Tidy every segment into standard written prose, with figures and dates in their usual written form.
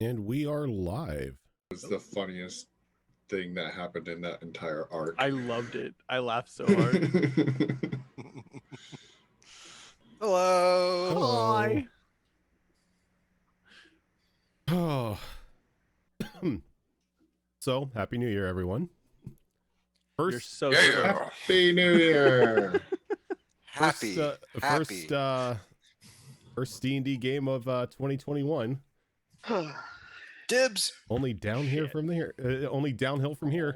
And we are live. Was the funniest thing that happened in that entire arc. I loved it. I laughed so hard. Hello. Hello. Hi. Oh. So, Happy New Year, everyone. You're First, so Yeah. true. Happy New Year! Happy. first D&D game of 2021. Dibs. Only down here Shit. from here. Only downhill from here.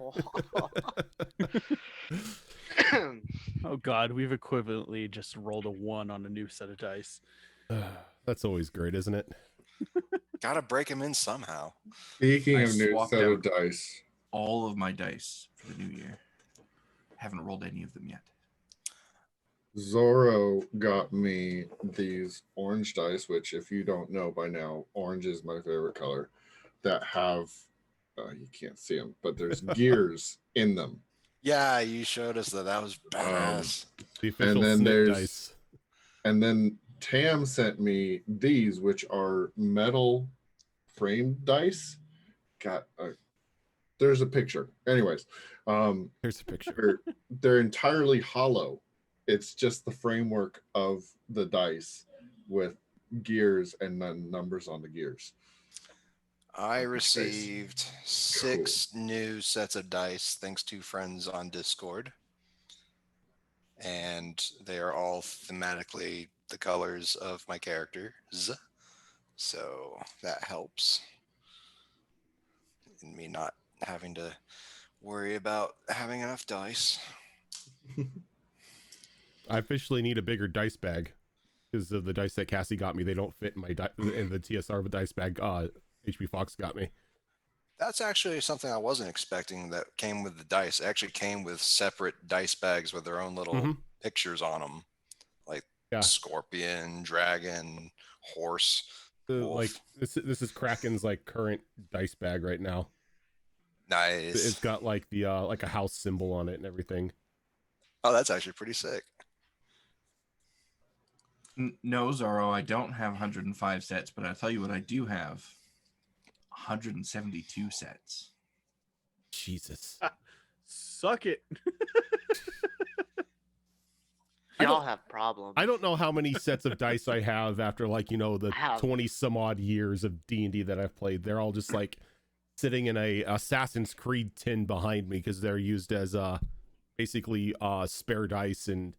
Oh god, we've equivalently just rolled a 1 on a new set of dice. That's always great, isn't it? Gotta break him in somehow. Speaking I of new swapped set of out dice, all of my dice for the new year. Haven't rolled any of them yet. Zorro got me these orange dice, which if you don't know by now, orange is my favorite color, that have, you can't see them, but there's gears in them. Yeah, you showed us that. That was badass. The official then Snake there's- dice. And then Tam sent me these, which are metal framed dice. There's a picture. Anyways, Here's a picture. they're entirely hollow. It's just the framework of the dice with gears and then numbers on the gears. I received 6 new sets of dice thanks to friends on Discord. And they are all thematically the colors of my characters. So that helps in me not having to worry about having enough dice. I officially need a bigger dice bag because of the dice that Cassie got me. They don't fit in my in the TSR dice bag. HB Fox got me. That's actually something I wasn't expecting that came with the dice. It actually came with separate dice bags with their own little pictures on them, like scorpion, dragon, horse. Like this is Kraken's like current dice bag right now. Nice. It's got like the like a house symbol on it and everything. Oh, that's actually pretty sick. No, Zorro, I don't have 105 sets, but I'll tell you what I do have. 172 sets. Jesus. Suck it. Y'all have problems. I don't know how many sets of dice I have after like, you know, the 20 some odd years of D&D that I've played. They're all just like sitting in a Assassin's Creed tin behind me because they're used as basically spare dice and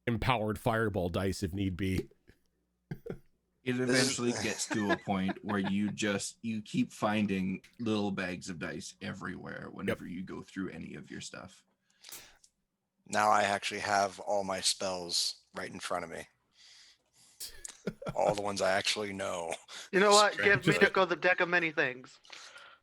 empowered fireball dice if need be. It eventually gets to a point where you keep finding little bags of dice everywhere whenever you go through any of your stuff. Now I actually have all my spells right in front of me. All the ones I actually know. You know what? Give Minako the deck of many things.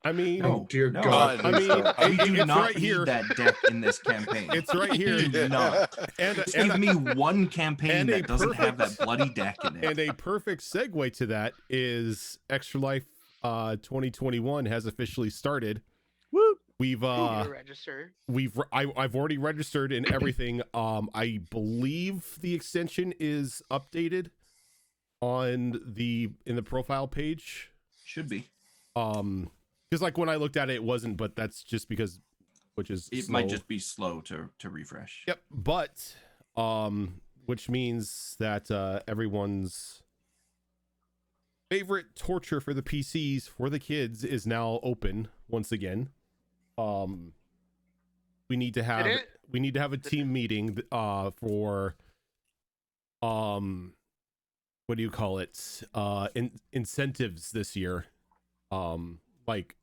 I mean, Oh dear no. God! I mean, We do it's not right need here. that deck in this campaign. It's right here. We do not. And Just give me one campaign and a that doesn't have perfect- that bloody deck in it. And a perfect segue to that is Extra Life 2021 has officially started. Woo! We've Register. I've already registered and everything. I believe the extension is updated in the profile page. Should be. Because like when I looked at it, it wasn't, but that's just because, It slow. might just be slow to refresh. Yep, but which means that everyone's favorite torture for the PCs for the kids is now open once again. We need to have a team meeting for what do you call it? Incentives this year. Like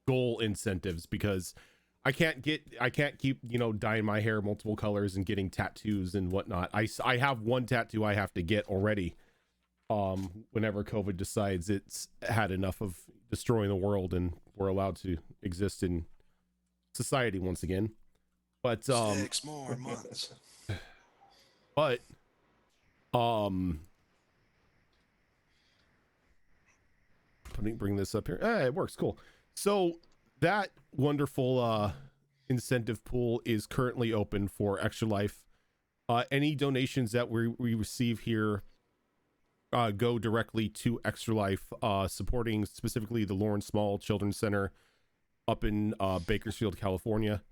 goal incentives, because I can't keep, you know, dyeing my hair multiple colors and getting tattoos and whatnot. I have one tattoo I have to get already. Whenever COVID decides it's had enough of destroying the world and we're allowed to exist in society once again. But 6 more months. But bring this up here. It works. Cool. So that wonderful incentive pool is currently open for Extra Life. Any donations that we receive here go directly to Extra Life, supporting specifically the Lawrence Small Children's Center up in Bakersfield, California.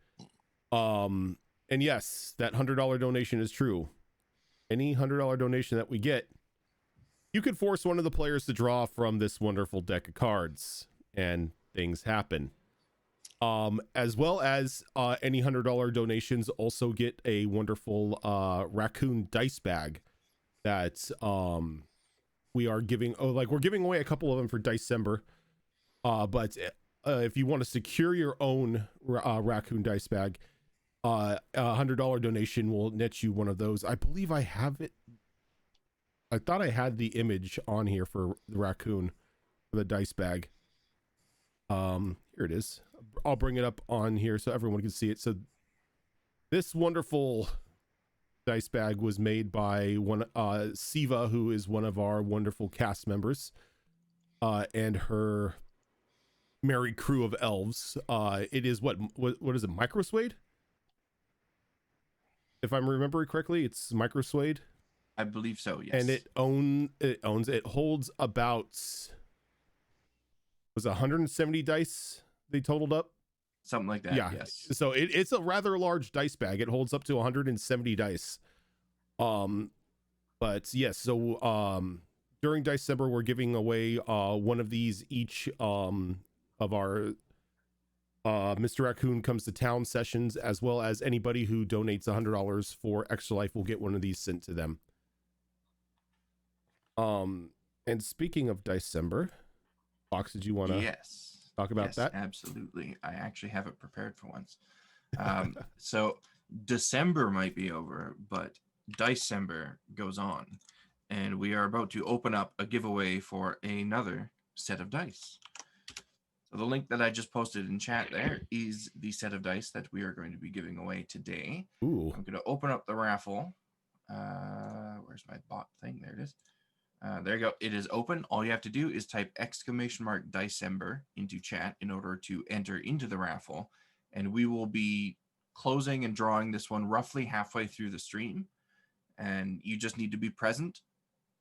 And yes, that $100 donation is true. Any $100 donation that we get, you could force one of the players to draw from this wonderful deck of cards, and things happen. As well as any $100 donations also get a wonderful raccoon dice bag that we are giving. We're giving away a couple of them for December. But if you want to secure your own raccoon dice bag, a $100 donation will net you one of those. I believe I have it. I thought I had the image on here for the raccoon for the dice bag. Here it is. I'll bring it up on here so everyone can see it. So this wonderful dice bag was made by one Siva, who is one of our wonderful cast members, and her merry crew of elves. It is what is it, micro suede? If I'm remembering correctly, it's micro suede. I believe so, yes. And it holds about, was 170 dice they totaled up? Something like that, yeah. Yes. So it's a rather large dice bag. It holds up to 170 dice. But yes, so during December, we're giving away one of these each of our Mr. Raccoon Comes to Town sessions, as well as anybody who donates $100 for Extra Life will get one of these sent to them. And speaking of December, Fox, did you want to talk about that? Absolutely. I actually have it prepared for once. So December might be over, but December goes on, and we are about to open up a giveaway for another set of dice. So the link that I just posted in chat there is the set of dice that we are going to be giving away today. Ooh. I'm going to open up the raffle. Where's my bot thing? There it is. There you go. It is open. All you have to do is type !December into chat in order to enter into the raffle. And we will be closing and drawing this one roughly halfway through the stream. And you just need to be present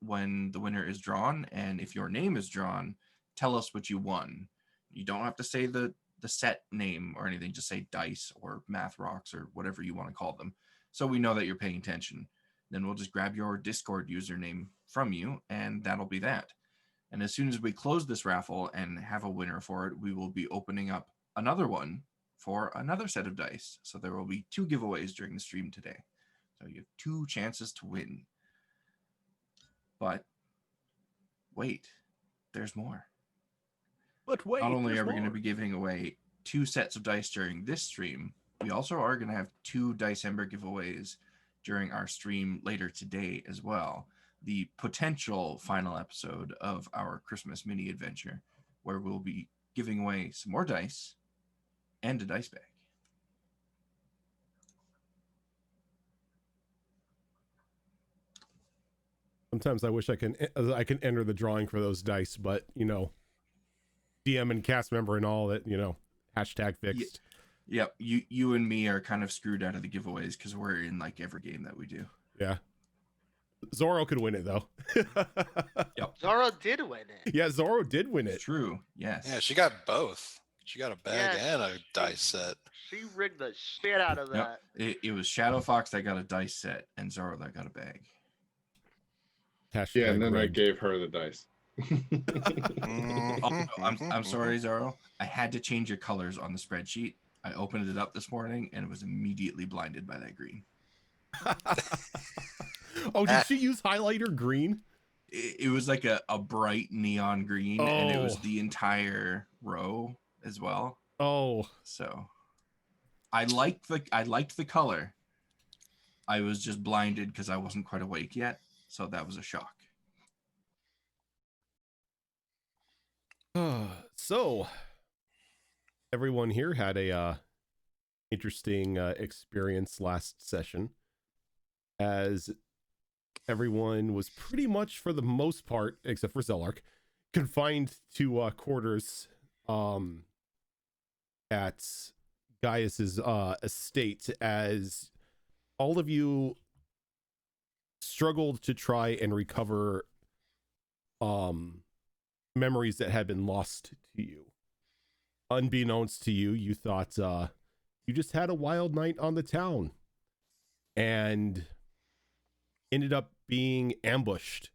when the winner is drawn. And if your name is drawn, tell us what you won. You don't have to say the set name or anything. Just say dice or math rocks or whatever you want to call them, so we know that you're paying attention. Then we'll just grab your Discord username from you, and that'll be that. And as soon as we close this raffle and have a winner for it, we will be opening up another one for another set of dice. So there will be 2 giveaways during the stream today. So you have 2 chances to win. But wait, there's more. But wait, not only are we going to be giving away 2 sets of dice during this stream, we also are going to have 2 December giveaways during our stream later today as well. The potential final episode of our Christmas mini adventure, where we'll be giving away some more dice and a dice bag. Sometimes I wish I can enter the drawing for those dice, but you know, DM and cast member and all that, you know, hashtag fixed. Yep, you and me are kind of screwed out of the giveaways because we're in like every game that we do. Yeah. Zorro could win it though. Yep. Zorro did win it. Yeah, Zorro did win it. True. Yes. Yeah, she got both. She got a bag and a dice set. She rigged the shit out of that. Yep. It was Shadow Fox that got a dice set and Zorro that got a bag. Yeah, and then I gave her the dice. I'm sorry, Zorro. I had to change your colors on the spreadsheet. I opened it up this morning and was immediately blinded by that green. Oh, did she use highlighter green? It was like a bright neon green, and it was the entire row as well. Oh, so I liked the color. I was just blinded because I wasn't quite awake yet, so that was a shock. So everyone here had a interesting experience last session, as everyone was pretty much, for the most part, except for Zelark, confined to quarters at Gaius's estate, as all of you struggled to try and recover memories that had been lost to you. Unbeknownst to you, you thought you just had a wild night on the town and ended up being ambushed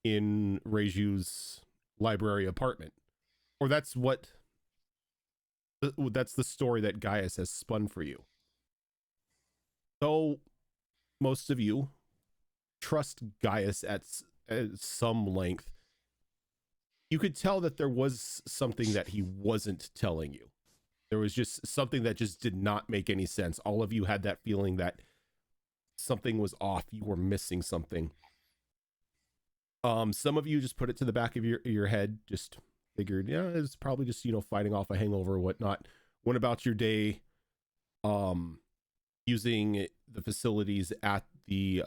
in Reju's library apartment. Or that's the story that Gaius has spun for you. So most of you trust Gaius at some length. You could tell that there was something that he wasn't telling you. There was just something that just did not make any sense. All of you had that feeling that something was off. You were missing something. Some of you just put it to the back of your head, just figured, yeah, it's probably just, fighting off a hangover or whatnot. Went about your day, using the facilities at the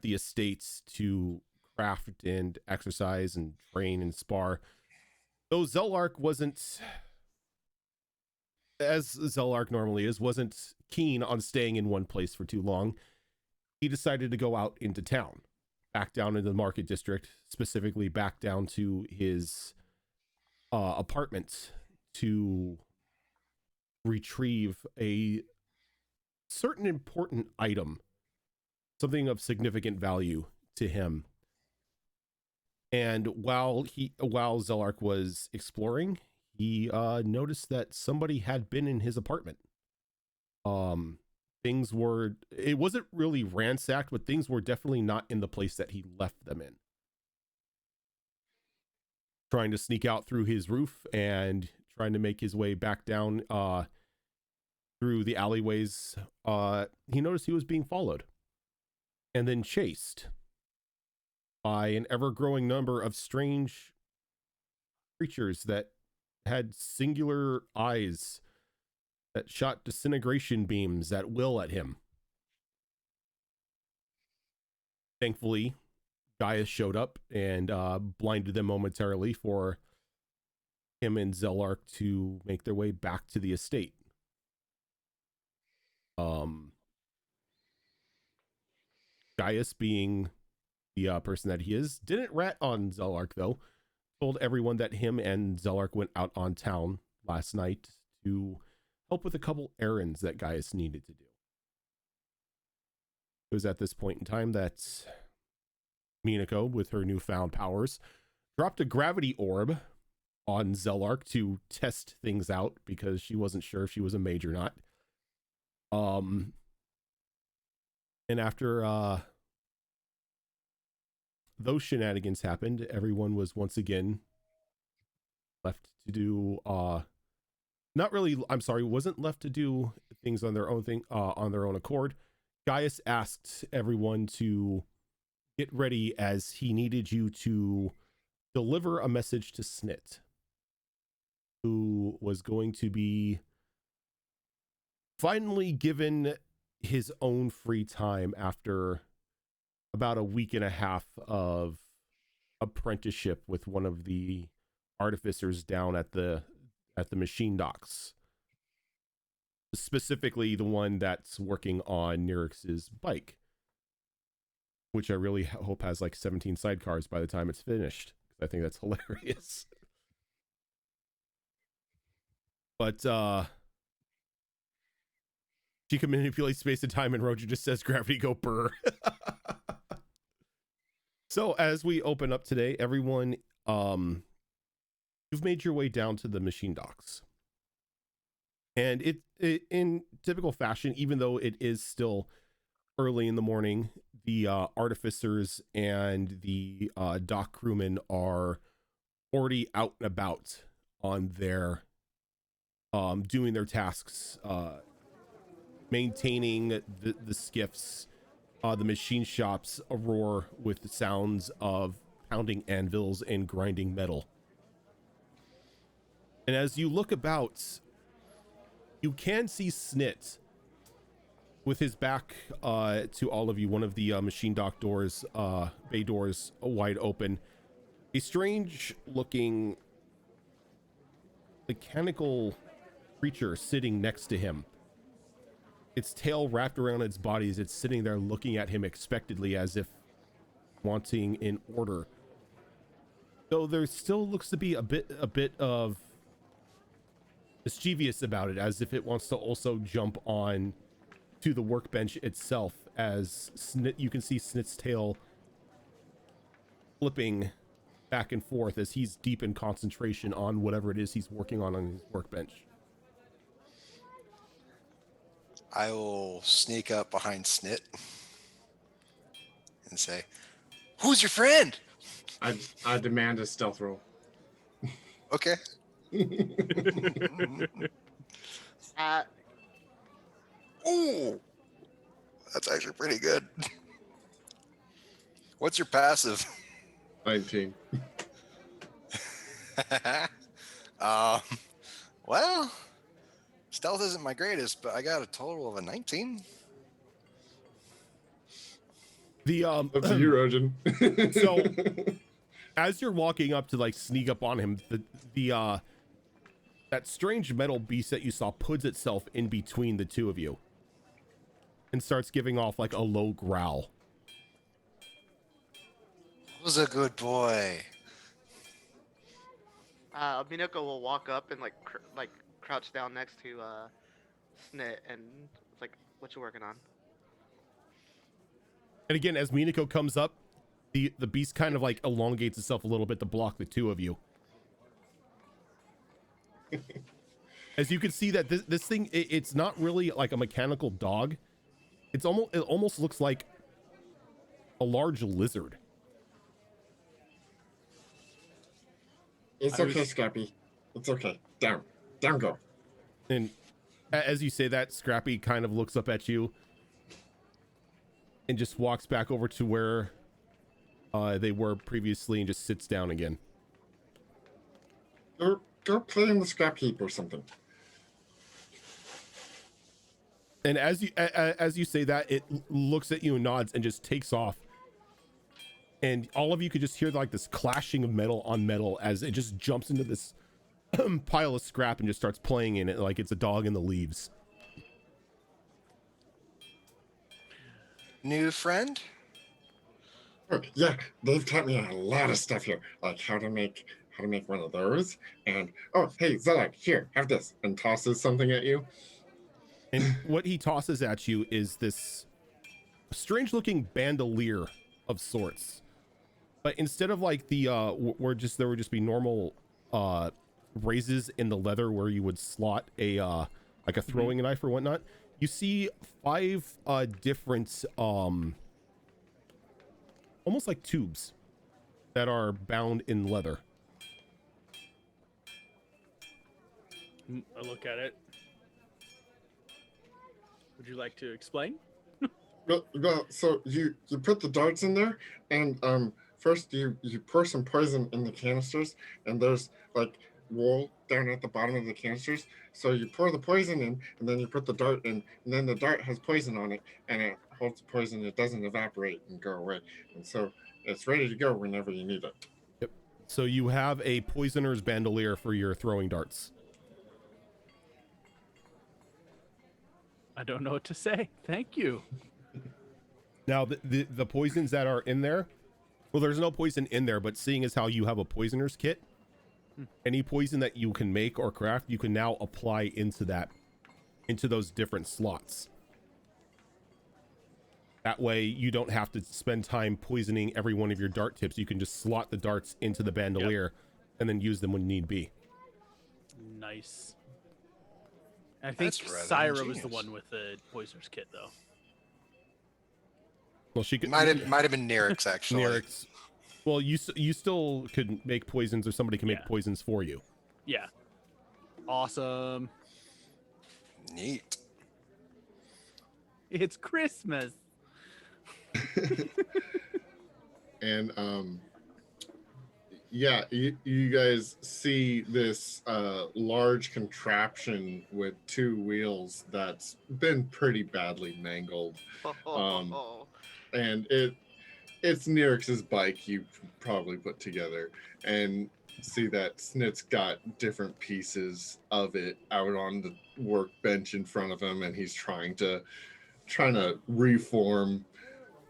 estates to craft and exercise and train and spar. Though Zelark wasn't, as Zelark normally is, wasn't keen on staying in one place for too long. He decided to go out into town, back down into the market district, specifically back down to his apartment to retrieve a certain important item, something of significant value to him. And while Zelark was exploring, he noticed that somebody had been in his apartment. It wasn't really ransacked, but things were definitely not in the place that he left them in. Trying to sneak out through his roof and trying to make his way back down through the alleyways, he noticed he was being followed and then chased by an ever-growing number of strange creatures that had singular eyes that shot disintegration beams at will at him. Thankfully, Gaius showed up and blinded them momentarily for him and Zelark to make their way back to the estate. Gaius, being the person that he is, didn't rat on Zelark, though. Told everyone that him and Zelark went out on town last night to help with a couple errands that Gaius needed to do. It was at this point in time that Minako, with her newfound powers, dropped a gravity orb on Zelark to test things out because she wasn't sure if she was a mage or not. And after those shenanigans happened, everyone was once again left to do wasn't left to do things on their own accord. Gaius asked everyone to get ready as he needed you to deliver a message to Snit, who was going to be finally given his own free time after about a week and a half of apprenticeship with one of the artificers down at the machine docks, specifically the one that's working on Nirix's bike, which I really hope has like 17 sidecars by the time it's finished. I think that's hilarious. But she can manipulate space and time, and Roger just says gravity go burr. So as we open up today, everyone, you've made your way down to the machine docks. And it in typical fashion, even though it is still early in the morning, the artificers and the dock crewmen are already out and about on their doing their tasks, maintaining the skiffs. The machine shops roar with the sounds of pounding anvils and grinding metal. And as you look about, you can see Snit with his back to all of you, one of the machine dock doors, bay doors wide open. A strange looking mechanical creature sitting next to him. Its tail wrapped around its body as it's sitting there looking at him expectantly as if wanting an order. Though there still looks to be a bit of mischievous about it, as if it wants to also jump on to the workbench itself, as you can see Snit's tail flipping back and forth as he's deep in concentration on whatever it is he's working on his workbench. I will sneak up behind Snit and say, "Who's your friend?" I demand a stealth roll. Okay. Ooh, that's actually pretty good. What's your passive? 19. Well, stealth isn't my greatest, but I got a total of a 19. The Up to you, Rojan. So as you're walking up to like sneak up on him, the that strange metal beast that you saw puts itself in between the two of you and starts giving off like a low growl. Who's a good boy? Minoko will walk up and like crouch down next to Snit and it's like, "What you working on?" And again, as Minako comes up, the beast kind of like elongates itself a little bit to block the two of you. As you can see that this thing, it's not really like a mechanical dog. It almost looks like a large lizard. It's okay, Scrappy. It's okay. Down go. And as you say that, Scrappy kind of looks up at you and just walks back over to where they were previously and just sits down again. Go play in the scrap heap or something. And as you say that, it looks at you and nods and just takes off. And all of you could just hear like this clashing of metal on metal as it just jumps into this pile of scrap and just starts playing in it like it's a dog in the leaves. New friend? Oh, yeah, they've taught me a lot of stuff here, like how to make one of those. And oh, hey, Zelag, here, have this, and tosses something at you. And what he tosses at you is this strange-looking bandolier of sorts. But instead of like the there would just be normal raises in the leather where you would slot a like a throwing knife or whatnot. You see 5 different almost like tubes that are bound in leather. I look at it. Would you like to explain? Well, so you put the darts in there, and first you pour some poison in the canisters, and there's like wool down at the bottom of the canisters. So you pour the poison in, and then you put the dart in, and then the dart has poison on it, and it holds the poison. It doesn't evaporate and go away, and so it's ready to go whenever you need it. Yep. So you have a poisoner's bandolier for your throwing darts. I don't know what to say. Thank you. Now the poisons that are in there, well, there's no poison in there, but seeing as how you have a poisoner's kit, any poison that you can make or craft, you can now apply into those different slots. That way you don't have to spend time poisoning every one of your dart tips. You can just slot the darts into the bandolier and then use them when need be. Nice. I think Syra was the one with the poisoner's kit, though. Well, she could might have been Nerix actually. Nerix. Well, you still could make poisons, or somebody can make poisons for you. Yeah. Awesome. Neat. It's Christmas. And yeah, you guys see this large contraption with 2 wheels that's been pretty badly mangled. And it's Nerix's bike you probably put together, and see that Snit's got different pieces of it out on the workbench in front of him, and he's trying to reform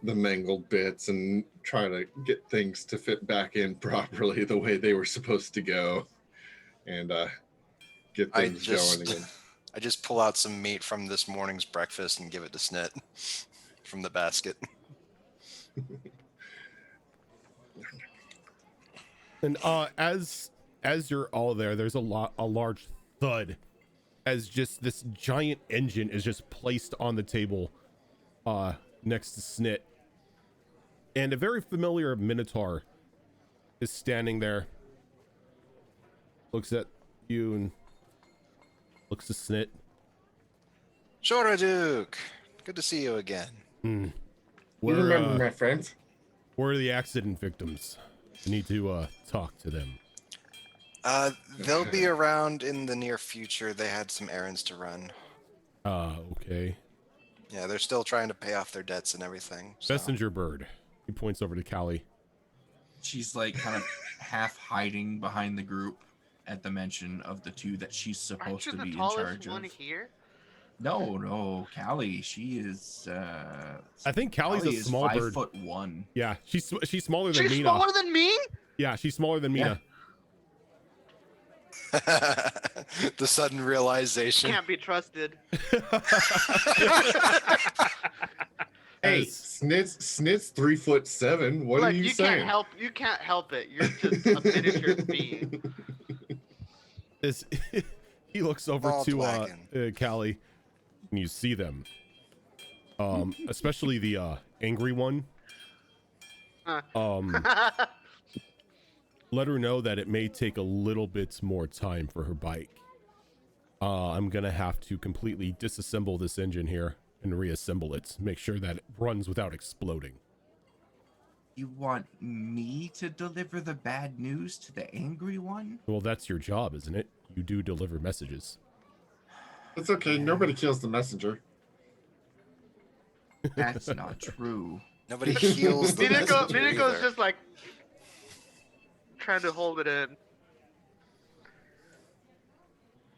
the mangled bits and try to get things to fit back in properly the way they were supposed to go, and get things going again. I just pull out some meat from this morning's breakfast and give it to Snit from the basket. And as you're all there, there's a large thud as just this giant engine is just placed on the table next to Snit. And a very familiar Minotaur is standing there. Looks at you and looks to Snit. Shora Duke, good to see you again. You remember my friends? Where are the accident victims? I need to talk to them. They'll be around in the near future. They had some errands to run. Okay. Yeah, they're still trying to pay off their debts and everything. So. Messenger bird. He points over to Callie. She's like kind of half hiding behind the group at the mention of the two that she's supposed to be in charge one of. Here? No, Callie. She is. I think Callie's a small bird. 5'1". Yeah, she's smaller than Mina. She's smaller than me? Yeah, she's smaller than Mina. The sudden realization. Can't be trusted. Hey, Snit's 3'7". What are you saying? You can't help it. You're just a miniature being. He looks over to Callie, and you see them. Especially the angry one. Let her know that it may take a little bit more time for her bike. I'm gonna have to completely disassemble this engine here and reassemble it. Make sure that it runs without exploding. You want me to deliver the bad news to the angry one? Well, that's your job, isn't it? You do deliver messages. It's okay. Nobody kills the messenger. That's not true. Nobody heals the messenger Minico's either. just like trying to hold it in.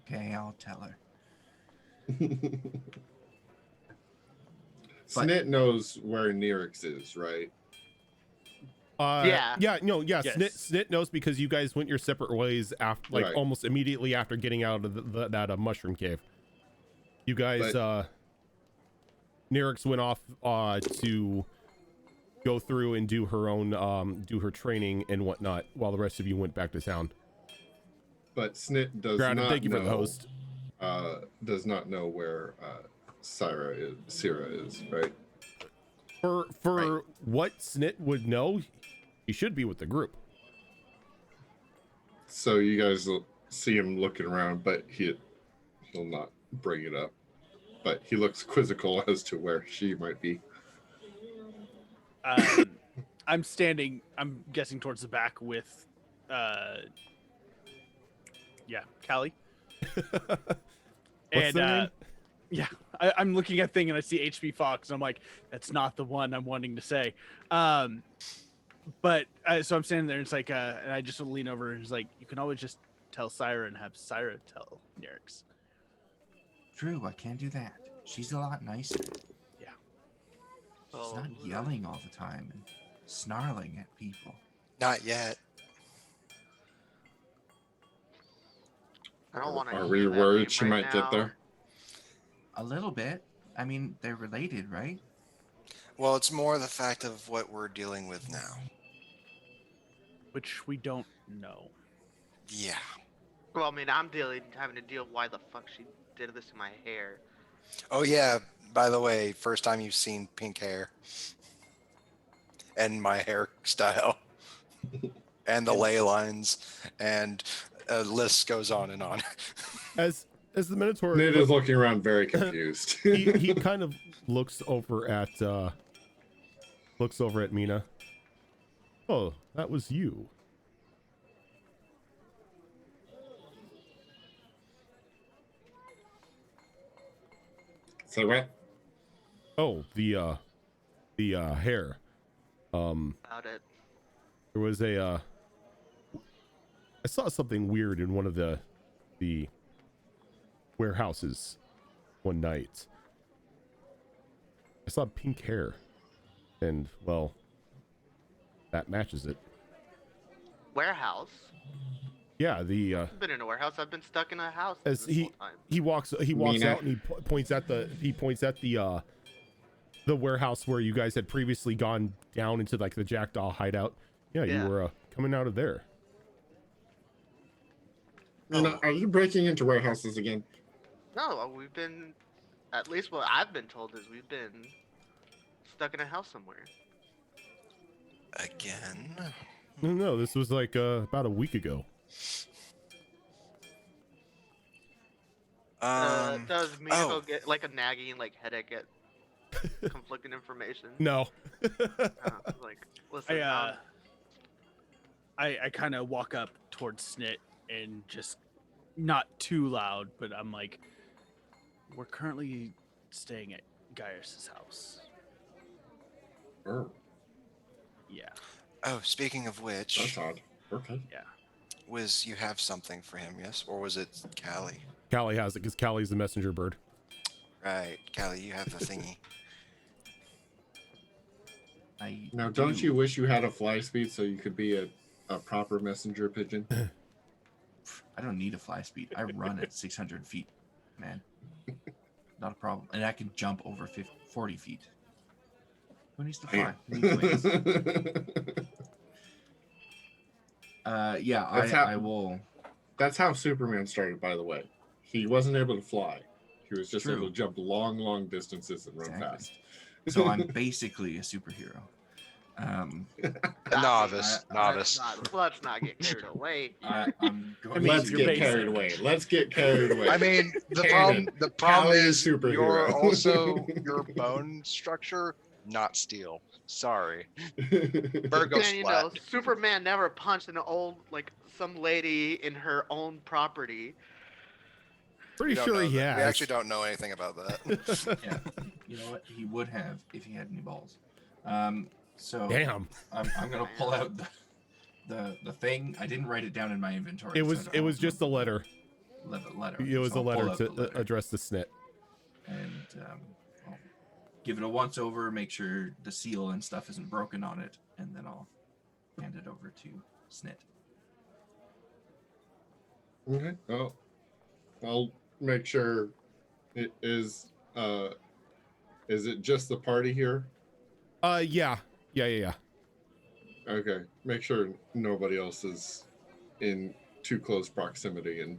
Okay, I'll tell her. Snit knows where Nerix is, right? Yeah. Yes. Yes. Snit knows because you guys went your separate ways after, like, Right. almost immediately after getting out of that mushroom cave. You guys, Nerix went off to go through and do her own, do her training and whatnot, while the rest of you went back to town. But Snit does Brandon, not thank you know. for the host. Does not know where Syrah is, right? For Right. what Snit would know, he should be with the group. So you guys will see him looking around, but he'll not bring it up. But he looks quizzical as to where she might be. I'm guessing towards the back with, Callie. What's their name? Yeah, I'm looking at thing and I see HP Fox and I'm like, that's not the one I'm wanting to say. But so I'm standing there and it's like, and I just lean over and it's like, you can always just tell Syra and have Syra tell Nerix. True, I can't do that. She's a lot nicer. Yeah. She's not yelling all the time and snarling at people. Not yet. I don't want to. Are we worried she might get there? A little bit. I mean, they're related, right? Well, it's more the fact of what we're dealing with now. Which we don't know. Yeah. Well, I mean, I'm having to deal with why the fuck she did this to my hair. Oh yeah. By the way, first time you've seen pink hair. And my hairstyle. And the ley lines. And a list goes on and on. As the Minotaur Snit is looking around very confused. he kind of looks over at Mina. Oh, that was you. Say what? Oh, the hair. About it. There was I saw something weird in one of the warehouses one night. I saw pink hair. And well, that matches it. Warehouse. Yeah, I've been in a warehouse. I've been stuck in a house as this whole time. he walks Mina. out and he points at the warehouse where you guys had previously gone down into like the Jackdaw hideout. Yeah, Yeah. you were coming out of there. Mina, are you breaking into warehouses again? No, we've been. At least what I've been told is we've been stuck in a house somewhere. Again? No, this was like about a week ago. Does Mina oh. go get like a nagging like headache at conflicting information? No. Like, listen. I kind of walk up towards Snit and just not too loud, but I'm like, we're currently staying at Gaius' house. Oh, Yeah. Oh, speaking of which, that's odd. Okay. Yeah. you have something for him, yes? Or was it Callie? Callie has it because Callie's the messenger bird. Right, Callie, you have the thingy. Now, don't you wish you had a fly speed so you could be a proper messenger pigeon? I don't need a fly speed. I run at 600 feet, man. Not a problem. And I can jump over 40 feet. Who needs to fly? Who needs wings? Yeah, I will. That's how Superman started, by the way. He wasn't able to fly. He was just True. able to jump long, long distances and run Exactly. fast. So I'm basically a superhero. Novice. Let's not get carried away. I'm going Let's to get carried away. Let's get carried away. I mean, the Canon. problem Callie is superhero. you're also your bone structure, not steel. Sorry. Bird goes And flat. Superman never punched an old some lady in her own property. Pretty We don't sure know he that. has. We actually don't know anything about that. Yeah, you know what? He would have if he had any balls. So Damn. I'm gonna pull out the thing. I didn't write it down in my inventory. It so was I don't just a letter. letter. It was So a I'll pull letter out to the letter address the snit. and I'll give it a once over, make sure the seal and stuff isn't broken on it, and then I'll hand it over to Snit. Okay. Well, I'll make sure it is. Is it just the party here? Yeah. Okay. Make sure nobody else is in too close proximity and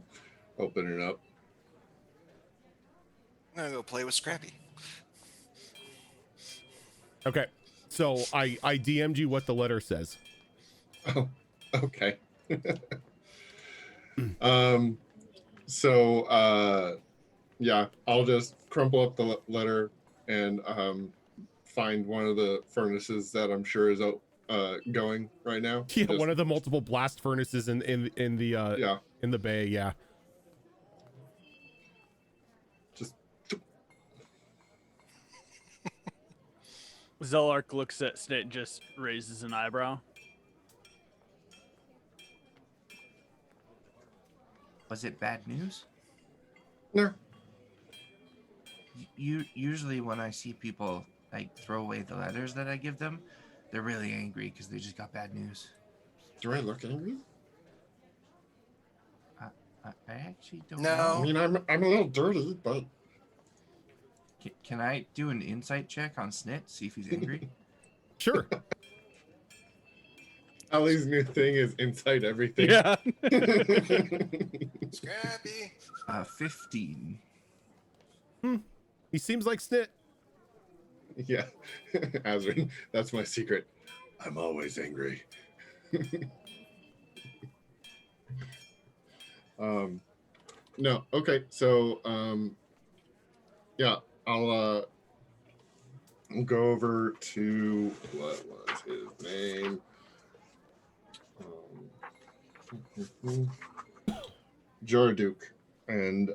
open it up. I'm gonna go play with Scrappy. Okay. So I DM'd you what the letter says. Oh, okay. Yeah, I'll just crumple up the letter and find one of the furnaces that I'm sure is going right now. Yeah, Just- one of the multiple blast furnaces in the yeah. in the bay. Yeah. Just Zelark looks at Snit and just raises an eyebrow. Was it bad news? no. Usually when I see people like throw away the letters that I give them, they're really angry because they just got bad news. Do I look angry? I actually don't No. know. I mean, I'm a little dirty, but Can I do an insight check on Snit, see if he's angry? Sure. Ali's new thing is inside everything. Yeah. Scrappy. 15. He seems like snit. Yeah. Azrin, that's my secret. I'm always angry. No, okay, so yeah, I'll go over to what was his name? Jorduke. And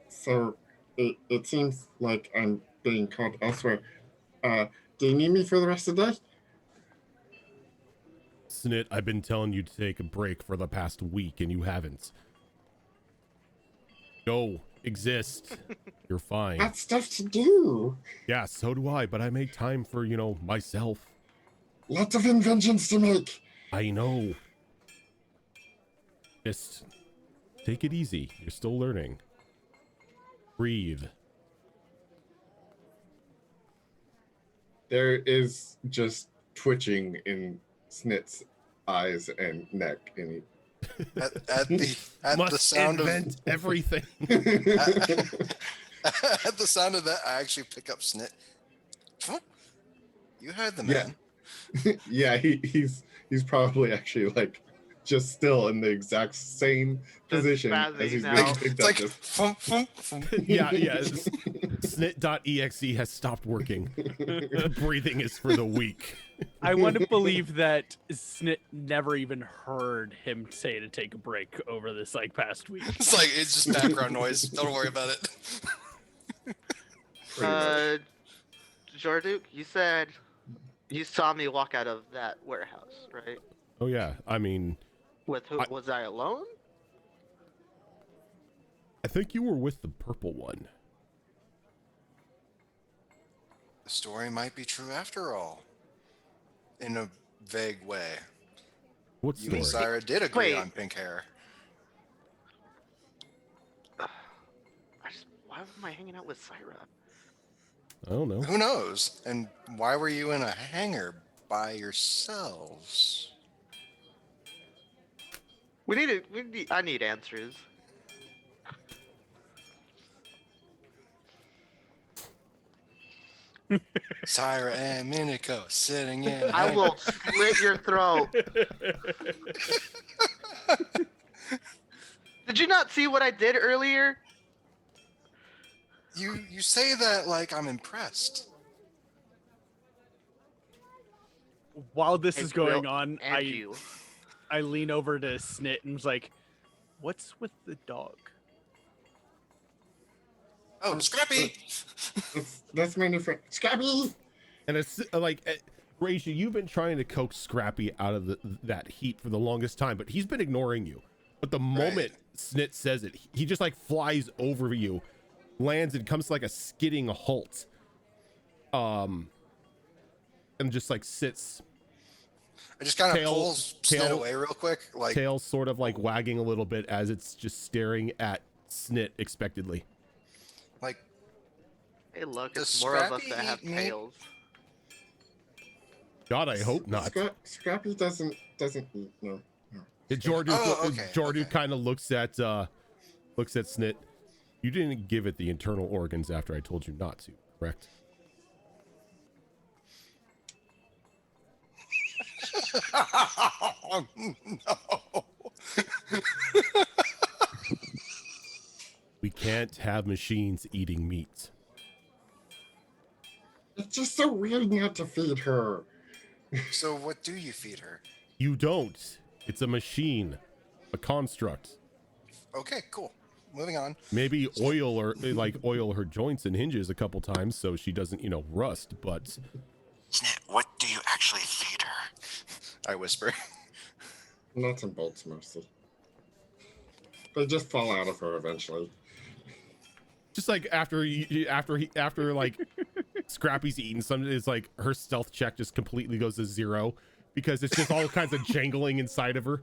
so it seems like I'm being called elsewhere. Do you need me for the rest of the day? Snit, I've been telling you to take a break for the past week and you haven't. Go exist. You're fine. Got stuff to do. Yeah, so do I, but I make time for, you know, myself. Lots of inventions to make. I know. Just take it easy. You're still learning. Breathe. There is just twitching in Snit's eyes and neck, and he At Must the sound invent everything. at the sound of that, I actually pick up Snit. You heard the Yeah. man. yeah, he's probably actually like just still in the exact same position as spazzy he's now. being picked It's up. like Just, fum, fum, fum. yeah. Snit.exe has stopped working. Breathing is for the weak. I want to believe that Snit never even heard him say to take a break over this like past week. It's like it's just background noise. Don't worry about it. pretty much. Jarduk, you said you saw me walk out of that warehouse, right? Oh yeah, I mean, With who? Was I alone? I think you were with the purple one. The story might be true after all. In a vague way. What You and story? Syra did agree Wait. on pink hair. Why am I hanging out with Syra? I don't know. Who knows? And why were you in a hangar by yourselves? I need answers. Syra and Miniko sitting in. a I hangar. will slit your throat. Did you not see what I did earlier? You say that like I'm impressed. While this Hey, is going Will, on, and you. I lean over to Snit and was like, "What's with the dog?" Oh, Scrappy! That's my new friend, Scrappy. And it's like, Raisha, you've been trying to coax Scrappy out of that heat for the longest time, but he's been ignoring you. But the moment Snit says it, he just like flies over you, lands and comes to like a skidding halt. And just like sits, I just kind of Tail- pulls tail- Snit away real quick. Like, tail sort of like wagging a little bit as it's just staring at Snit expectedly. like Hey, look, Does it's more of us Scrappy that have eat meat? tails. God, I hope not. Scrappy doesn't eat. No. Jordu, Oh, okay, Jordu okay. kind of looks at Snit. You didn't give it the internal organs after I told you not to, correct? no. We can't have machines eating meat. It's just so weird not to feed her. So what do you feed her? You don't. It's a machine, a construct. Okay, cool. Moving on. Maybe oil her joints and hinges a couple times so she doesn't, rust. But Snit, what do you actually feed her? I whisper. Nuts and bolts mostly. They just fall out of her eventually. just like after like Scrappy's eaten some, it's like her stealth check just completely goes to 0 because it's just all kinds of jangling inside of her.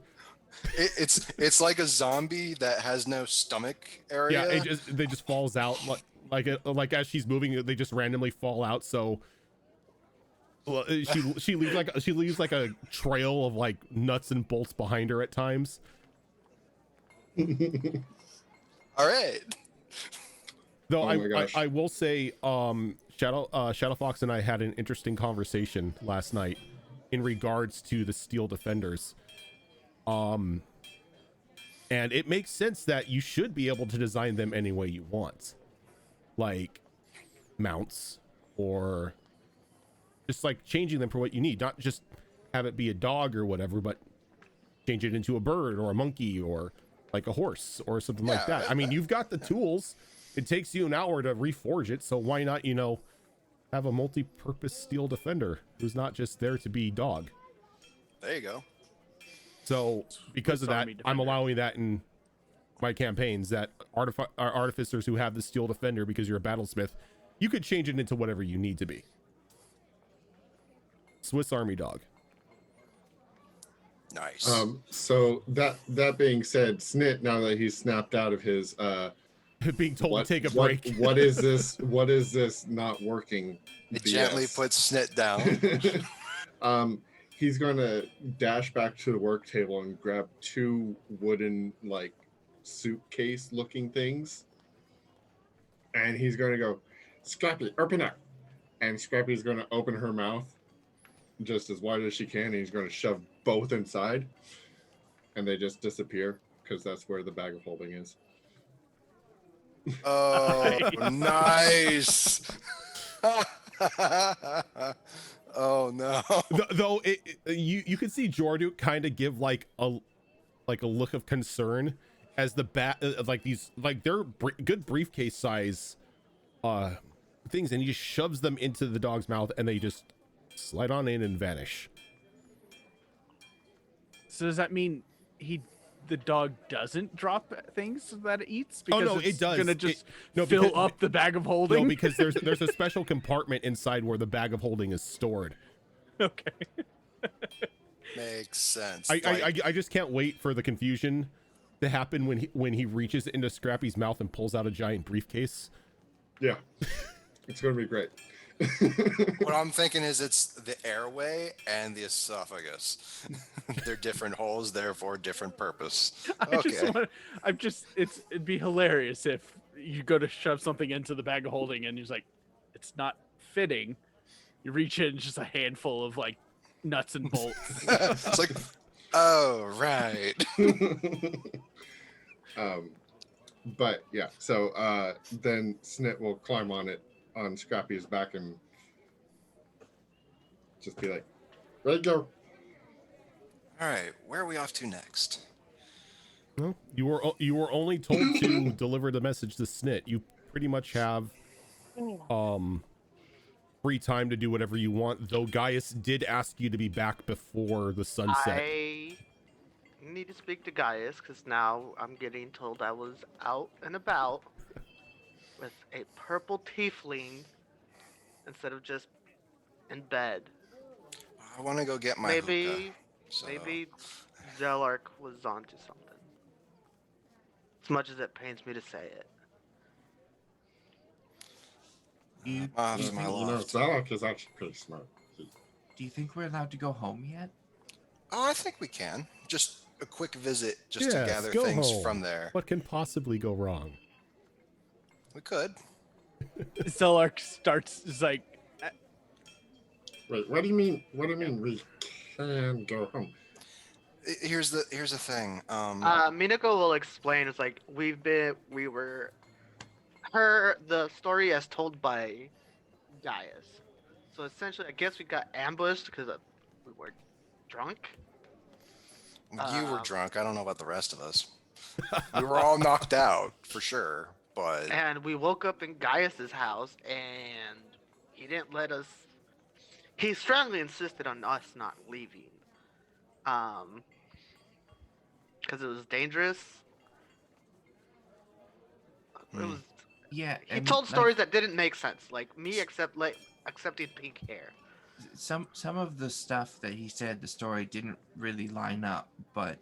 It's like a zombie that has no stomach area. Yeah, they just falls out like as she's moving, they just randomly fall out. So she leaves like a trail of like nuts and bolts behind her at times. All right. Though Oh my gosh. I will say, Shadow Fox and I had an interesting conversation last night in regards to the Steel Defenders. And it makes sense that you should be able to design them any way you want, like mounts or just like changing them for what you need, not just have it be a dog or whatever, but change it into a bird or a monkey or like a horse or something like Yeah, that. I mean, you've got the tools. It takes you an hour to reforge it, so why not, have a multi-purpose Steel Defender who's not just there to be dog. There you go. So because of Swiss that, Army I'm Defender. allowing that in my campaigns that artificers who have the steel defender, because you're a battlesmith, you could change it into whatever you need to be. Swiss Army dog. Nice. So that being said, Snit, now that he's snapped out of his being told to take a break. What is this? What is this not working? It gently puts Snit down. He's gonna dash back to the work table and grab 2 wooden like suitcase looking things, and he's gonna go, Scrappy, open up. And Scrappy's gonna open her mouth just as wide as she can, and he's gonna shove both inside, and they just disappear because that's where the bag of holding is. Oh, nice. Oh no. Though you can see Jordu kind of give like a look of concern as the like these, like they're good briefcase size things, and he just shoves them into the dog's mouth, and they just slide on in and vanish. So does that mean the dog doesn't drop things that it eats? Because no, it's it does. Gonna just No, fill because- up the bag of holding. No, because there's a special compartment inside where the bag of holding is stored. Okay. Makes sense. I just can't wait for the confusion to happen when he reaches into Scrappy's mouth and pulls out a giant briefcase. Yeah, it's gonna be great. What I'm thinking is it's the airway and the esophagus. They're different holes, therefore different purpose. It'd be hilarious if you go to shove something into the bag of holding and you're like, it's not fitting. You reach in, it's just a handful of like nuts and bolts. It's like, oh right. But yeah, so then Snit will climb on Scrappy's back and just be like, ready to go. All right, where are we off to next? Well, you were only told to deliver the message to Snit. You pretty much have free time to do whatever you want, though Gaius did ask you to be back before the sunset. I need to speak to Gaius because now I'm getting told I was out and about with a purple tiefling instead of just in bed. I want to go get my hookah, so. Maybe Zelark was onto something. As much as it pains me to say it. Off to my loft. Zalak is actually pretty smart. Do you think we're allowed to go home yet? Oh, I think we can. Just a quick visit, just Yes, to gather go things home. from there. What can possibly go wrong? We could. Zelark starts is like, Wait, what do you mean? What do you mean we can go home? Here's the thing. Minako will explain. It's like the story as told by Gaius. So essentially, I guess we got ambushed because we were drunk. You were drunk. I don't know about the rest of us. We were all knocked out for sure, but And we woke up in Gaius's house, and he didn't let us. He strongly insisted on us not leaving, because it was dangerous. It was. Yeah. He told stories that didn't make sense, like me accepting pink hair. Some of the stuff that he said, the story didn't really line up, but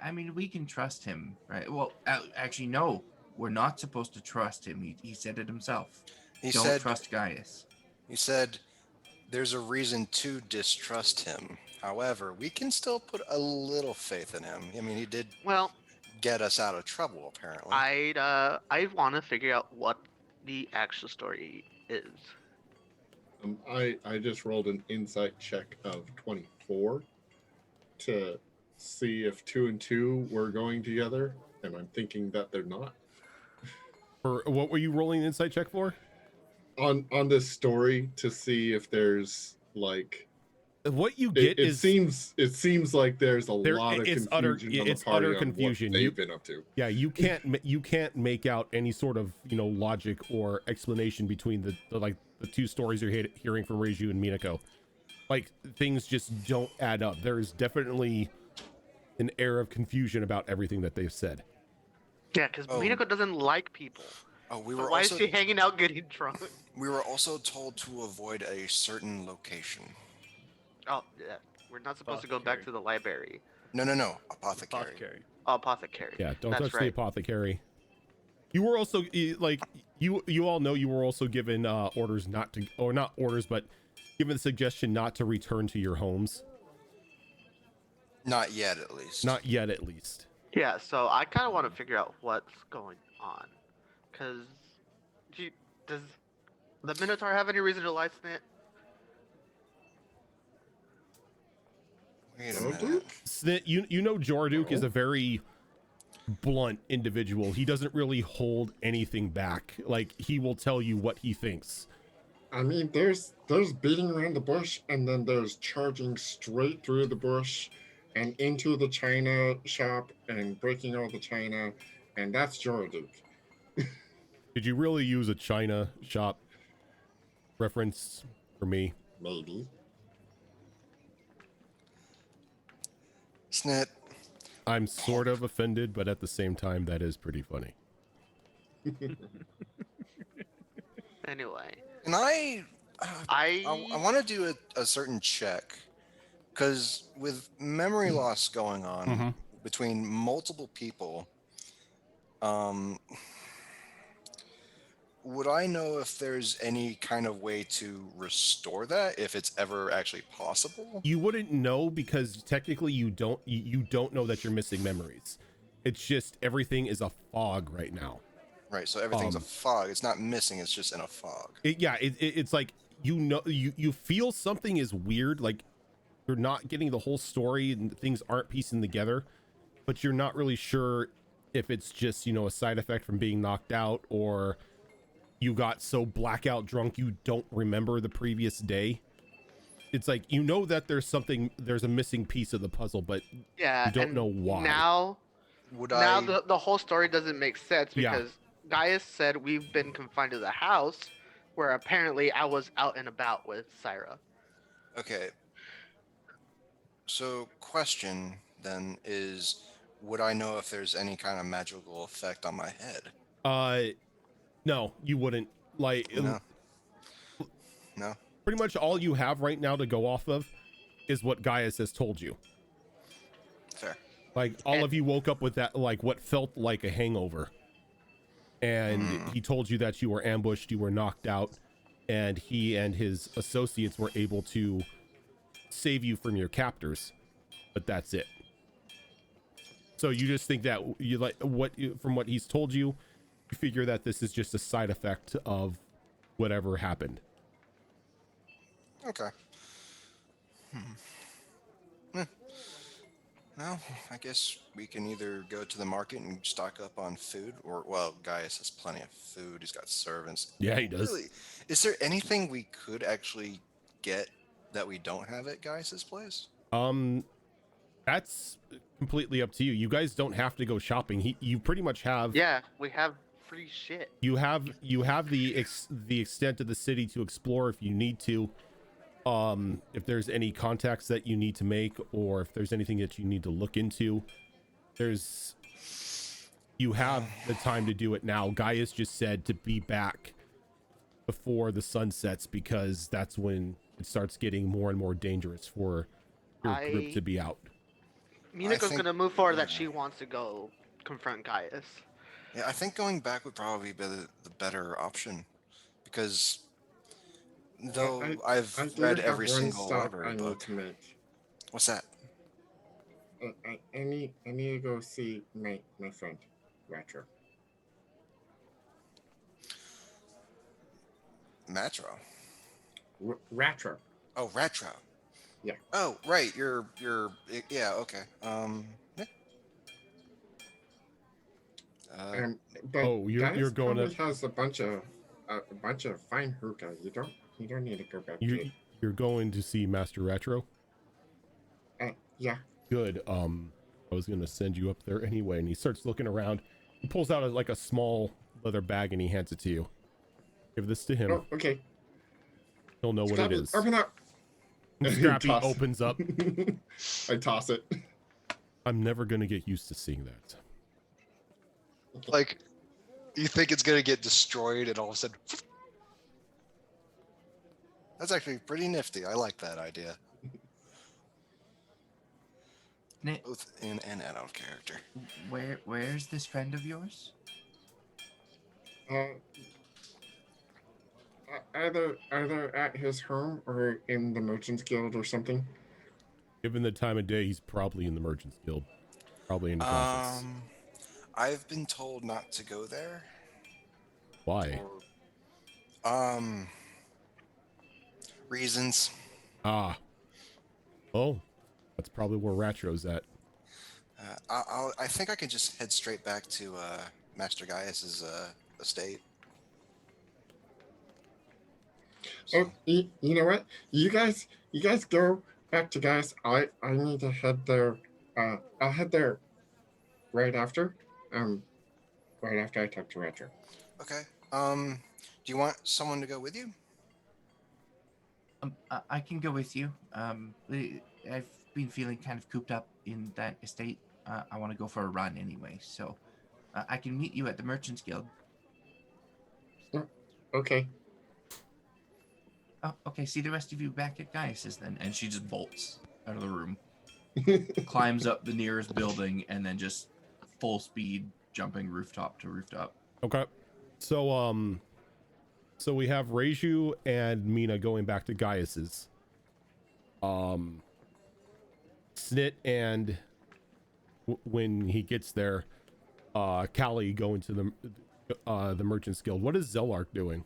I mean, we can trust him, right? Well, actually, no, we're not supposed to trust him. He said it himself. Don't trust Gaius. He said there's a reason to distrust him. However, we can still put a little faith in him. I mean, he did get us out of trouble, apparently. I want to figure out what the actual story is. I just rolled an insight check of 24 to see if 2 and 2 were going together, and I'm thinking that they're not. For what were you rolling an insight check for? On this story to see if there's like what you get it seems like there's a lot of it's confusion utter on the it's party utter on confusion. what they've been up to. Yeah, you can't make out any sort of logic or explanation between the two stories you're hearing from Reiju and Minako. Like, things just don't add up. There is definitely an air of confusion about everything that they've said. Yeah, because Oh. Minako doesn't like people. Oh, we So were why also is she hanging out getting drunk? we were also told to avoid a certain location. Oh, yeah. We're not supposed to go back Apothecary. to the library. No, apothecary. Apothecary. Oh, apothecary. Yeah, don't That's touch the right. apothecary. You were also like you all know you were also given orders not to, or not orders, but given the suggestion not to return to your homes. Not yet, at least. Not yet, at least. Yeah, so I kind of want to figure out what's going on. Because does the Minotaur have any reason to lie, Snit? Wait a Oh, minute. dude. Snit, you know Jorduke is a very blunt individual. He doesn't really hold anything back. Like, he will tell you what he thinks. I mean, there's beating around the bush, and then there's charging straight through the bush and into the china shop and breaking all the china, and that's Jorduke. Did you really use a China shop reference for me? Maybe. Snit. I'm sort of offended, but at the same time, that is pretty funny. Anyway. And I want to do a certain check, because with memory loss going on between multiple people, would I know if there's any kind of way to restore that, if it's ever actually possible? You wouldn't know, because technically you don't know that you're missing memories. It's just everything is a fog right now. Right, so everything's a fog. It's not missing, it's just in a fog. It's like, you feel something is weird, like you're not getting the whole story and things aren't piecing together, but you're not really sure if it's just, a side effect from being knocked out, or you got so blackout drunk you don't remember the previous day. It's like, that there's a missing piece of the puzzle, but Yeah, you don't and know why. Now the whole story doesn't make sense, because Gaius said we've been confined to the house, where apparently I was out and about with Syra. Okay. So, question then is, would I know if there's any kind of magical effect on my head? No, you wouldn't. Like, No. Pretty much all you have right now to go off of is what Gaius has told you. Fair. Like, all of you woke up with that, like, what felt like a hangover. And he told you that you were ambushed, you were knocked out, and he and his associates were able to save you from your captors. But that's it. So you just think that from what he's told you, you figure that this is just a side effect of whatever happened. Okay. Well, I guess we can either go to the market and stock up on food, or, well, Gaius has plenty of food. He's got servants. Yeah, he does. Really, is there anything we could actually get that we don't have at Gaius's place? That's completely up to you. You guys don't have to go shopping. You pretty much have. Yeah, we have free shit. You have the extent of the city to explore if you need to. If there's any contacts that you need to make, or if there's anything that you need to look into, you have the time to do it now. Gaius just said to be back before the sun sets, because that's when it starts getting more and more dangerous for your group to be out. Minako's gonna move forward that she wants to go confront Gaius. Yeah, I think going back would probably be the better option, because though I've read every single library book. To make. What's that? I need to go see my friend, Ratro. Matro. Ratro. Oh, Ratro. Yeah. Oh, right. You're yeah. Okay. Yeah. But you're going to. Has a bunch of fine hookah. You don't need to go back. You're going to see Master Retro. Yeah. Good. I was gonna send you up there anyway. And he starts looking around. He pulls out a small leather bag and he hands it to you. Give this to him. Oh, okay. He'll know what it is. Open up. Scrappy opens up. I toss it. I'm never gonna get used to seeing that. Like, you think it's gonna get destroyed, and all of a sudden, that's actually pretty nifty. I like that idea, Nick, both in and out of character. where's this friend of yours? Uh, either at his home or in the Merchants Guild or something. Given the time of day, he's probably in the Merchants Guild. Probably in his office. I've been told not to go there. Why? Reasons. Ah. Oh. That's probably where Ratro's at. I think I can just head straight back to Master Gaius's estate. Oh, you know what? You guys go back to Gaius. I need to head there. I'll head there right after. Right after I talk to Retro. Okay. Do you want someone to go with you? I can go with you. I've been feeling kind of cooped up in that estate. I want to go for a run anyway, so I can meet you at the Merchants Guild. Okay. Oh, okay. See the rest of you back at Gaius's then. And she just bolts out of the room, climbs up the nearest building, and then just full speed jumping rooftop to rooftop. Okay. So so we have Reiju and Mina going back to Gaius's. Snit and when he gets there, Callie going to the Merchants Guild. What is Zelark doing?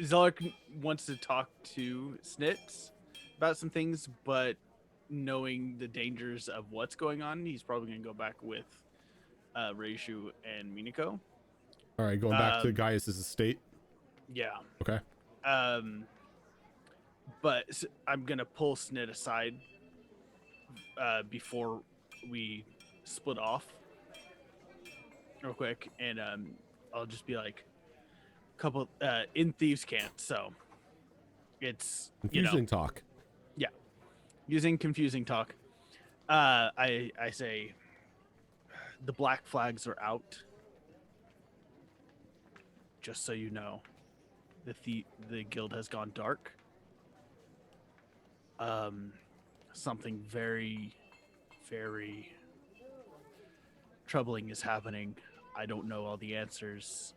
Zelark wants to talk to Snits about some things, but knowing the dangers of what's going on, he's probably going to go back with Reiju and Minako. All right, going back to Gaius's estate. Yeah. Okay. But I'm going to pull Snit aside before we split off real quick, and I'll just be like, couple in thieves can't, so it's Confusing talk. Yeah, using confusing talk. I say the black flags are out. Just so you know, the guild has gone dark. Something very, very troubling is happening. I don't know all the answers.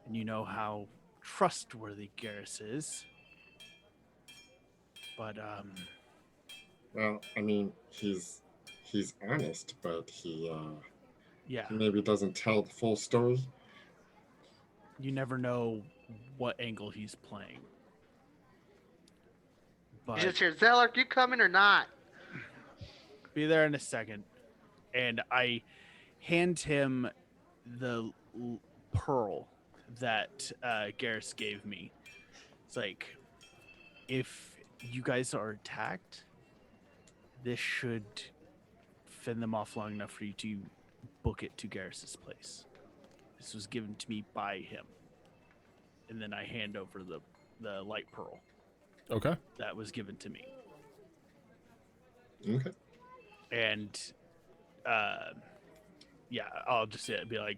And you know how trustworthy Garrus is. But, Well, I mean, he's honest, but he yeah, maybe doesn't tell the full story. you never know what angle he's playing. But You just hear, Zelark, you coming or not? be there in a second. And I hand him the pearl that Garrus gave me. It's like, if you guys are attacked, this should fend them off long enough for you to book it to Garrus's place. This was given to me by him. And then I hand over the light pearl. Okay. That was given to me. Okay. And yeah, I'll just be like,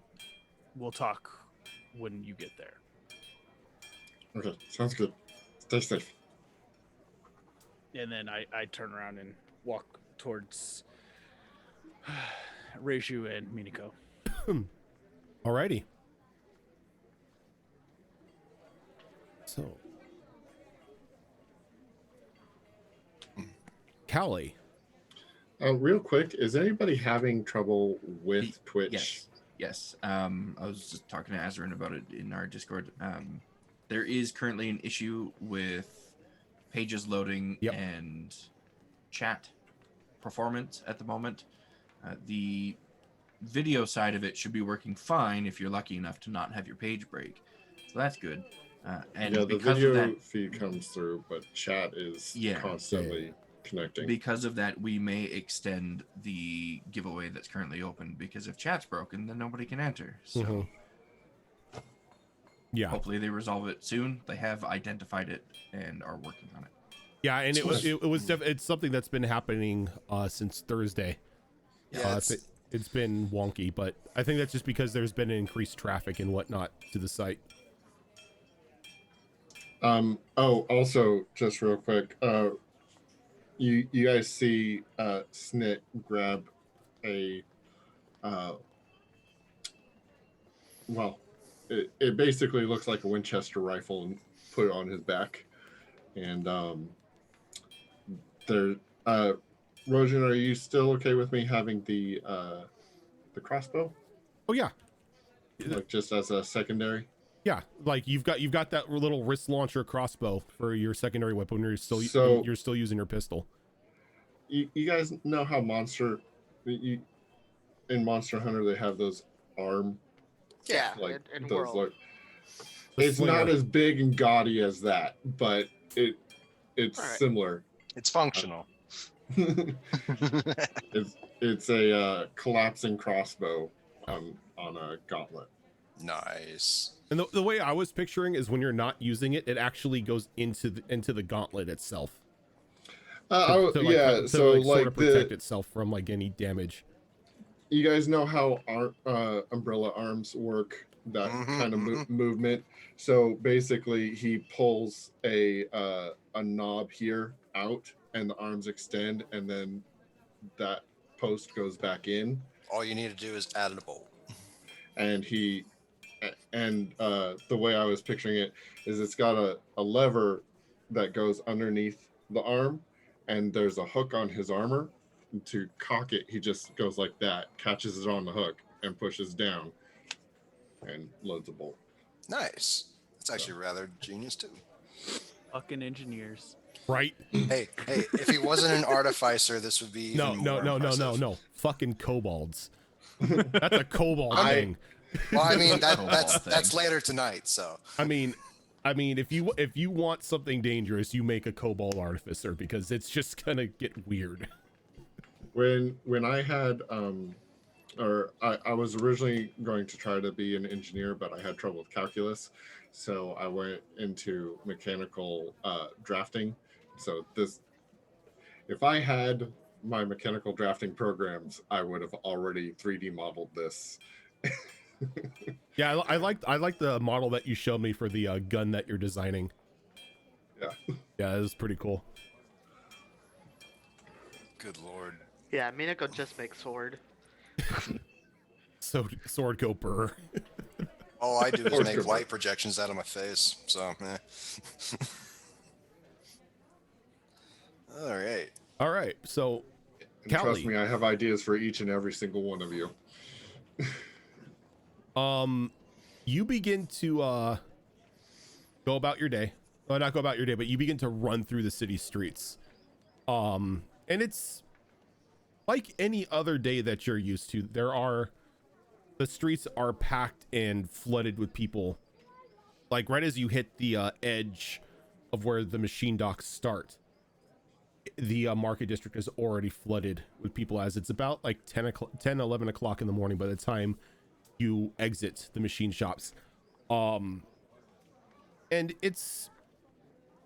we'll talk when you get there. Okay, sounds good. Stay safe. And then I turn around and walk towards Reiju and Minako. Alrighty. So, Callie. Real quick, is anybody having trouble with Twitch? Yes. I was just talking to Azarin about it in our Discord. There is currently an issue with pages loading and chat performance at the moment. The video side of it should be working fine if you're lucky enough to not have your page break. So that's good. And yeah, the because video of that, feed comes through, but chat is constantly connecting. Because of that, we may extend the giveaway that's currently open, because if chat's broken, then nobody can enter. So yeah, hopefully they resolve it soon. They have identified it and are working on it. Yeah, and it's something that's been happening since Thursday. Yeah, It's been wonky, but I think that's just because there's been increased traffic and whatnot to the site. Oh, also, just real quick, you guys see Snit grab a well, it basically looks like a Winchester rifle and put it on his back. And there, Rojan, are you still okay with me having the crossbow? Oh yeah, Like just as a secondary? yeah. Like you've got that little wrist launcher crossbow for your secondary weapon. You're still using your pistol. You guys know how in Monster Hunter they have those arm. Yeah, Like in those. World. Like, The it's slinger. not as big and gaudy as that, but it's All right. similar. it's functional. it's a collapsing crossbow on a gauntlet. Nice. And the way I was picturing is when you're not using it, it actually goes into the gauntlet itself. So sort like of protect itself from like any damage. you guys know how umbrella arms work, that kind of movement. So basically, he pulls a knob here out, and the arms extend, and then that post goes back in. All you need to do is add a bolt. And the way I was picturing it is it's got a lever that goes underneath the arm, and there's a hook on his armor. To cock it, he just goes like that, catches it on the hook, and pushes down, and loads a bolt. Nice. That's actually rather genius too. Fucking engineers. Right? Hey, if he wasn't an artificer, this would be No. Fucking kobolds. That's a kobold thing. Well, I mean that's later tonight, so. I mean, if you want something dangerous, you make a kobold artificer because it's just gonna get weird. When I had I was originally going to try to be an engineer, but I had trouble with calculus, so I went into mechanical drafting. So if I had my mechanical drafting programs, I would have already 3D modeled this. Yeah, I like the model that you showed me for the gun that you're designing. Yeah, it was pretty cool. Good lord. Yeah, Minako just makes sword. So sword go burr. All I do is make light projections out of my face. So, All right. So, and trust me, I have ideas for each and every single one of you. You begin to go about your day. Well, not go about your day, but you begin to run through the city streets. And it's like any other day that you're used to. The streets are packed and flooded with people. Like right as you hit the edge of where the machine docks start, the market district is already flooded with people, as it's about like 11 o'clock in the morning by the time you exit the machine shops. And it's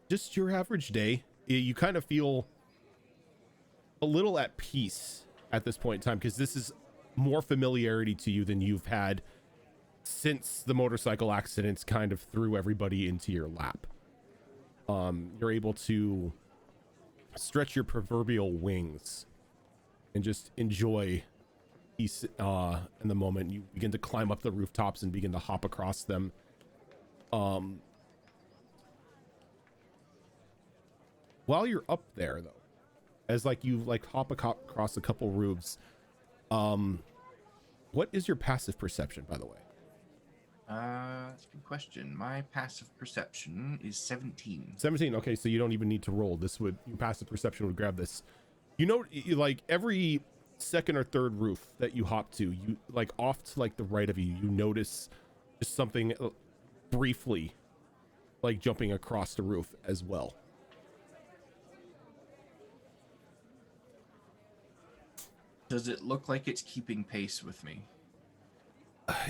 just your average day. You kind of feel a little at peace at this point in time, because this is more familiarity to you than you've had since the motorcycle accidents kind of threw everybody into your lap. You're able to stretch your proverbial wings and just enjoy peace in the moment. You begin to climb up the rooftops and begin to hop across them. While you're up there, though, as like you hop across a couple roofs, what is your passive perception, by the way? That's a good question. My passive perception is 17. 17. Okay, so you don't even need to roll. Your passive perception would grab this. You know, like every second or third roof that you hop to, you like off to like the right of you, you notice just something briefly like jumping across the roof as well. Does it look like it's keeping pace with me?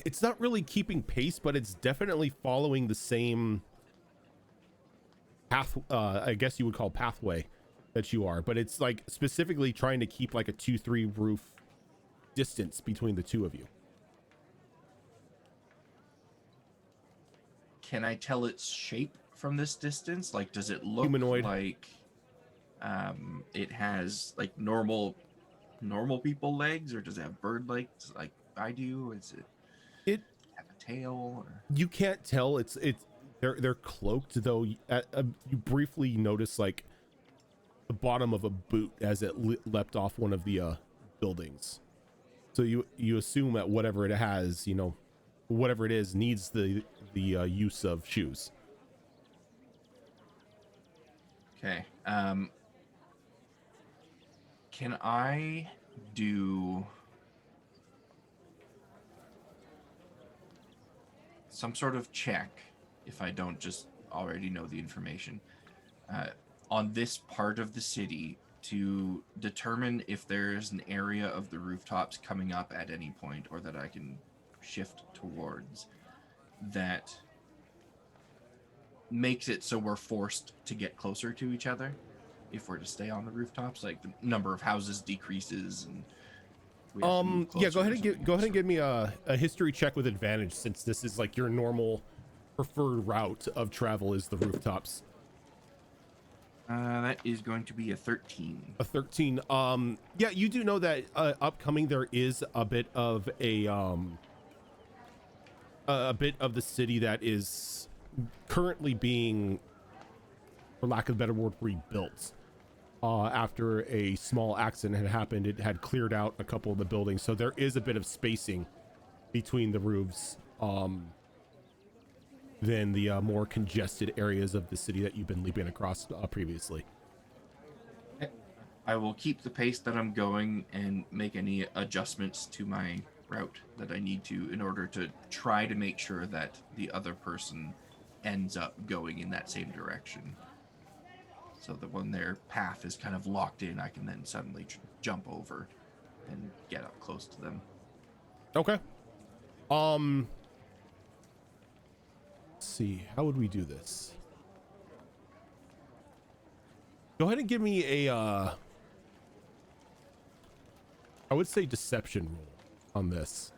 It's not really keeping pace, but it's definitely following the same path, I guess you would call pathway that you are, but it's like specifically trying to keep like a 2-3 roof distance between the two of you. Can I tell its shape from this distance? Like, does it look Humanoid. like it has like normal people legs, or does it have bird legs like I do? Is it have a tail? Or? You can't tell. It's they're cloaked, though. You briefly notice like the bottom of a boot as it leapt off one of the buildings. So you assume that whatever it has, whatever it is, needs the use of shoes. Okay. Can I do some sort of check if I don't just already know the information on this part of the city to determine if there is an area of the rooftops coming up at any point, or that I can shift towards, that makes it so we're forced to get closer to each other if we're to stay on the rooftops? Like the number of houses decreases, and yeah, go ahead and give me a history check with advantage, since this is like your normal preferred route of travel is the rooftops. That is going to be a 13. A 13. Yeah, you do know that upcoming there is a bit of the city that is currently being, for lack of a better word, rebuilt. After a small accident had happened, it had cleared out a couple of the buildings, so there is a bit of spacing between the roofs than the more congested areas of the city that you've been leaping across previously. I will keep the pace that I'm going and make any adjustments to my route that I need to in order to try to make sure that the other person ends up going in that same direction. So that when their path is kind of locked in, I can then suddenly jump over and get up close to them. Okay. Let's see. How would we do this? Go ahead and give me a, I would say deception roll on this,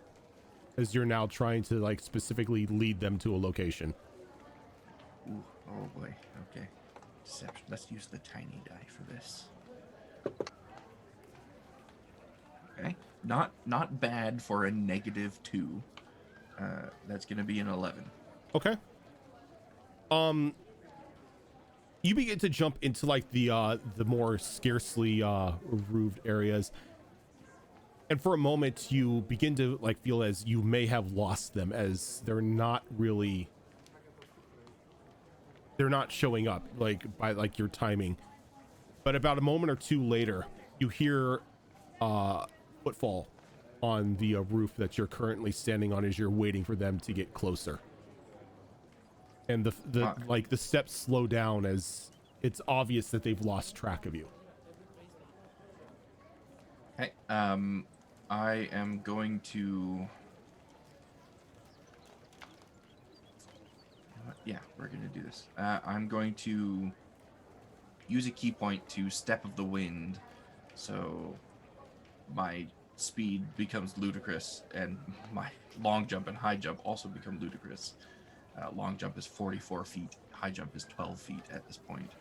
as you're now trying to like specifically lead them to a location. Ooh, oh boy. Okay. Deception. Let's use the tiny die for this. Okay. Not bad for a -2. That's going to be an 11. Okay. You begin to jump into like the more scarcely roofed areas, and for a moment you begin to like feel as you may have lost them, as they're not showing up like by like your timing. But about a moment or two later, you hear footfall on the roof that you're currently standing on as you're waiting for them to get closer. And the steps slow down as it's obvious that they've lost track of you. Okay. I am going to. Yeah, we're going to do this. I'm going to use a key point to Step of the Wind, so my speed becomes ludicrous, and my long jump and high jump also become ludicrous. Long jump is 44 feet, high jump is 12 feet at this point.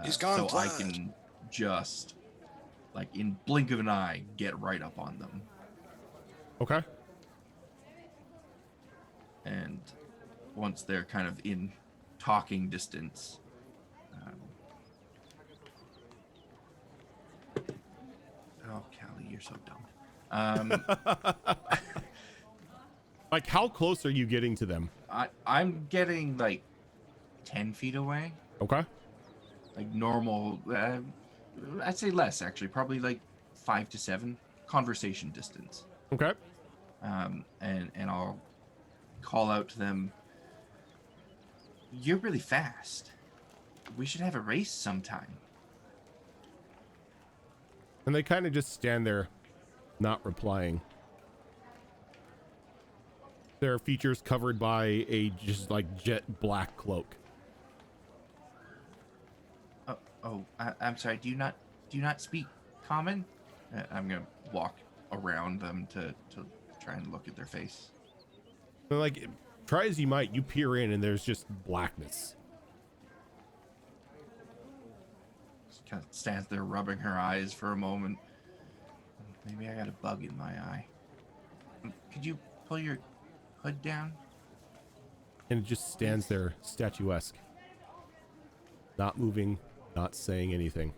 He's gone so flat. I can just, like in blink of an eye, get right up on them. Okay. And once they're kind of in talking distance, oh, Callie, you're so dumb. Like, how close are you getting to them? I'm getting like 10 feet away. Okay. Like normal, I'd say less actually, probably like 5 to 7 conversation distance. Okay. And I'll call out to them. You're really fast. We should have a race sometime. And they kind of just stand there, not replying. Their features covered by a just like jet black cloak. I'm sorry. Do you not speak common? I'm gonna walk around them to try and look at their face. Like, try as you might, you peer in and there's just blackness. She kind of stands there rubbing her eyes for a moment. Maybe I got a bug in my eye. Could you pull your hood down? And it just stands there statuesque. Not moving, not saying anything.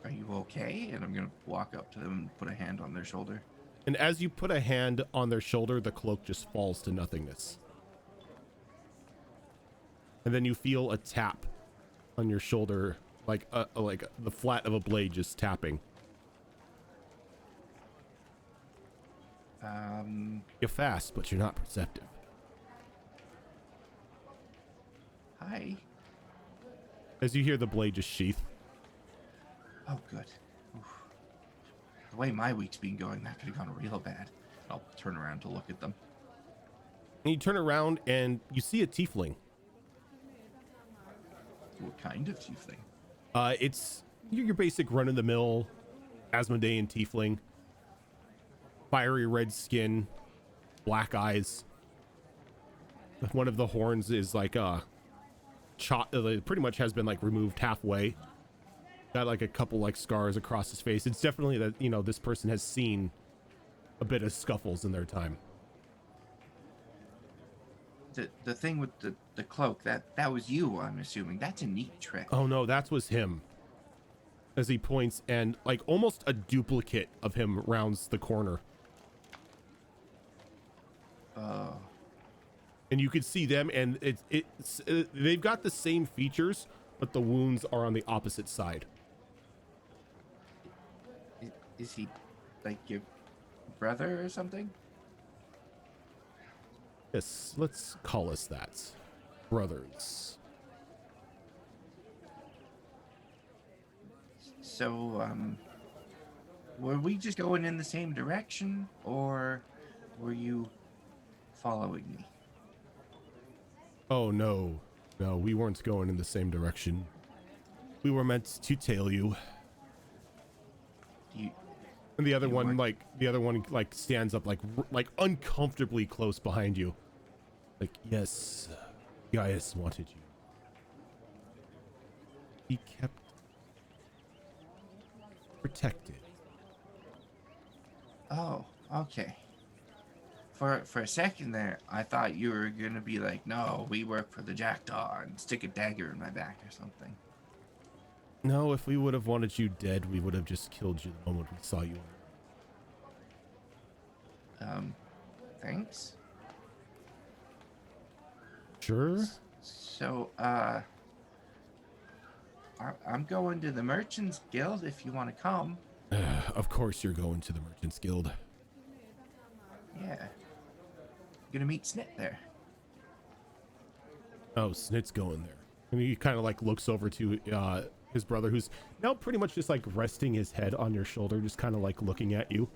Are you okay? And I'm gonna walk up to them and put a hand on their shoulder. And as you put a hand on their shoulder, the cloak just falls to nothingness. And then you feel a tap on your shoulder, like the flat of a blade just tapping. You're fast, but you're not perceptive. Hi. As you hear the blade just sheath. Oh, good. Oof. The way my week's been going, that could have gone real bad. I'll turn around to look at them. And you turn around and you see a tiefling. What kind of tiefling? It's your basic run-of-the-mill Asmodean tiefling. Fiery red skin, black eyes. One of the horns is like pretty much has been like removed halfway. Got like a couple like scars across his face. It's definitely that, you know, this person has seen a bit of scuffles in their time. The thing with the cloak, that was you, I'm assuming. That's a neat trick. Oh no, that was him. As he points, and like almost a duplicate of him rounds the corner. And you could see them, and it's they've got the same features, but the wounds are on the opposite side. Is he like your brother or something? Yes, let's call us that. Brothers. So, were we just going in the same direction, or were you following me? Oh, no. No, we weren't going in the same direction. We were meant to tail you. And the other one stands up like uncomfortably close behind you. Like, yes, Gaius wanted you. He kept protected. Oh, okay. For a second there, I thought you were gonna be like, no, we work for the Jackdaw, and stick a dagger in my back or something. No, if we would have wanted you dead, we would have just killed you the moment we saw you. Thanks. Sure. So, I'm going to the Merchants Guild if you want to come. Of course you're going to the Merchants Guild. Yeah. Gonna meet Snit there. Oh, Snit's going there. And he kind of like looks over to his brother, who's now pretty much just like resting his head on your shoulder, just kind of like looking at you.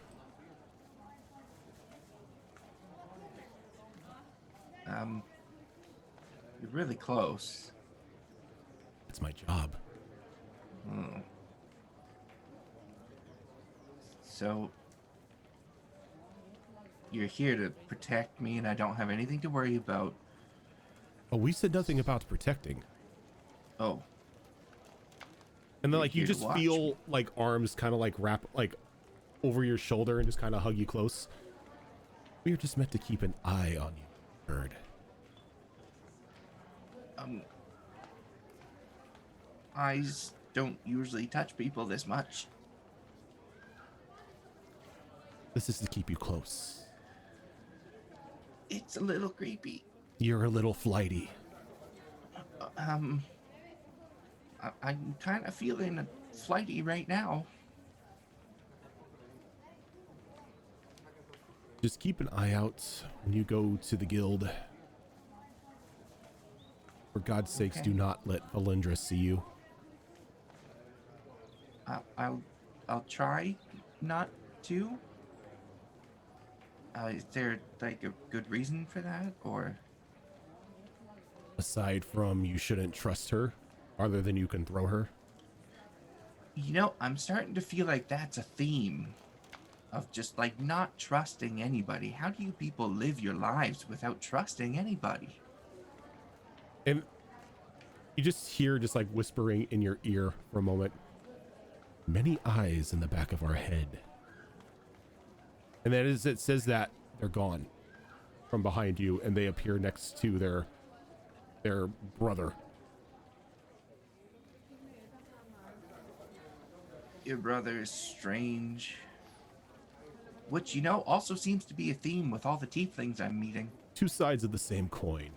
You're really close. It's my job. So, you're here to protect me and I don't have anything to worry about. Oh, we said nothing about protecting. Oh. And then You're like you here to just watch feel like arms kind of like wrap like over your shoulder and just kind of hug you close. We are just meant to keep an eye on you, bird. Eyes don't usually touch people this much. This is to keep you close. It's a little creepy. You're a little flighty. I'm kind of feeling flighty right now. Just keep an eye out when you go to the guild. For God's sakes, do not let Valindra see you. I'll try not to. Is there like a good reason for that, or? Aside from you shouldn't trust her, farther than you can throw her. You know, I'm starting to feel like that's a theme of just like not trusting anybody. How do you people live your lives without trusting anybody? And you just hear just like whispering in your ear for a moment. Many eyes in the back of our head. And then as it says that, they're gone from behind you and they appear next to their brother. Your brother is strange. Which, you know, also seems to be a theme with all the tieflings I'm meeting. Two sides of the same coin.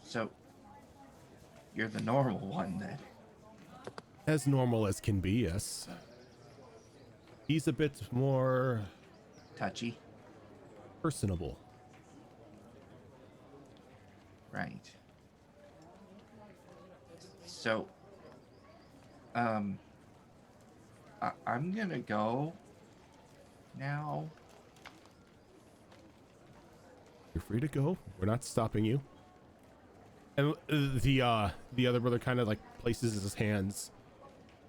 So, you're the normal one then. As normal as can be, yes. He's a bit more Touchy. personable. Right. So, I'm gonna go now. You're free to go. We're not stopping you. And the other brother kind of like places his hands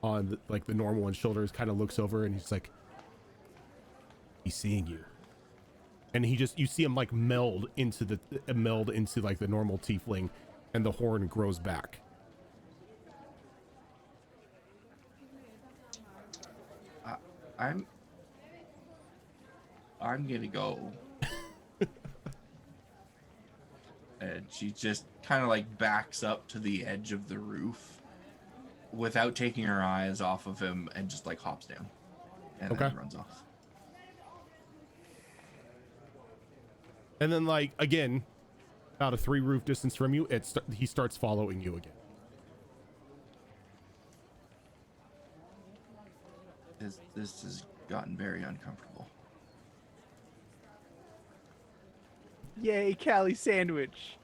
on the normal one's shoulders, kind of looks over, and he's like, he's seeing you. And you see him like meld into like the normal tiefling, and the horn grows back. I'm gonna go. And she just kind of like backs up to the edge of the roof without taking her eyes off of him and just like hops down and then runs off. And then like again, about a 3 roof distance from you, he starts following you again. This has gotten very uncomfortable. Yay, Callie sandwich.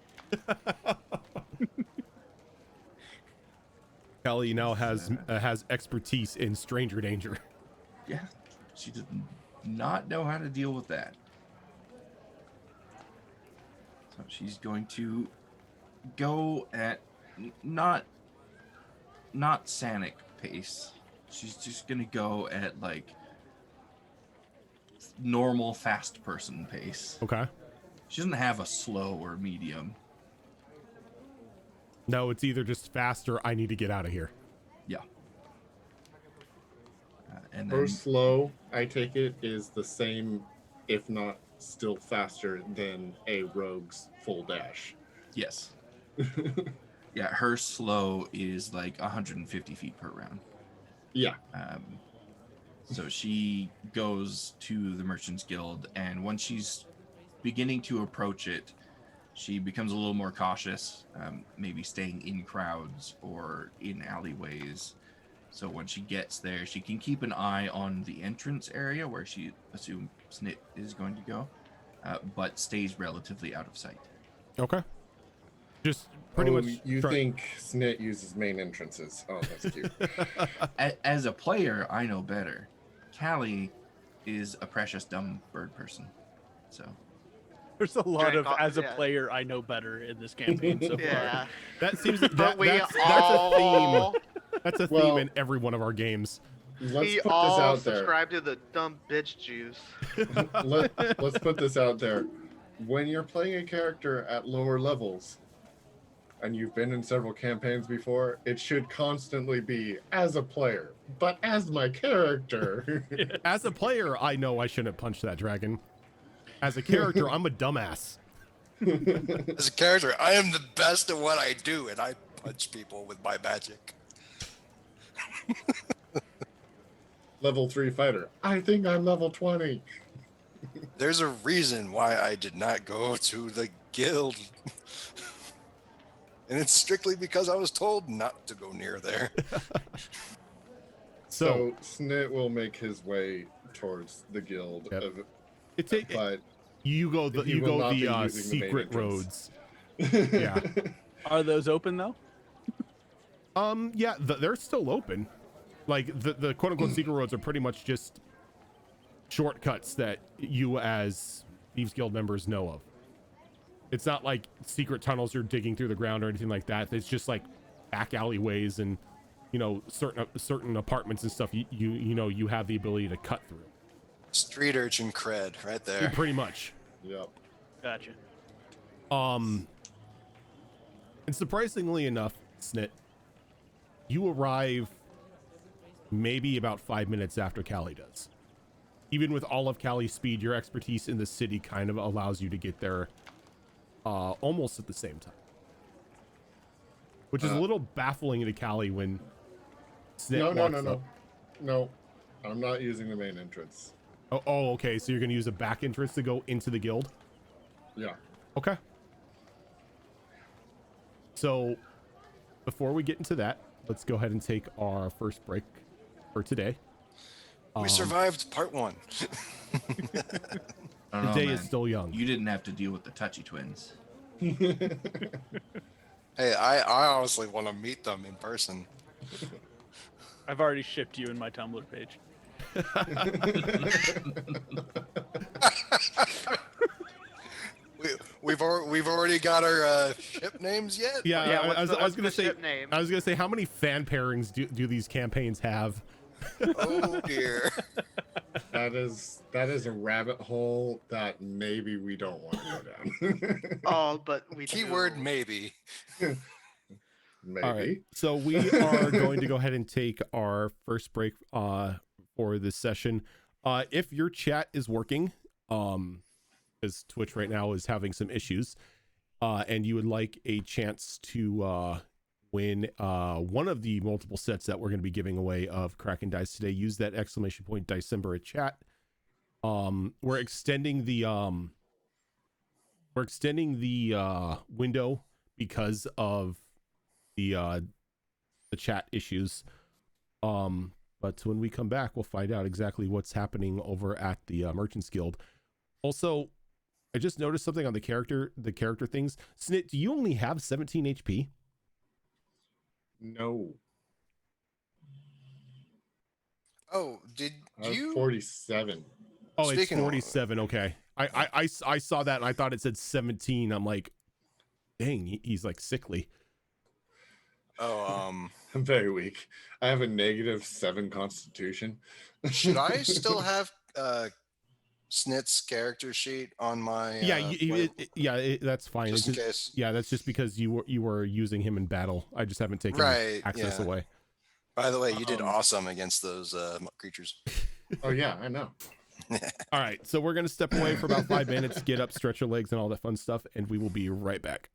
Callie now has expertise in stranger danger. Yeah, she does not know how to deal with that. So she's going to go at not Sanic pace. She's just gonna go at like normal fast person pace. Okay. She doesn't have a slow or medium. No, it's either just fast or I need to get out of here. Yeah. And Her then slow, I take it, is the same, if not still faster than a rogue's full dash. yes. Yeah, her slow is like 150 feet per round. Yeah. So she goes to the Merchants Guild, and once she's beginning to approach it, she becomes a little more cautious, maybe staying in crowds or in alleyways. So when she gets there, she can keep an eye on the entrance area where she assumes Snit is going to go, but stays relatively out of sight. Okay. Just pretty much. You think Snit uses main entrances? Oh, that's cute. As a player, I know better. Callie is a precious dumb bird person, so. There's a lot of as a player I know better in this campaign so far. That seems that's a theme. That's a theme in every one of our games. Let's put this out there. Subscribe to the dumb bitch juice. Let's put this out there. When you're playing a character at lower levels, and you've been in several campaigns before, it should constantly be as a player, but as my character. As a player, I know I shouldn't punch that dragon. As a character, I'm a dumbass. As a character, I am the best at what I do, and I punch people with my magic. Level 3 fighter. I think I'm level 20. There's a reason why I did not go to the guild. And it's strictly because I was told not to go near there. So Snit will make his way towards the guild. Yep. But you go the secret roads. Yeah. Are those open though? Yeah, they're still open. Like the quote unquote secret roads are pretty much just shortcuts that you as Thieves Guild members know of. It's not like secret tunnels you're digging through the ground or anything like that. It's just like back alleyways and, you know, certain apartments and stuff. You know, you have the ability to cut through. Street urchin cred right there. Pretty much. Yep. Gotcha. And surprisingly enough, Snit, you arrive maybe about 5 minutes after Callie does. Even with all of Callie's speed, your expertise in the city kind of allows you to get there almost at the same time. Which is a little baffling to Callie when Snit walks up. No, I'm not using the main entrance. Oh, okay. So you're going to use a back entrance to go into the guild? Yeah. Okay. So before we get into that, let's go ahead and take our first break for today. We survived part 1. The day is still young. You didn't have to deal with the touchy twins. Hey, I honestly want to meet them in person. I've already shipped you in my Tumblr page. We've already got our ship names yet? Yeah, what's I was the gonna say. ship name? I was gonna say, how many fan pairings do these campaigns have? Oh dear. That is a rabbit hole that maybe we don't want to go down. Oh, but we Keyword do. maybe. Maybe. All right, so we are going to go ahead and take our first break for this session. If your chat is working, because Twitch right now is having some issues, and you would like a chance to win one of the multiple sets that we're going to be giving away of Kraken dice today, use that exclamation point Dicember at chat. We're extending the window because of the chat issues. But when we come back, we'll find out exactly what's happening over at the Merchants Guild. Also, I just noticed something on the character things. Snit, do you only have 17 HP? No. Oh, did I have you? 47. Oh, Speaking it's of- 47. Okay. I saw that and I thought it said 17. I'm like, dang, he's like sickly. Oh, I'm very weak. I have a -7 constitution. should I still have Snit's character sheet on my? That's fine. Just It's in case. Yeah, that's just because you were using him in battle. I just haven't taken Right, access yeah. away. By the way, you did awesome against those creatures. Oh yeah, I know. All right, so we're gonna step away for about 5 minutes, get up, stretch your legs, and all that fun stuff, and we will be right back.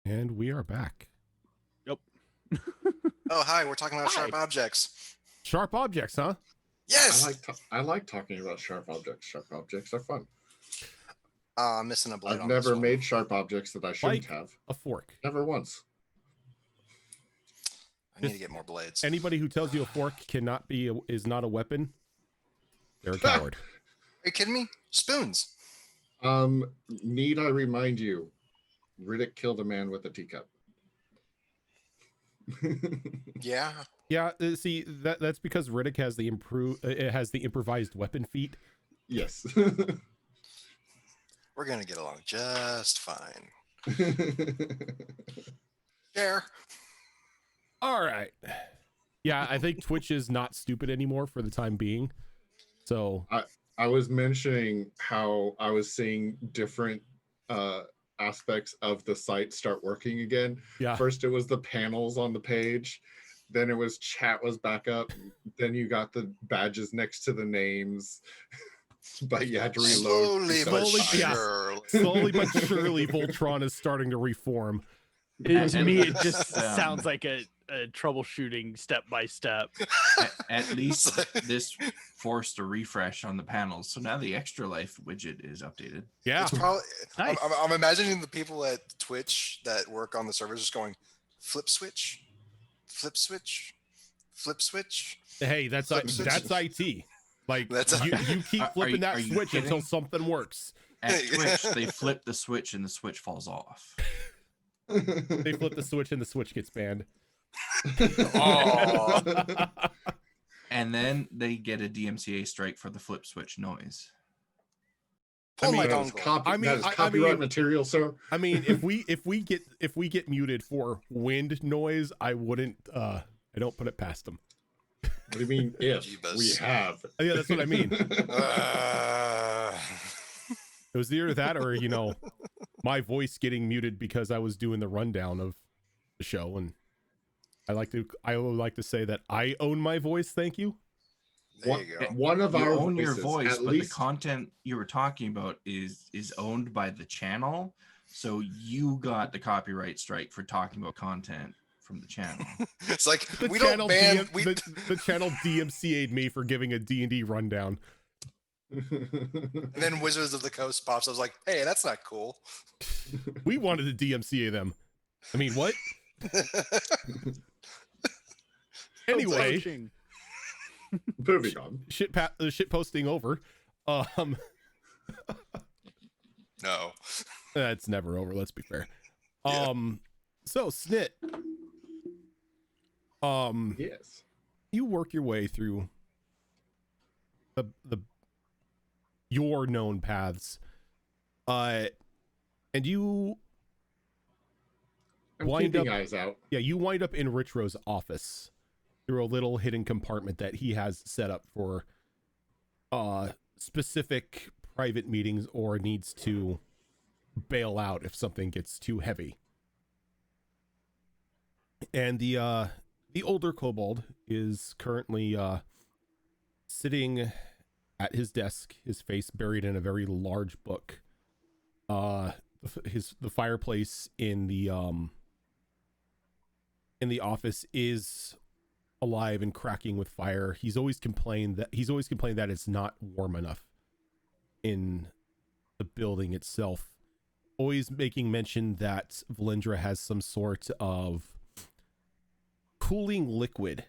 And we are back. Yep. Oh, hi. We're talking about Hi. sharp objects. Sharp objects, huh? Yes. I like talking about sharp objects. Sharp objects are fun. I'm missing a blade I've on never this one. made sharp objects that I shouldn't Like have. a fork. Never once. I need to get more blades. Anybody who tells you a fork is not a weapon, they're a coward. Are you kidding me? Spoons. Need I remind you, Riddick killed a man with a teacup. Yeah. Yeah, see that's because Riddick has the improvised weapon feat. Yes. We're gonna get along just fine. Share. All right. Yeah, I think Twitch is not stupid anymore for the time being. So I was mentioning how I was seeing different aspects of the site start working again. yeah, First, it was the panels on the page. Then it was chat was back up. Then you got the badges next to the names. But you had to reload. Slowly but Slowly, yeah. surely. slowly but surely Voltron is starting to reform. To me, it just Um, sounds like a troubleshooting step by step. At least this forced a refresh on the panels, so now the extra life widget is updated. Yeah, It's probably. Nice. I'm imagining the people at Twitch that work on the servers just going, flip switch, flip switch, flip switch. hey, that's IT. Like That's- you keep Are flipping you- that are you switch until kidding? something works. At Twitch, they flip the switch and the switch falls off. They flip the switch and the switch gets banned. Oh. And then they get a DMCA strike for the flip switch noise. Pull my That is, dongle. that is copyright material, sir. I mean, if we get muted for wind noise, I wouldn't. I don't put it past them. What do you mean if Jeebus. we have? Yeah, that's what I mean. Uh, It was either that or my voice getting muted because I was doing the rundown of the show, and I would like to say that I own my voice. Thank you. there you go. One of You our own voices, your voice, at but least the content you were talking about is owned by the channel. So you got the copyright strike for talking about content from the channel. It's like The we channel don't ban. the channel DMCA'd me for giving a D&D rundown. And then Wizards of the Coast pops. I was like, hey, that's not cool. We wanted to DMCA them. I mean, what? Anyway, Approaching. moving on. shit posting over. No. That's never over. Let's be fair. Yeah. So Snit. Yes. You work your way through your known paths, and you I'm Wind keeping up- eyes out. you wind up in Ritro's office through a little hidden compartment that he has set up for specific private meetings or needs to bail out if something gets too heavy. And the older kobold is currently sitting at his desk, his face buried in a very large book. The fireplace in the office is alive and cracking with fire. He's always complained that it's not warm enough in the building itself. Always making mention that Valindra has some sort of cooling liquid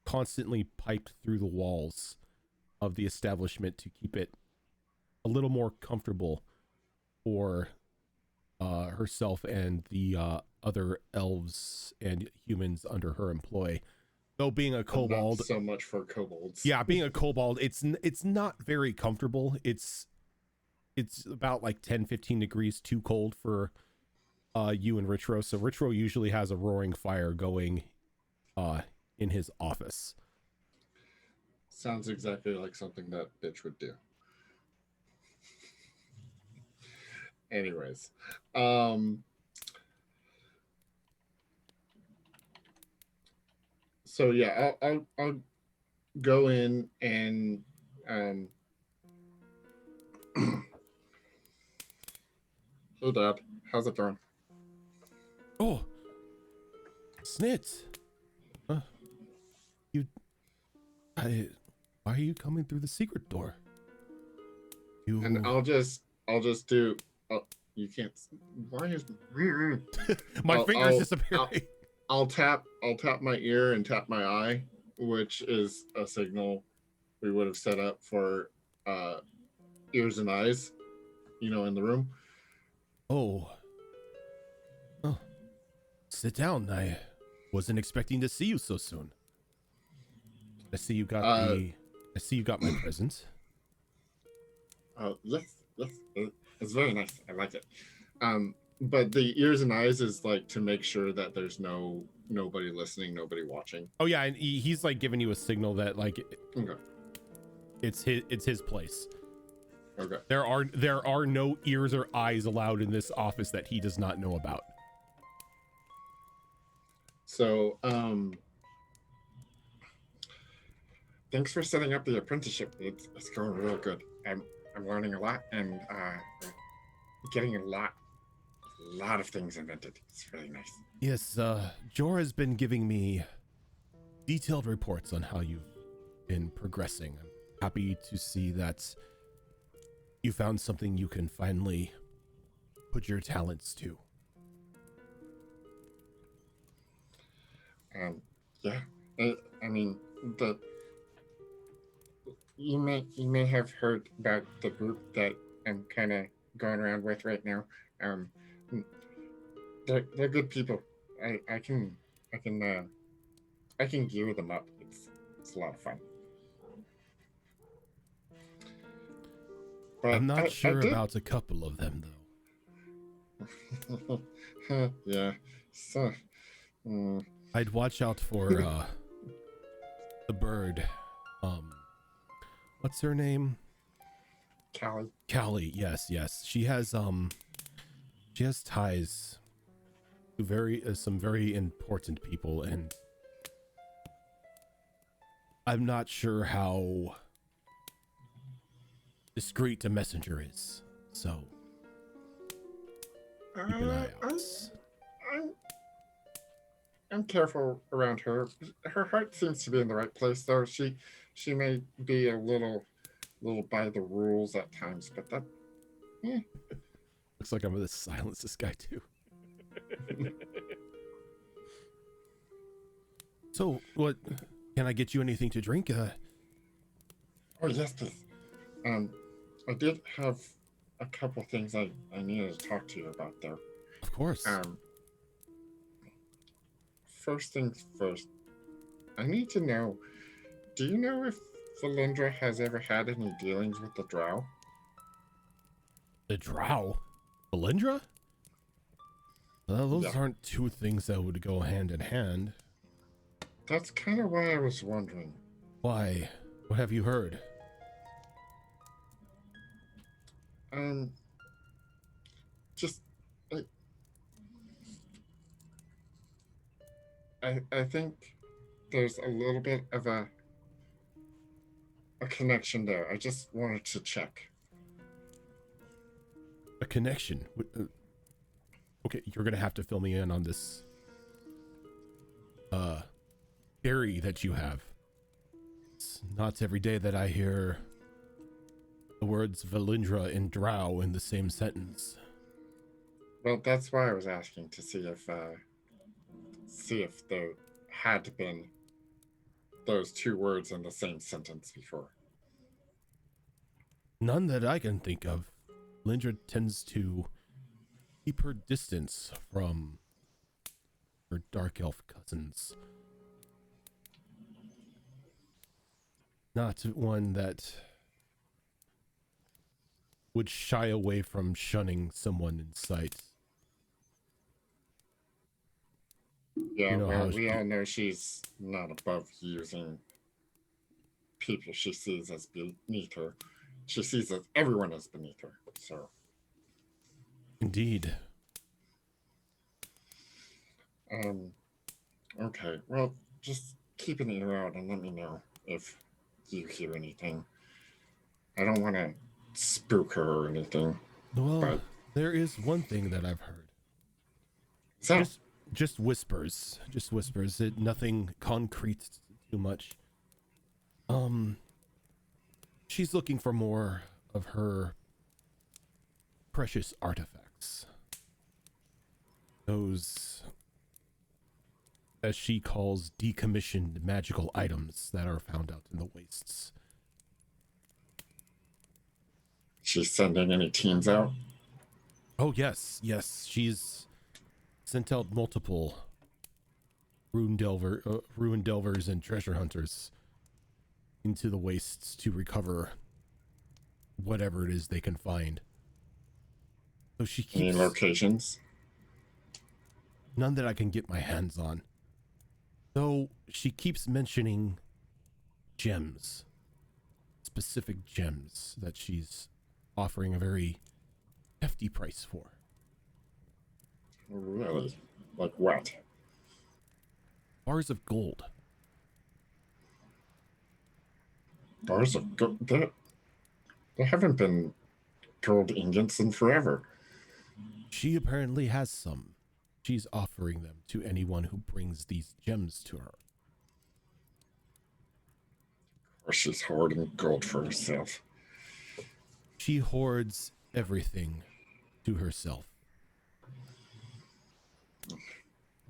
constantly piped through the walls of the establishment to keep it a little more comfortable for herself and the other elves and humans under her employ. Though being a kobold, Not so much for kobolds. yeah, being a kobold, it's not very comfortable. It's about like 10-15 degrees too cold for you and Ritro. So Ritro usually has a roaring fire going in his office. Sounds exactly like something that bitch would do. Anyways, so yeah, I'll go in and hey Dad, how's it going? Oh, Snitz. Why are you coming through the secret door? And I'll just do. Oh, you can't. Why is my fingers disappearing? I'll tap my ear and tap my eye, which is a signal we would have set up for ears and eyes, in the room. Oh, sit down. I wasn't expecting to see you so soon. I see you got I see you got my presents. Yes, it's very nice. I like it. But the ears and eyes is like to make sure that there's nobody listening, nobody watching. Oh yeah, and he's like giving you a signal that like Okay. it's his place. Okay. There are no ears or eyes allowed in this office that he does not know about. So, thanks for setting up the apprenticeship. It's going real good. I'm learning a lot and getting a lot of things invented. It's really nice. Yes, Jorah's been giving me detailed reports on how you've been progressing. I'm happy to see that you found something you can finally put your talents to. Yeah. I mean, you may have heard about the group that I'm kind of going around with right now. They're good people. I can gear them up. It's a lot of fun. But I'm not sure about a couple of them though. Yeah. So. I'd watch out for the bird. What's her name? Callie. Yes. She has ties to some very important people, and I'm not sure how discreet a messenger is. So keep an eye out. I'm careful around her. Her heart seems to be in the right place, though. She may be a little by the rules at times, but that. Looks like I'm gonna silence this guy too. So, what? Can I get you anything to drink? Oh yes, please. I did have a couple things I needed to talk to you about there. Of course. First things first, I need to know, do you know if Valindra has ever had any dealings with the Drow? The Drow? Valindra? Well, those aren't two things that would go hand in hand. That's kind of why I was wondering. Why? What have you heard? Just I think there's a little bit of a connection there. I just wanted to check. A connection? Okay, you're gonna have to fill me in on this theory that you have. It's not every day that I hear the words Valindra and Drow in the same sentence. Well, that's why I was asking, to see if there had been those two words in the same sentence before. None that I can think of. Valindra tends to keep her distance from her dark elf cousins. Not one that would shy away from shunning someone in sight. Yeah, well, we all know she's not above using people she sees as beneath her. She sees everyone as beneath her, so. Indeed. Okay, well, just keep an ear out and let me know if you hear anything. I don't want to spook her or anything. Well, there is one thing that I've heard. So, just whispers. Just whispers. Nothing concrete too much. She's looking for more of her precious artifacts. Those, as she calls, decommissioned magical items that are found out in the wastes. She's sending any teams out? Oh, yes. She's sent out multiple ruin delvers and treasure hunters into the wastes to recover whatever it is they can find. So she keeps Any locations? none that I can get my hands on. Though she keeps mentioning gems, specific gems that she's offering a very hefty price for. Really? Like what? Bars of gold. Bars of gold? There haven't been gold ingots in forever. She apparently has some. She's offering them to anyone who brings these gems to her. Or she's hoarding gold for herself. She hoards everything to herself.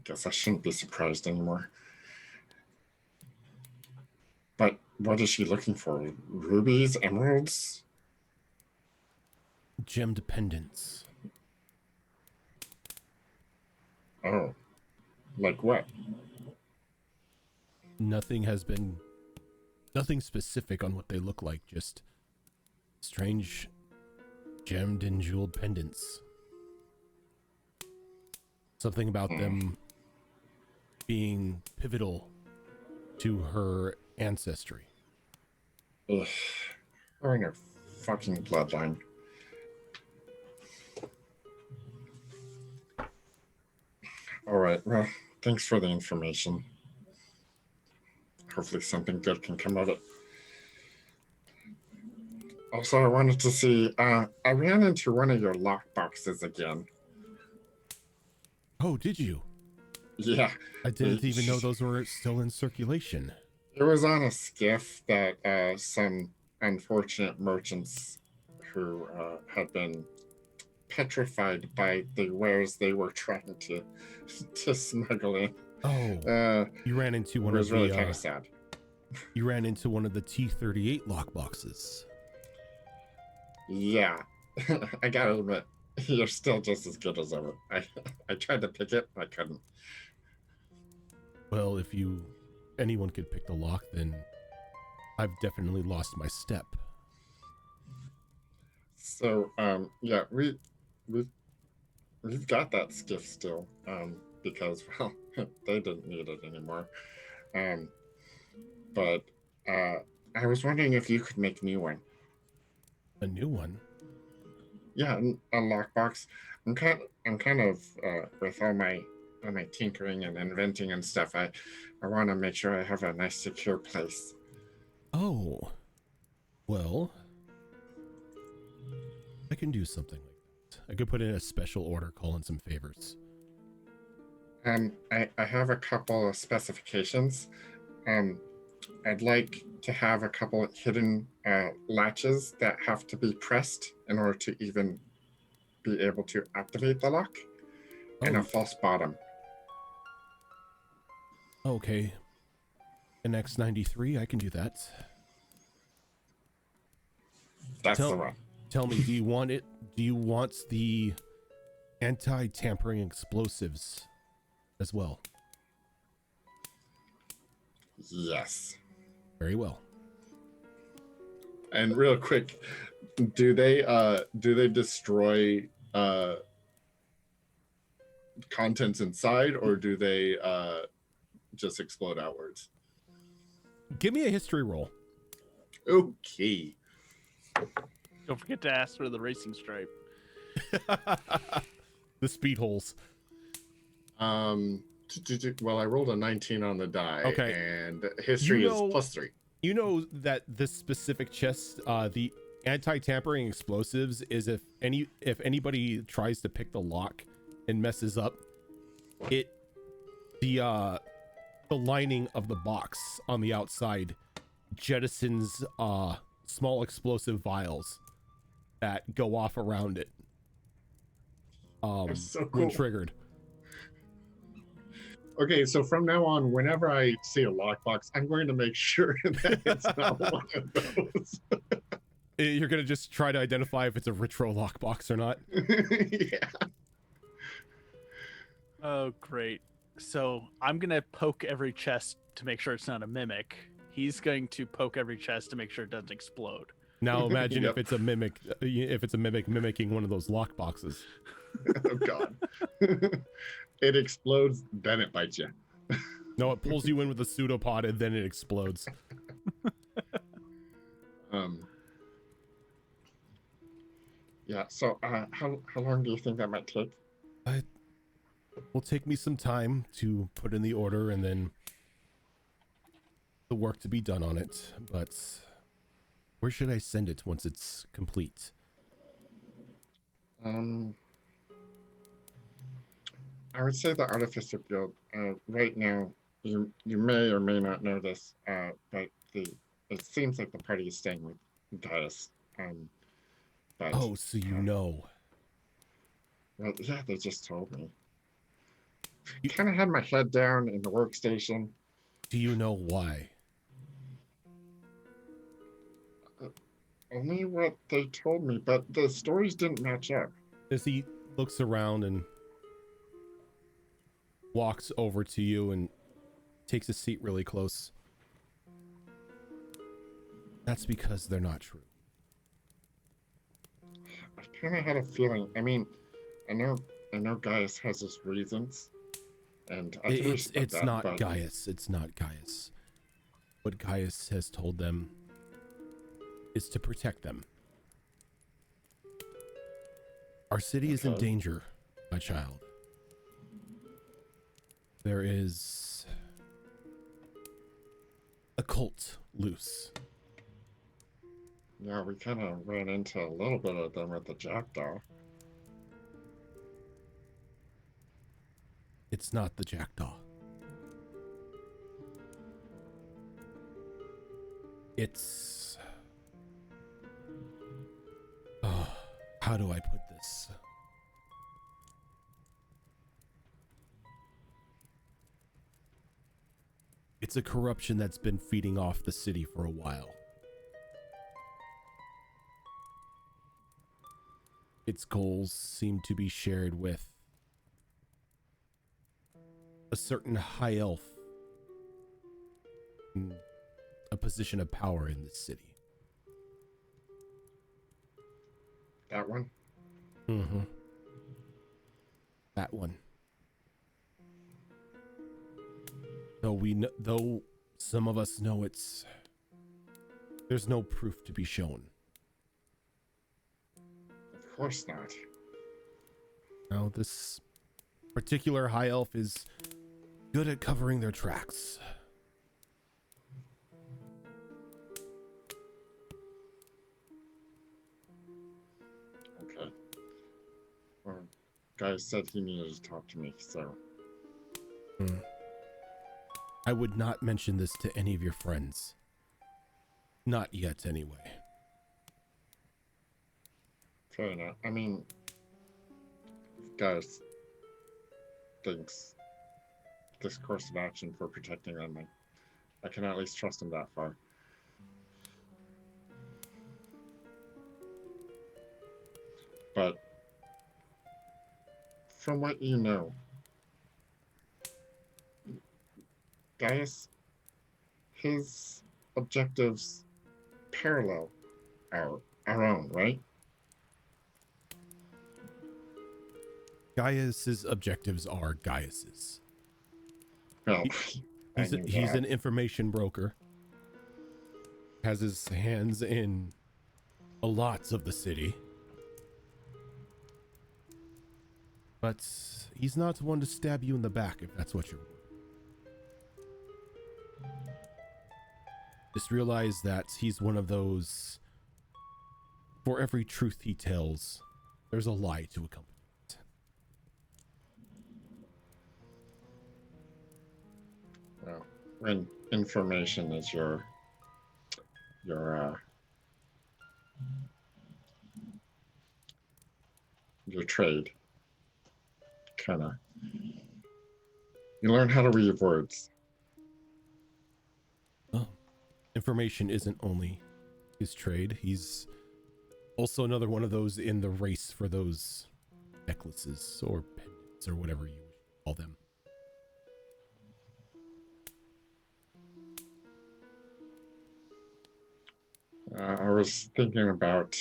Guess I shouldn't be surprised anymore. But what is she looking for? Rubies? Emeralds? Gemmed pendants. Oh. Like what? Nothing specific on what they look like, just strange gemmed and jeweled pendants. Something about them being pivotal to her ancestry. Ugh. Or in her fucking bloodline. Alright, well, thanks for the information. Hopefully something good can come of it. Also, I wanted to see, I ran into one of your lock boxes again. Oh, did you? Yeah. I didn't even know those were still in circulation. It was on a skiff that some unfortunate merchants who had been petrified by the wares they were trying to smuggle in. Oh, you ran into one it was of really the kind of sad. You ran into one of the T-38 lockboxes. Yeah. I gotta admit, you're still just as good as ever. I tried to pick it, I couldn't. Well, if anyone could pick the lock, then I've definitely lost my step. So, yeah, we've got that skiff still, because, well, they didn't need it anymore. But I was wondering if you could make a new one. A new one? Yeah, a lockbox. I'm kind of with all my tinkering and inventing and stuff. I want to make sure I have a nice secure place. Oh, well, I can do something like that. I could put in a special order, call in some favors. I have a couple of specifications. I'd like to have a couple of hidden latches that have to be pressed in order to even be able to activate the lock, and a false bottom. Okay. An X93, I can do that. That's the one. Tell me, do you want it? Do you want the anti-tampering explosives as well? Yes. Very well. And real quick, do they destroy contents inside, or do they just explode outwards? Give me a history roll. Okay. Don't forget to ask for the racing stripe. The speed holes. Well, I rolled a 19 on the die. Okay. And history is +3. You know that this specific chest, the anti-tampering explosives, is if anybody tries to pick the lock and messes up, it The lining of the box on the outside jettisons small explosive vials that go off around it. That's so When cool. triggered. Okay, so from now on, whenever I see a lockbox, I'm going to make sure that it's not one of those. You're gonna just try to identify if it's a retro lockbox or not. Yeah. Oh, great. So I'm going to poke every chest to make sure it's not a mimic. He's going to poke every chest to make sure it doesn't explode. Now imagine Yep. if it's a mimic, mimicking one of those lockboxes. Oh God. It explodes, then it bites you. No, it pulls you in with a pseudopod and then it explodes. Yeah. So, how long do you think that might take? It will take me some time to put in the order and then the work to be done on it. But where should I send it once it's complete? I would say the Artificer Guild. Right now, you may or may not know this, but it seems like the party is staying with Gaius. But, Oh, so you know. well, yeah, they just told me. Kind of had my head down in the workstation. Do you know why? Only what they told me, but the stories didn't match up. As he looks around and walks over to you and takes a seat really close. That's because they're not true. I kind of had a feeling. I mean, I know Gaius has his reasons, and I can respect It's that, not but Gaius. It's not Gaius. What Gaius has told them is to protect them. Our city is in Okay. danger, my child. There is a cult loose. yeah, we kind of ran into a little bit of them at the Jackdaw. It's not the Jackdaw. It's... Oh, how do I put this? It's a corruption that's been feeding off the city for a while. Its goals seem to be shared with a certain high elf in a position of power in this city. That one? Mm-hmm. That one. Though some of us know there's no proof to be shown. Of course not. Now, this particular high elf is good at covering their tracks. Okay. Well, Gaius said he needed to talk to me, so I would not mention this to any of your friends. Not yet, anyway. fair enough. I mean, if Gaius thinks this course of action for protecting them, I can at least trust him that far. But from what you know, Gaius, his objectives parallel our own, right? Gaius's objectives are Gaius's. Well, I He's knew he's that. an information broker. Has his hands in a lot of the city. But he's not one to stab you in the back if that's what you're. Just realize that he's one of those. For every truth he tells, there's a lie to accompany it. when information is your your trade, kind of, you learn how to read words. Oh, information isn't only his trade. He's also another one of those in the race for those necklaces or pendants or whatever you call them. I was thinking about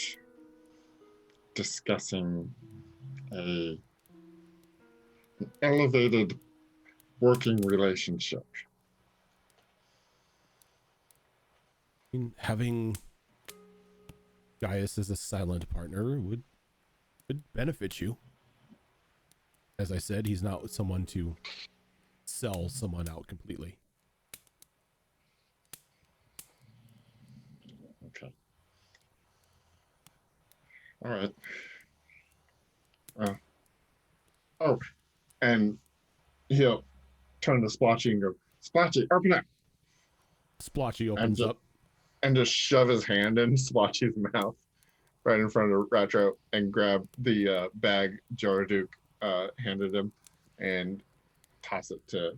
discussing an elevated working relationship. I mean, having Gaius as a silent partner would benefit you. As I said, he's not someone to sell someone out completely. Okay. All right. Oh, and he'll turn to Splotchy and go, Splotchy, open up. Splotchy opens up. And just shove his hand in Splotchy's mouth right in front of Retro and grab the bag Jaraduke handed him and toss it to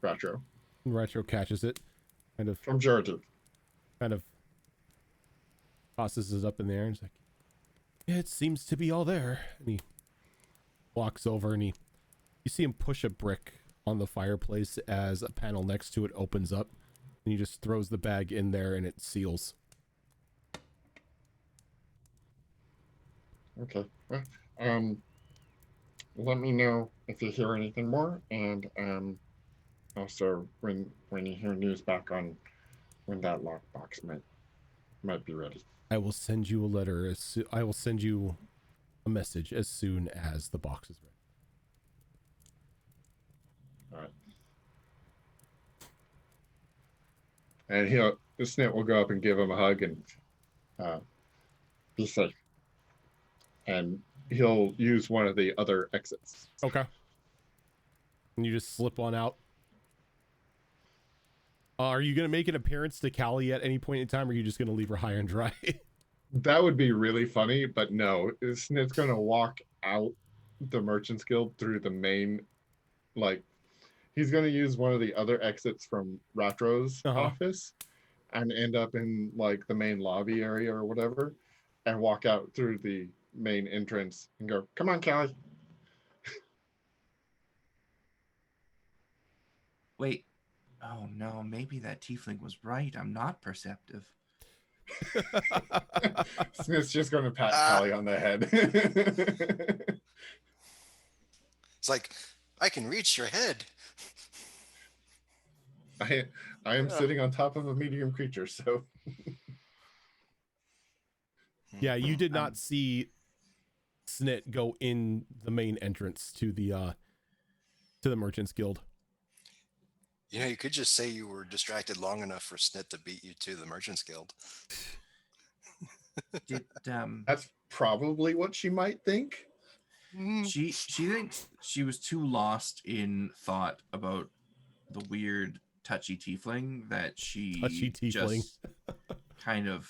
Retro. Retro catches it, kind of from Jaraduke. Kind of tosses it up in the air and is like, yeah, it seems to be all there. And he walks over and you see him push a brick on the fireplace as a panel next to it opens up, and he just throws the bag in there and it seals. Okay. Well, let me know if you hear anything more, and also when you hear news back on when that lockbox might be ready. I will send you a letter I will send you a message as soon as the box is ready. All right. And the Snit will go up and give him a hug and be safe. And he'll use one of the other exits. Okay. And you just slip on out. Are you going to make an appearance to Callie at any point in time, or are you just going to leave her high and dry? That would be really funny, but no. Snit's going to walk out the Merchant's Guild through the main, he's going to use one of the other exits from Ratro's office and end up in, the main lobby area or whatever, and walk out through the main entrance and go, come on, Callie. Wait. Oh no, maybe that tiefling was right. I'm not perceptive. Smith's just going to pat Callie on the head. It's like, I can reach your head. I am sitting on top of a medium creature, so. Yeah, you did not see Snit go in the main entrance to the Merchant's Guild. You know, you could just say you were distracted long enough for Snit to beat you to the Merchant's Guild. That's probably what she might think. She thinks she was too lost in thought about the weird touchy tiefling that she just kind of,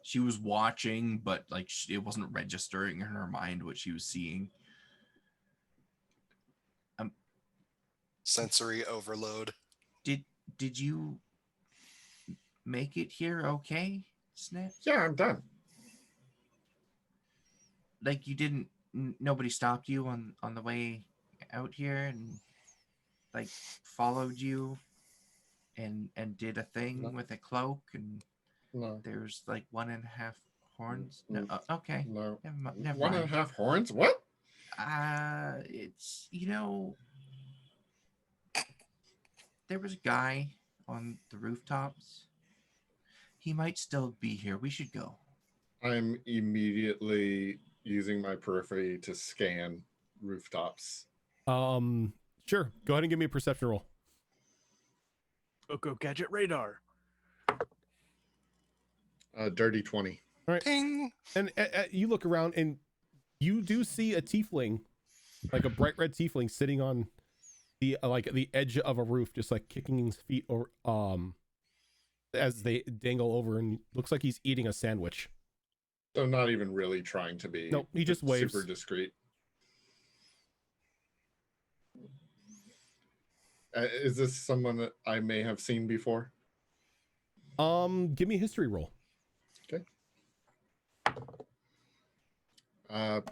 she was watching, but it wasn't registering in her mind what she was seeing. Sensory overload. Did you make it here okay, Snit? Yeah, I'm done. You didn't, nobody stopped you on the way out here and followed you and did a thing with a cloak, and there's 1.5 horns. No, okay. No. Never 1.5 horns? What? It's, there was a guy on the rooftops. He might still be here. We should go. I'm immediately using my periphery to scan rooftops. Sure. Go ahead and give me a perception roll. Go gadget radar. Dirty 20. All right. Ping. And you look around and you do see a tiefling, a bright red tiefling sitting on the like the edge of a roof, just like kicking his feet or as they dangle over, and looks like he's eating a sandwich. So not even really trying to be. No, he just waves. Super discreet. Is this someone that I may have seen before? Give me a history roll. Okay.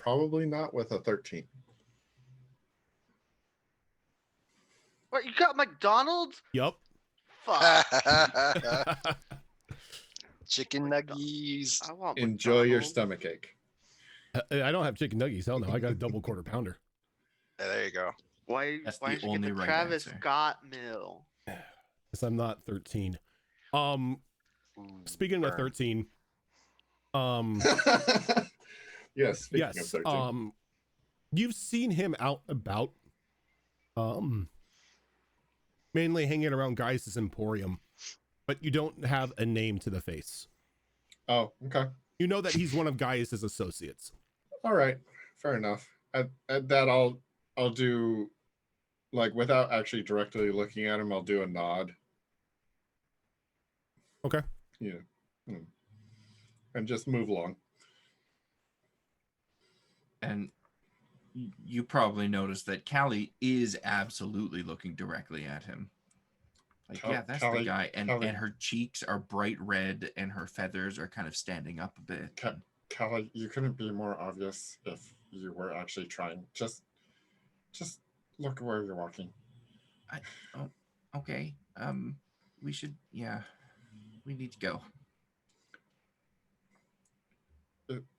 Probably not with a 13. What, you got McDonald's? Yup. Fuck. Chicken nuggies. I want Enjoy your McDonald's. stomach ache. I don't have chicken nuggies. Hell no, I got a double quarter pounder. Yeah, there you go. Why That's why the don't you get only the right Travis answer. Scott meal? Because I'm not 13. Ooh, Speaking of burn. 13, Yes. Speaking of yes, 13. you've seen him out about, mainly hanging around Gaius' Emporium, but you don't have a name to the face. Oh, okay. You know that he's one of Gaius' associates. All right. Fair enough. At that, I'll do, like, without actually directly looking at him, I'll do a nod. Okay. Yeah. And just move along. And you probably noticed that Callie is absolutely looking directly at him. Like, yeah, that's the Callie- guy. And Callie- and her cheeks are bright red and her feathers are kind of standing up a bit. Callie, you couldn't be more obvious if you were actually trying. Just look where you're walking. Okay. We should, yeah. We need to go.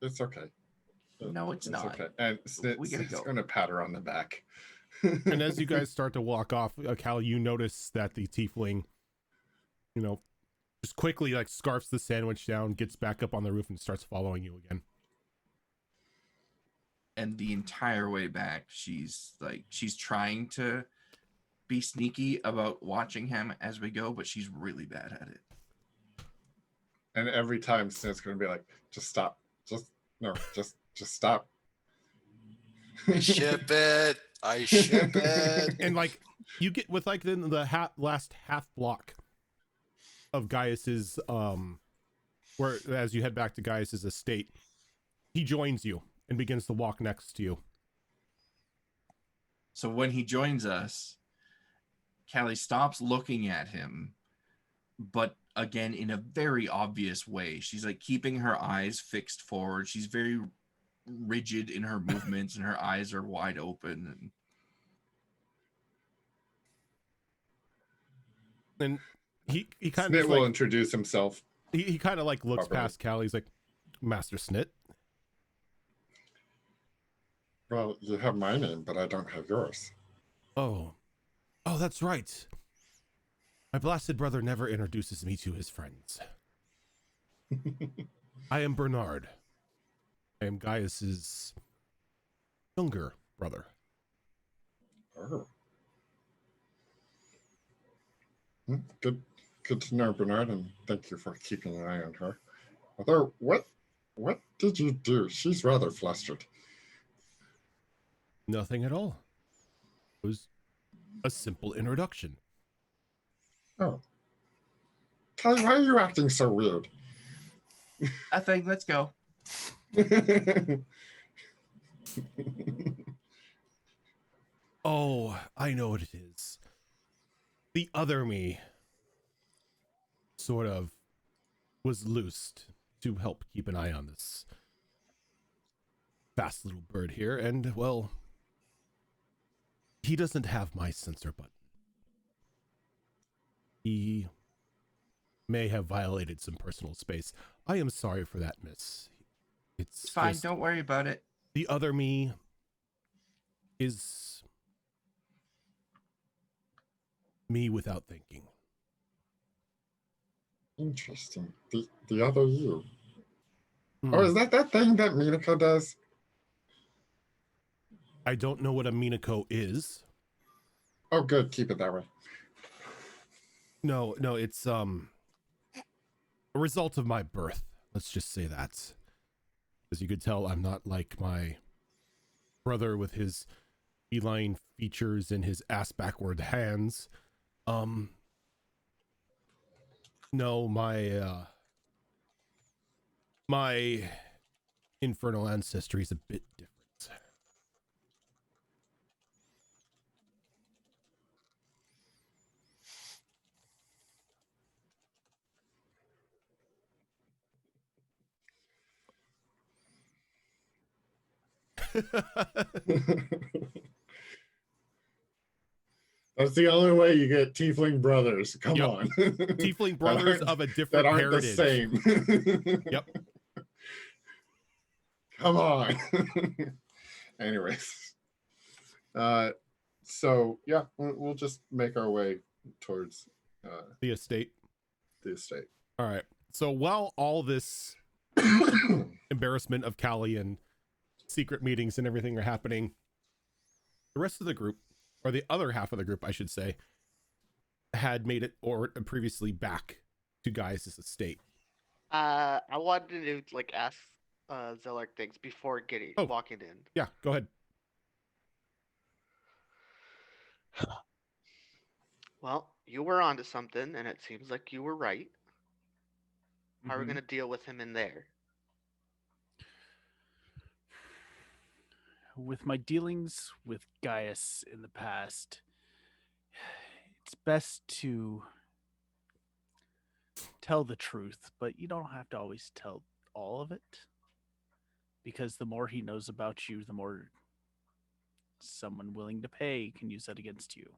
It's okay. No, it's not. Okay. And We gotta it's go. going to pat her on the back. And as you guys start to walk off, Cal, you notice that the tiefling, just quickly like scarfs the sandwich down, gets back up on the roof, and starts following you again. And the entire way back, she's trying to be sneaky about watching him as we go, but she's really bad at it. And every time Snit's going to be like, just stop. Just stop. I ship it. I ship it. And like you get with like the last half block of Gaius's where as you head back to Gaius's estate, he joins you and begins to walk next to you. So when he joins us, Callie stops looking at him, but again in a very obvious way. She's like keeping her eyes fixed forward. She's very rigid in her movements and her eyes are wide open. And he kind Snit of will like, introduce himself. he kind of like looks Properly. past Callie. He's like, Master Snit. Well, you have my name, but I don't have yours. Oh, that's right. My blasted brother never introduces me to his friends. I am Bernard. I am Gaius's younger brother. Oh. Good to know, Bernard, and thank you for keeping an eye on her. Although, what did you do? She's rather flustered. Nothing at all. It was a simple introduction. Oh. Kelly, why are you acting so weird? Nothing. Let's go. Oh, I know what it is. The other me sort of was loosed to help keep an eye on this fast little bird here, and well, he doesn't have my sensor button. He may have violated some personal space. I am sorry for that, miss. It's Fine. just Don't worry about it. the other me is me without thinking. Interesting. The other you. Hmm. Oh, is that thing that Minako does? I don't know what a Minako is. Oh, good. Keep it that way. No, it's a result of my birth. Let's just say that. As you could tell, I'm not like my brother with his feline features in his ass backward hands. No, my infernal ancestry is a bit different. That's the only way you get tiefling brothers. Come Yep. on. Tiefling brothers of a different that aren't heritage. the same. Yep. Come on. Anyways. So yeah, we'll just make our way towards The estate. the estate. All right. So while all this embarrassment of Callie and secret meetings and everything are happening, the rest of the group, or the other half of the group, I should say, had made it or previously back to Gaius' estate. I wanted to like ask Zellark things before walking in. Yeah, go ahead. Well, you were onto something, and it seems like you were right. How are we gonna deal with him in there? With my dealings with Gaius in the past, it's best to tell the truth, but you don't have to always tell all of it, because the more he knows about you, the more someone willing to pay can use that against you.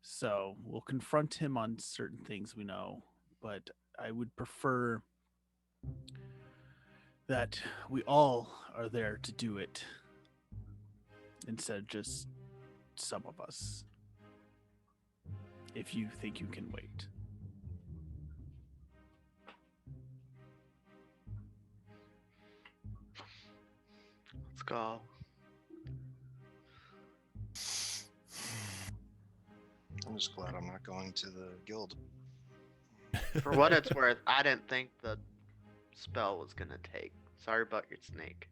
So we'll confront him on certain things we know, but I would prefer that we all are there to do it instead of just some of us. If you think you can wait. Let's go. I'm just glad I'm not going to the guild. For what it's worth, I didn't think the spell was gonna take. Sorry about your snake.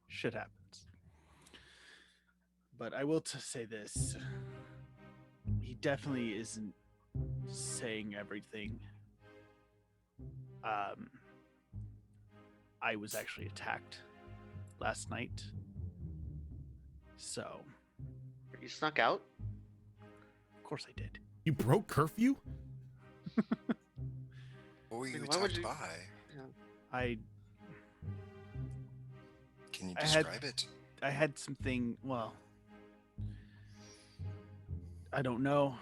Shit happens. But I will say this. He definitely isn't saying everything. I was actually attacked last night. So. You snuck out? Of course I did. You broke curfew? What were you Why would attacked you- by? Can you describe it? I had something, well, I don't know.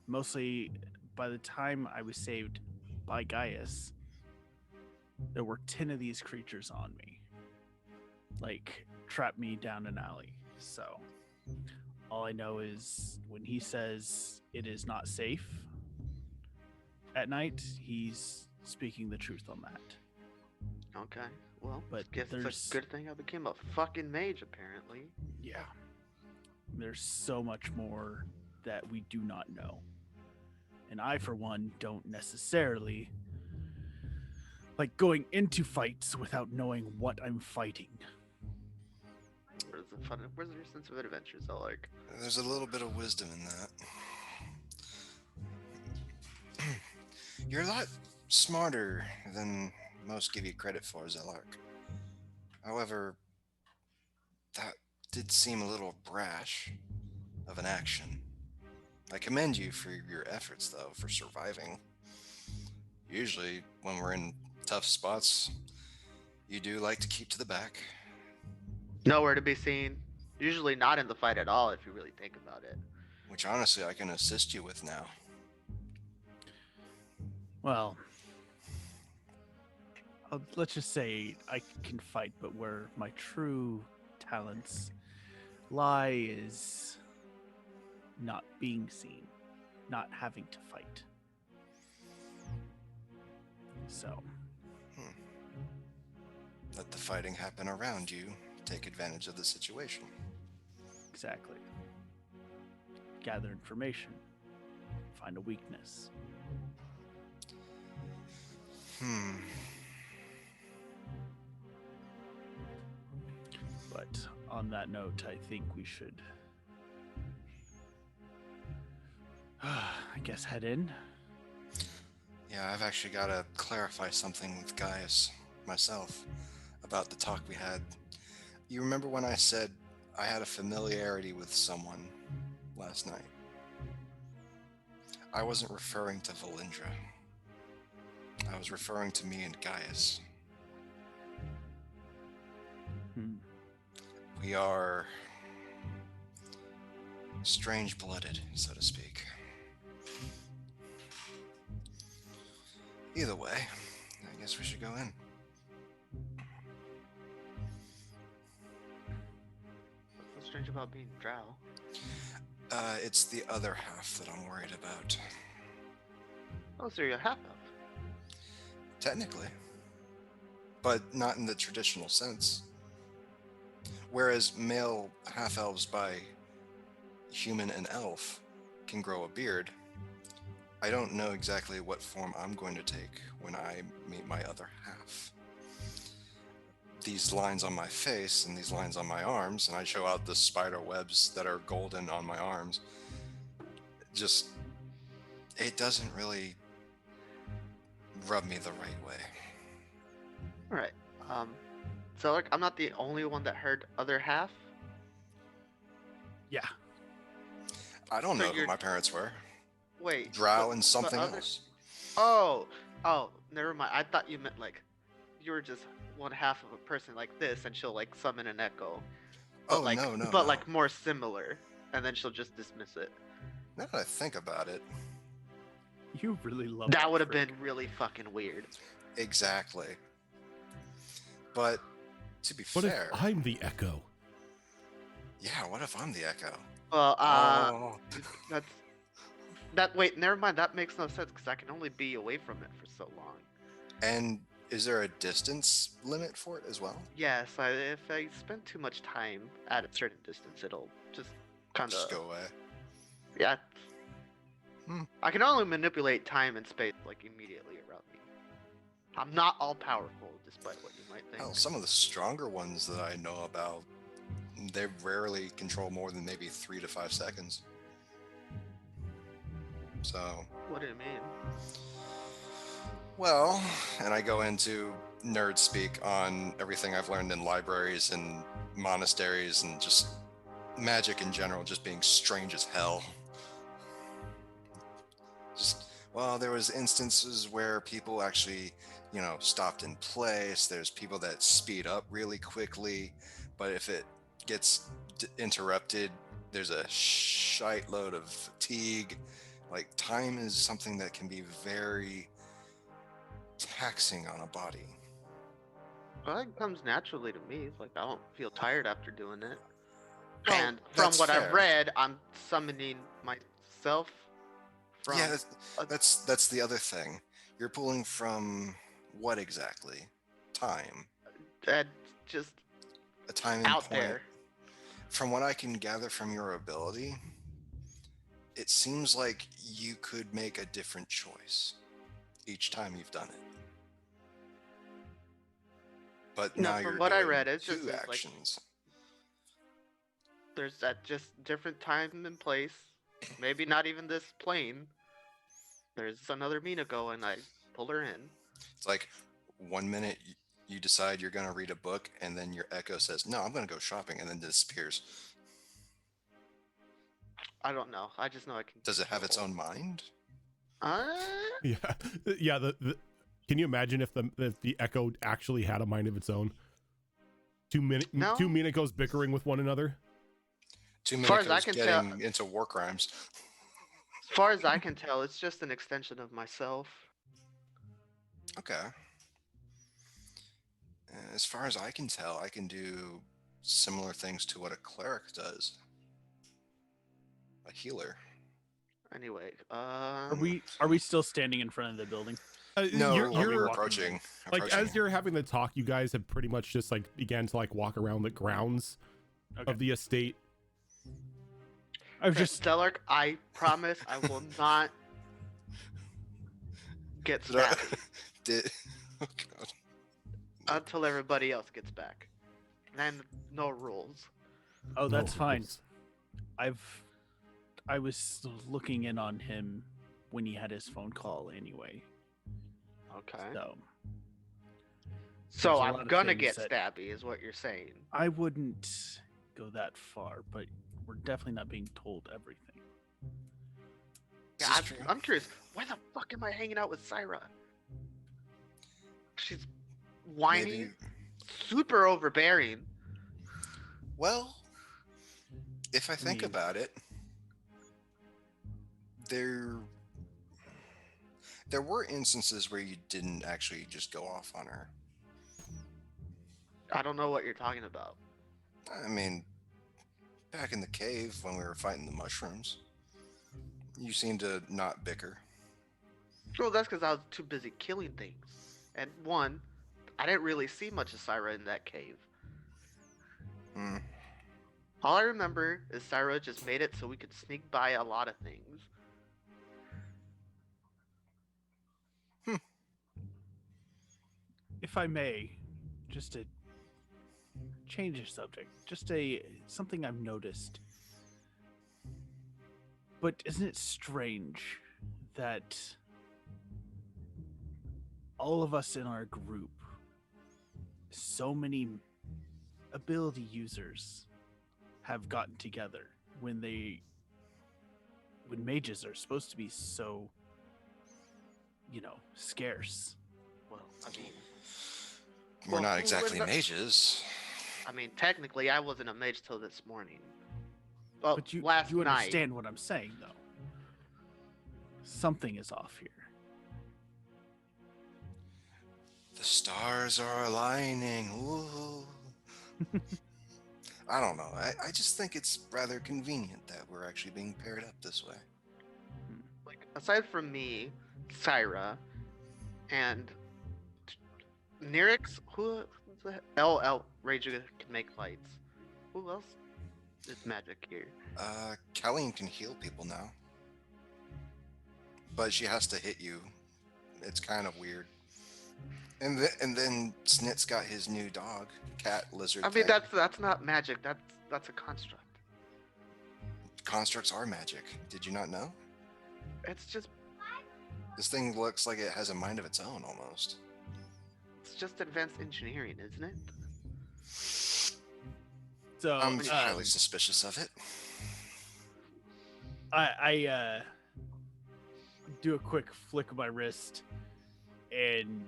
Mostly by the time I was saved by Gaius, there were 10 of these creatures on me. Like, trapped me down an alley. So, all I know is when he says it is not safe at night, he's speaking the truth on that. Okay. Well, But guess it's a good thing I became a fucking mage, apparently. Yeah. There's so much more that we do not know. And I, for one, don't necessarily like going into fights without knowing what I'm fighting. Where's the fun? Where's your sense of adventure? So like, There's a little bit of wisdom in that. You're a lot smarter than most give you credit for, Zellark. However, that did seem a little brash of an action. I commend you for your efforts, though, for surviving. Usually, when we're in tough spots, you do like to keep to the back. nowhere to be seen. Usually not in the fight at all, if you really think about it. Which, honestly, I can assist you with now. Well, let's just say I can fight, but where my true talents lie is not being seen, not having to fight. So. Let the fighting happen around you. Take advantage of the situation. Exactly. Gather information. Find a weakness. But on that note, I think we should, I guess, head in. Yeah, I've actually got to clarify something with Gaius myself about the talk we had. You remember when I said I had a familiarity with someone last night? I wasn't referring to Valindra. I was referring to me and Gaius. We are strange-blooded, so to speak. Either way, I guess we should go in. What's so strange about being drow? It's the other half that I'm worried about. Oh, so you're half elf. Technically. But not in the traditional sense. Whereas male half-elves by human and elf can grow a beard, I don't know exactly what form I'm going to take when I meet my other half. These lines on my face and these lines on my arms, and I show out the spider webs that are golden on my arms, it doesn't really rub me the right way. All right. So like, I'm not the only one that heard other half. Yeah. I don't So know who you're- my parents were. Wait. Drow but- and but something other- else. Oh, never mind. I thought you meant like you were just one half of a person like this, and she'll like summon an echo. But Oh, like, no. But like more similar, and then she'll just dismiss it. Now that I think about it, You really love That would have Frick. been really fucking weird. exactly. But to be What fair, if I'm the Echo? yeah, what if I'm the Echo? Well, Oh, Wait, never mind. That makes no sense because I can only be away from it for so long. and is there a distance limit for it as well? Yes, if I spend too much time at a certain distance, it'll just kind Just of go away. Yeah. Hmm. I can only manipulate time and space like immediately around me. I'm not all powerful, despite what you might think. Hell, some of the stronger ones that I know about, they rarely control more than maybe 3 to 5 seconds. So, What do you mean? well, and I go into nerd speak on everything I've learned in libraries and monasteries and just magic in general, just being strange as hell. Well, there was instances where people actually, stopped in place. There's people that speed up really quickly, but if it gets interrupted, there's a shite load of fatigue. Like, time is something that can be very taxing on a body. Well, it comes naturally to me. It's like I don't feel tired after doing it. Well, And from that's what fair. I've read, I'm summoning myself from. Yeah, that's the other thing. You're pulling from what exactly? Time. Just A timing out point. there. From what I can gather from your ability, it seems like you could make a different choice each time you've done it. But No, now from you're what I doing read, it's just two like- actions. There's that just different time and place. Maybe not even this plane. There's another Minako, and I pull her in. It's like 1 minute you decide you're going to read a book, and then your echo says, "No, I'm going to go shopping," and then disappears. I don't know. I just know I can. Does it have its own mind? Yeah, yeah. Can you imagine if the Echo actually had a mind of its own? Two No. Minakos bickering with one another. Two As far as I minutes can getting tell- into war crimes. As far as I can tell, it's just an extension of myself. Okay. As far as I can tell, I can do similar things to what a cleric does. A healer. Anyway, Are we still standing in front of the building? No, you're we're walking approaching. like approaching. as you're having the talk, you guys have pretty much just like began to like walk around the grounds Okay. of the estate. I was just Stellark, I promise I will not get Did I- stabbed Did oh god. until everybody else gets back. then no rules. Oh, that's No fine. rules. I was looking in on him when he had his phone call anyway. Okay. So So there's a I'm lot of gonna things get that- stabby, is what you're saying. I wouldn't go that far, but we're definitely not being told everything. This Yeah, is true. I'm curious. Why the fuck am I hanging out with Syra? She's whiny, Maybe. super overbearing. Well, if I think mean- about it, there were instances where you didn't actually just go off on her. I don't know what you're talking about. I mean, back in the cave when we were fighting the mushrooms, you seemed to not bicker. Well, that's because I was too busy killing things. And one, I didn't really see much of Syra in that cave. Hmm. All I remember is Syra just made it so we could sneak by a lot of things. If I may, just to change the subject, just something I've noticed. But isn't it strange that all of us in our group, so many ability users, have gotten together when mages are supposed to be so, scarce? Well, I mean, We're Well, not who exactly would- mages. technically, I wasn't a mage till this morning. Well, But you last night. understand what I'm saying, though. Something is off here. The stars are aligning. Ooh. I don't know. I just think it's rather convenient that we're actually being paired up this way. Like, aside from me, Syra, and Nyrix, who's the LL Ranger can make lights. Who else is magic here? Colleen can heal people now. But she has to hit you. It's kind of weird. And then Snit's got his new dog, cat, lizard. I mean, thing. that's not magic. That's a construct. Constructs are magic. Did you not know? It's just This thing looks like it has a mind of its own almost. advanced engineering, isn't it? So I'm highly suspicious of it. I do a quick flick of my wrist and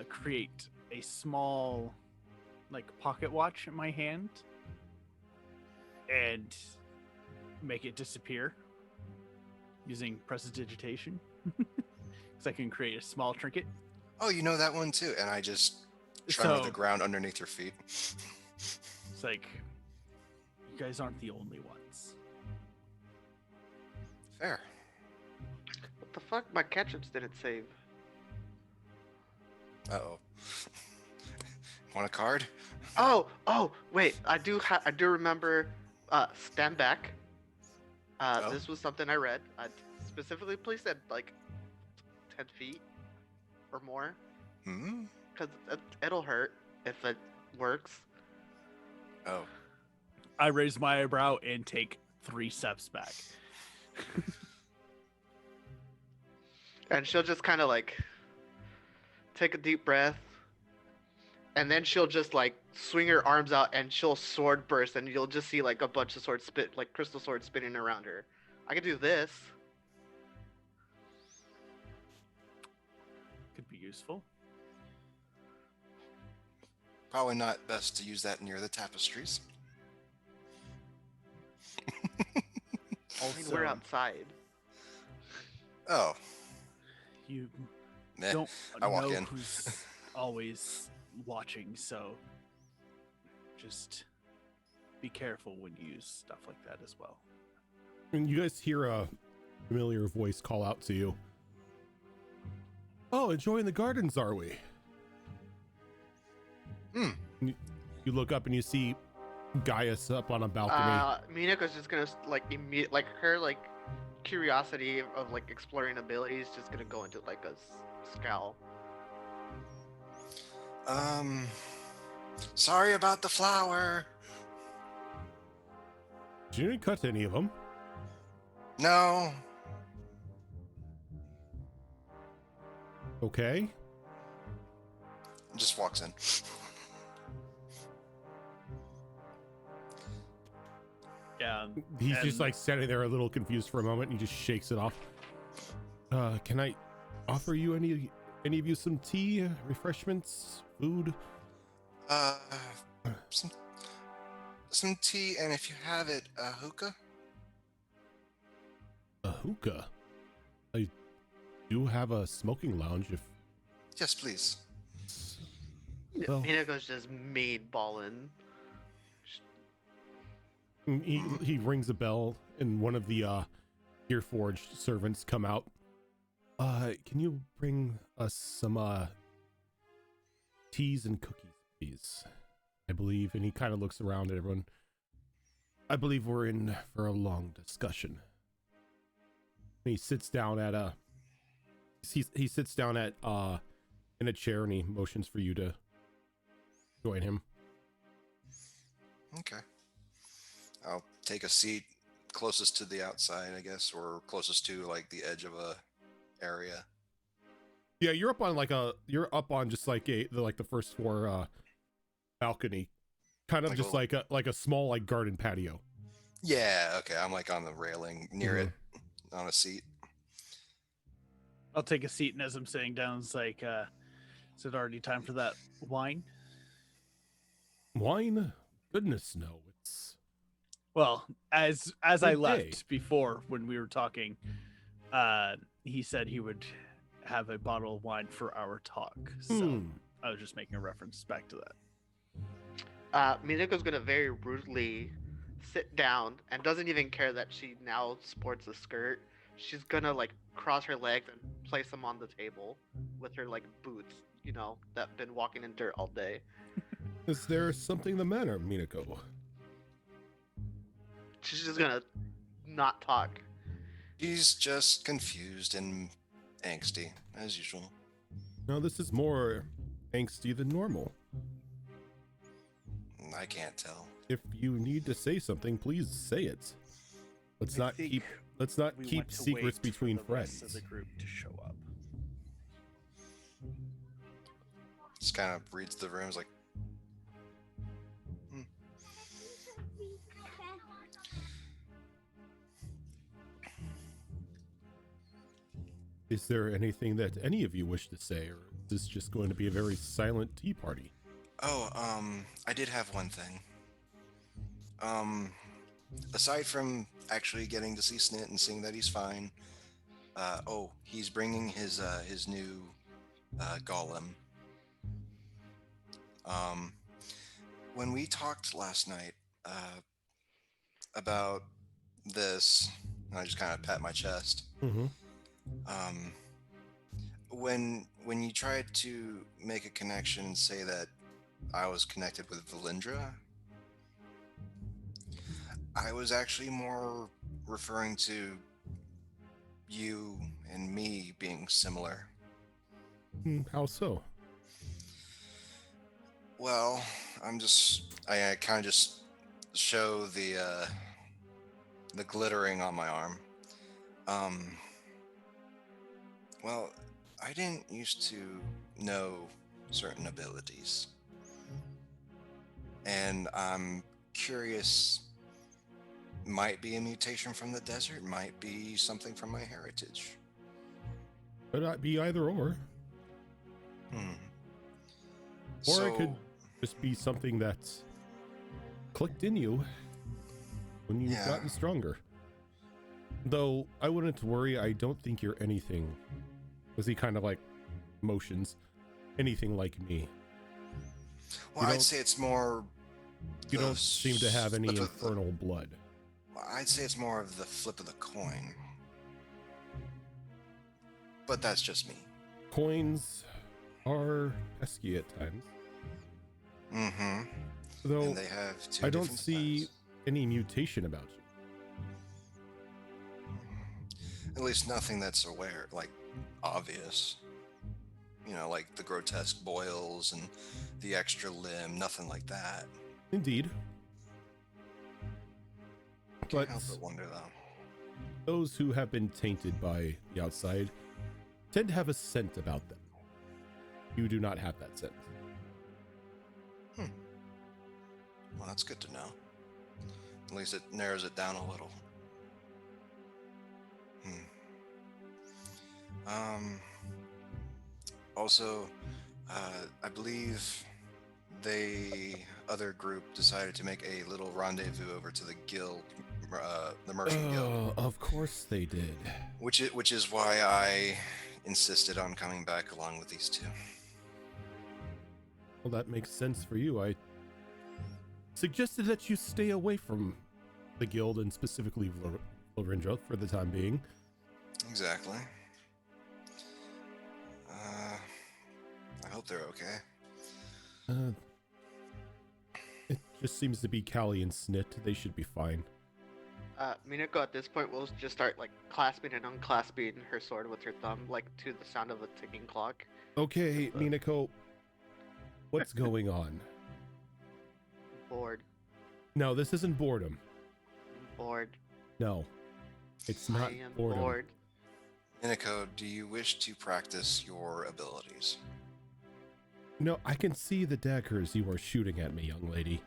create a small, pocket watch in my hand and make it disappear using prestidigitation. Because I can create a small trinket. Oh, you know that one too. And I just tremor the So- ground underneath your feet. It's like, you guys aren't the only ones. Fair. What the fuck? My ketchups didn't save. Uh-oh. Want a card? Oh, wait. I do remember. Stand back. Oh. This was something I read. I specifically placed at 10 feet or more, Hmm? because it'll hurt if it works. Oh. I raise my eyebrow and take 3 steps back. And she'll just kind of take a deep breath, and then she'll just swing her arms out and she'll sword burst, and you'll just see a bunch of swords crystal swords spinning around her. I could do this. Could be useful. Probably not best to use that near the tapestries. I mean, we're Also, outside. Oh. you Meh. don't I walk know in. who's always watching, so just be careful when you use stuff like that as well. And you guys hear a familiar voice call out to you. Oh, enjoying the gardens, are we? Hmm. You look up and you see Gaius up on a balcony. Miniko's just gonna her curiosity of exploring abilities just gonna go into a scowl. Sorry about the flower. You didn't cut any of them. No. Okay. Just walks in. Yeah. He's just like standing there a little confused for a moment and he just shakes it off. Can I offer you any of you some tea, refreshments, food? Some tea, and if you have it, a hookah. A hookah? I do have a smoking lounge if... Yes, please. Well, Minako's just mean balling. he rings a bell and one of the Gearforged servants come out. Can you bring us some teas and cookies, please? I believe, and he kind of looks around at everyone. I believe we're in for a long discussion. And he sits down at he sits down at in a chair and he motions for you to join him. Okay. I'll take a seat closest to the outside, I guess, or closest to like the edge of a area. Yeah, you're up on just like the first floor balcony, kind of Like just a- like a small like garden patio. Yeah, okay. I'm like on the railing near it on a seat. I'll take a seat, and as I'm sitting down, it's like, is it already time for that wine? Wine? Goodness no. It's Well, as I Good left day. before when we were talking, he said he would have a bottle of wine for our talk. So I was just making a reference back to that. Minako's gonna very rudely sit down and doesn't even care that she now sports a skirt. She's gonna like cross her legs and place them on the table with her like boots, you know, that been walking in dirt all day. Is there something the matter, Minako? She's just gonna not talk. He's just confused and angsty, as usual. No, this is more angsty than normal. I can't tell. If you need to say something, please say it. Let's not think keep we keep want to secrets wait between for the rest friends. of the group to show up. Just kind of reads the rooms like, Is there anything that any of you wish to say, or is this just going to be a very silent tea party? oh, I did have one thing. Aside from actually getting to see Snit and seeing that he's fine, he's bringing his new golem. When we talked last night about this, and I just kind of pat my chest. Mm-hmm. When you tried to make a connection and say that I was connected with Valindra, I was actually more referring to you and me being similar. How so? Well, I kind of just show the glittering on my arm. Well, I didn't used to know certain abilities. And I'm curious, might be a mutation from the desert, might be something from my heritage. Could not be either or. Or it could just be something that's clicked in you when you've gotten stronger. Though I wouldn't worry, I don't think you're anything, as he kind of like motions, anything like me. Well, I'd say it's more... You don't seem to have any flip of infernal blood. I'd say it's more of the flip of the coin. But that's just me. Coins are pesky at times. Mm-hmm. Though And they have two I don't different see styles. any mutation about you. At least nothing that's obvious. You know, like the grotesque boils and the extra limb, nothing like that. Indeed. Can't But help but wonder though. those who have been tainted by the outside tend to have a scent about them. You do not have that scent. Well, that's good to know. At least it narrows it down a little. Also, I believe the other group decided to make a little rendezvous over to the guild, the merchant guild. Of course they did. Which is why I insisted on coming back along with these two. Well, that makes sense for you. I suggested that you stay away from the guild and specifically Lorinja for the time being. Exactly. I hope they're okay. It just seems to be Callie and Snit. They should be fine. Minako at this point will just start like clasping and unclasping her sword with her thumb, like to the sound of a ticking clock. Okay, Minako, what's going on? Bored. No, this isn't boredom. Bored. No, it's not I am boredom. bored. Minako, do you wish to practice your abilities? No, I can see the daggers you are shooting at me, young lady.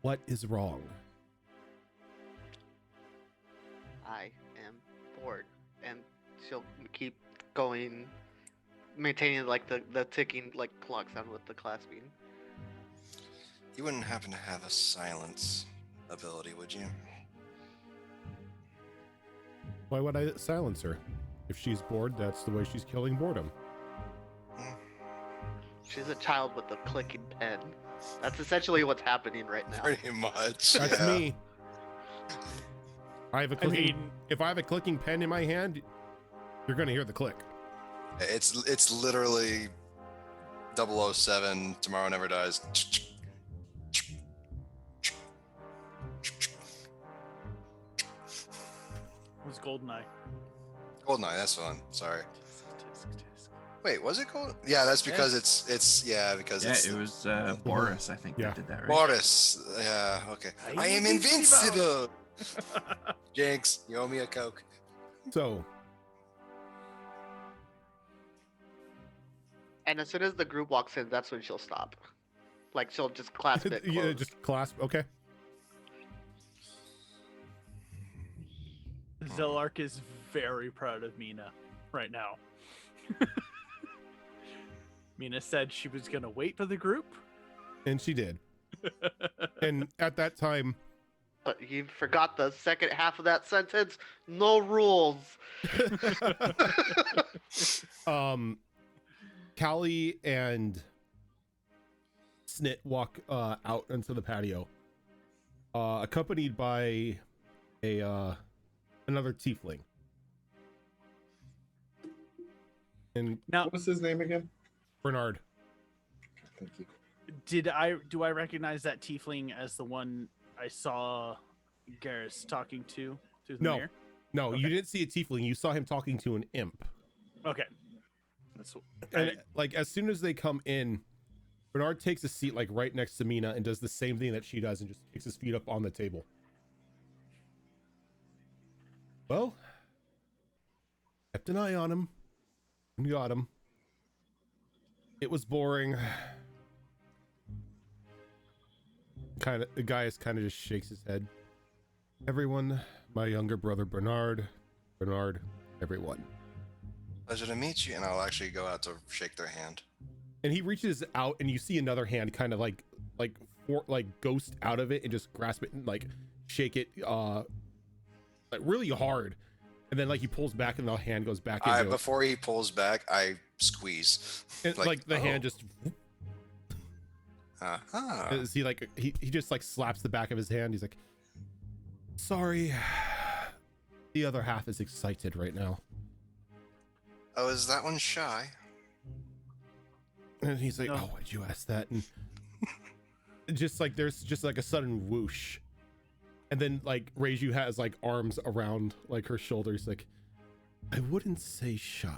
What is wrong? I am bored, and she'll keep going, maintaining like the ticking like clock sound with the clasping. You wouldn't happen to have a silence ability, would you? Why would I silence her? If she's bored, that's the way she's killing boredom. She's a child with a clicking pen. That's essentially what's happening right now. Pretty much. That's yeah. me. I have a clicking. If I have a clicking pen in my hand, you're gonna hear the click. It's literally 007. Tomorrow Never Dies. It was Goldeneye. Goldeneye, that's fun. Sorry. Tisk, tisk. Wait, was it Golden? Yeah, that's because Yes. it's It was Boris, I think, Yeah. that did that, right? Boris. Yeah, okay. I am invincible. Jinx, you owe me a Coke. So, And as soon as the group walks in, that's when she'll stop. Like she'll just clasp it. yeah, closed. just clasp. Okay. Zelark is very proud of Mina right now. Mina said she was gonna wait for the group. And she did. And at that time, But you forgot the second half of that sentence. No rules. Callie and Snit walk out onto the patio, accompanied by another tiefling. And Now, What was his name again? Bernard. Thank you. do I recognize that tiefling as the one I saw Garrus talking to through the No. mirror? No, Okay. you didn't see a tiefling. You saw him talking to an imp. Okay. That's And like as soon as they come in, Bernard takes a seat like right next to Mina and does the same thing that she does and just kicks his feet up on the table. Well, kept an eye on him and got him. It was boring. The guy kind of just shakes his head. Everyone, my younger brother Bernard, everyone. Pleasure to meet you, and I'll actually go out to shake their hand. And he reaches out and you see another hand kind of like ghost out of it and just grasp it and like shake it like really hard. And then like he pulls back and the hand goes back into it. Before he pulls back, I squeeze. And like the hand just as he like he just like slaps the back of his hand. He's like, sorry, the other half is excited right now. Oh, is that one shy? And he's like, No. oh, why'd you ask that? And just like there's just like a sudden whoosh, and then like Reiju has like arms around like her shoulders. Like, I wouldn't say shy.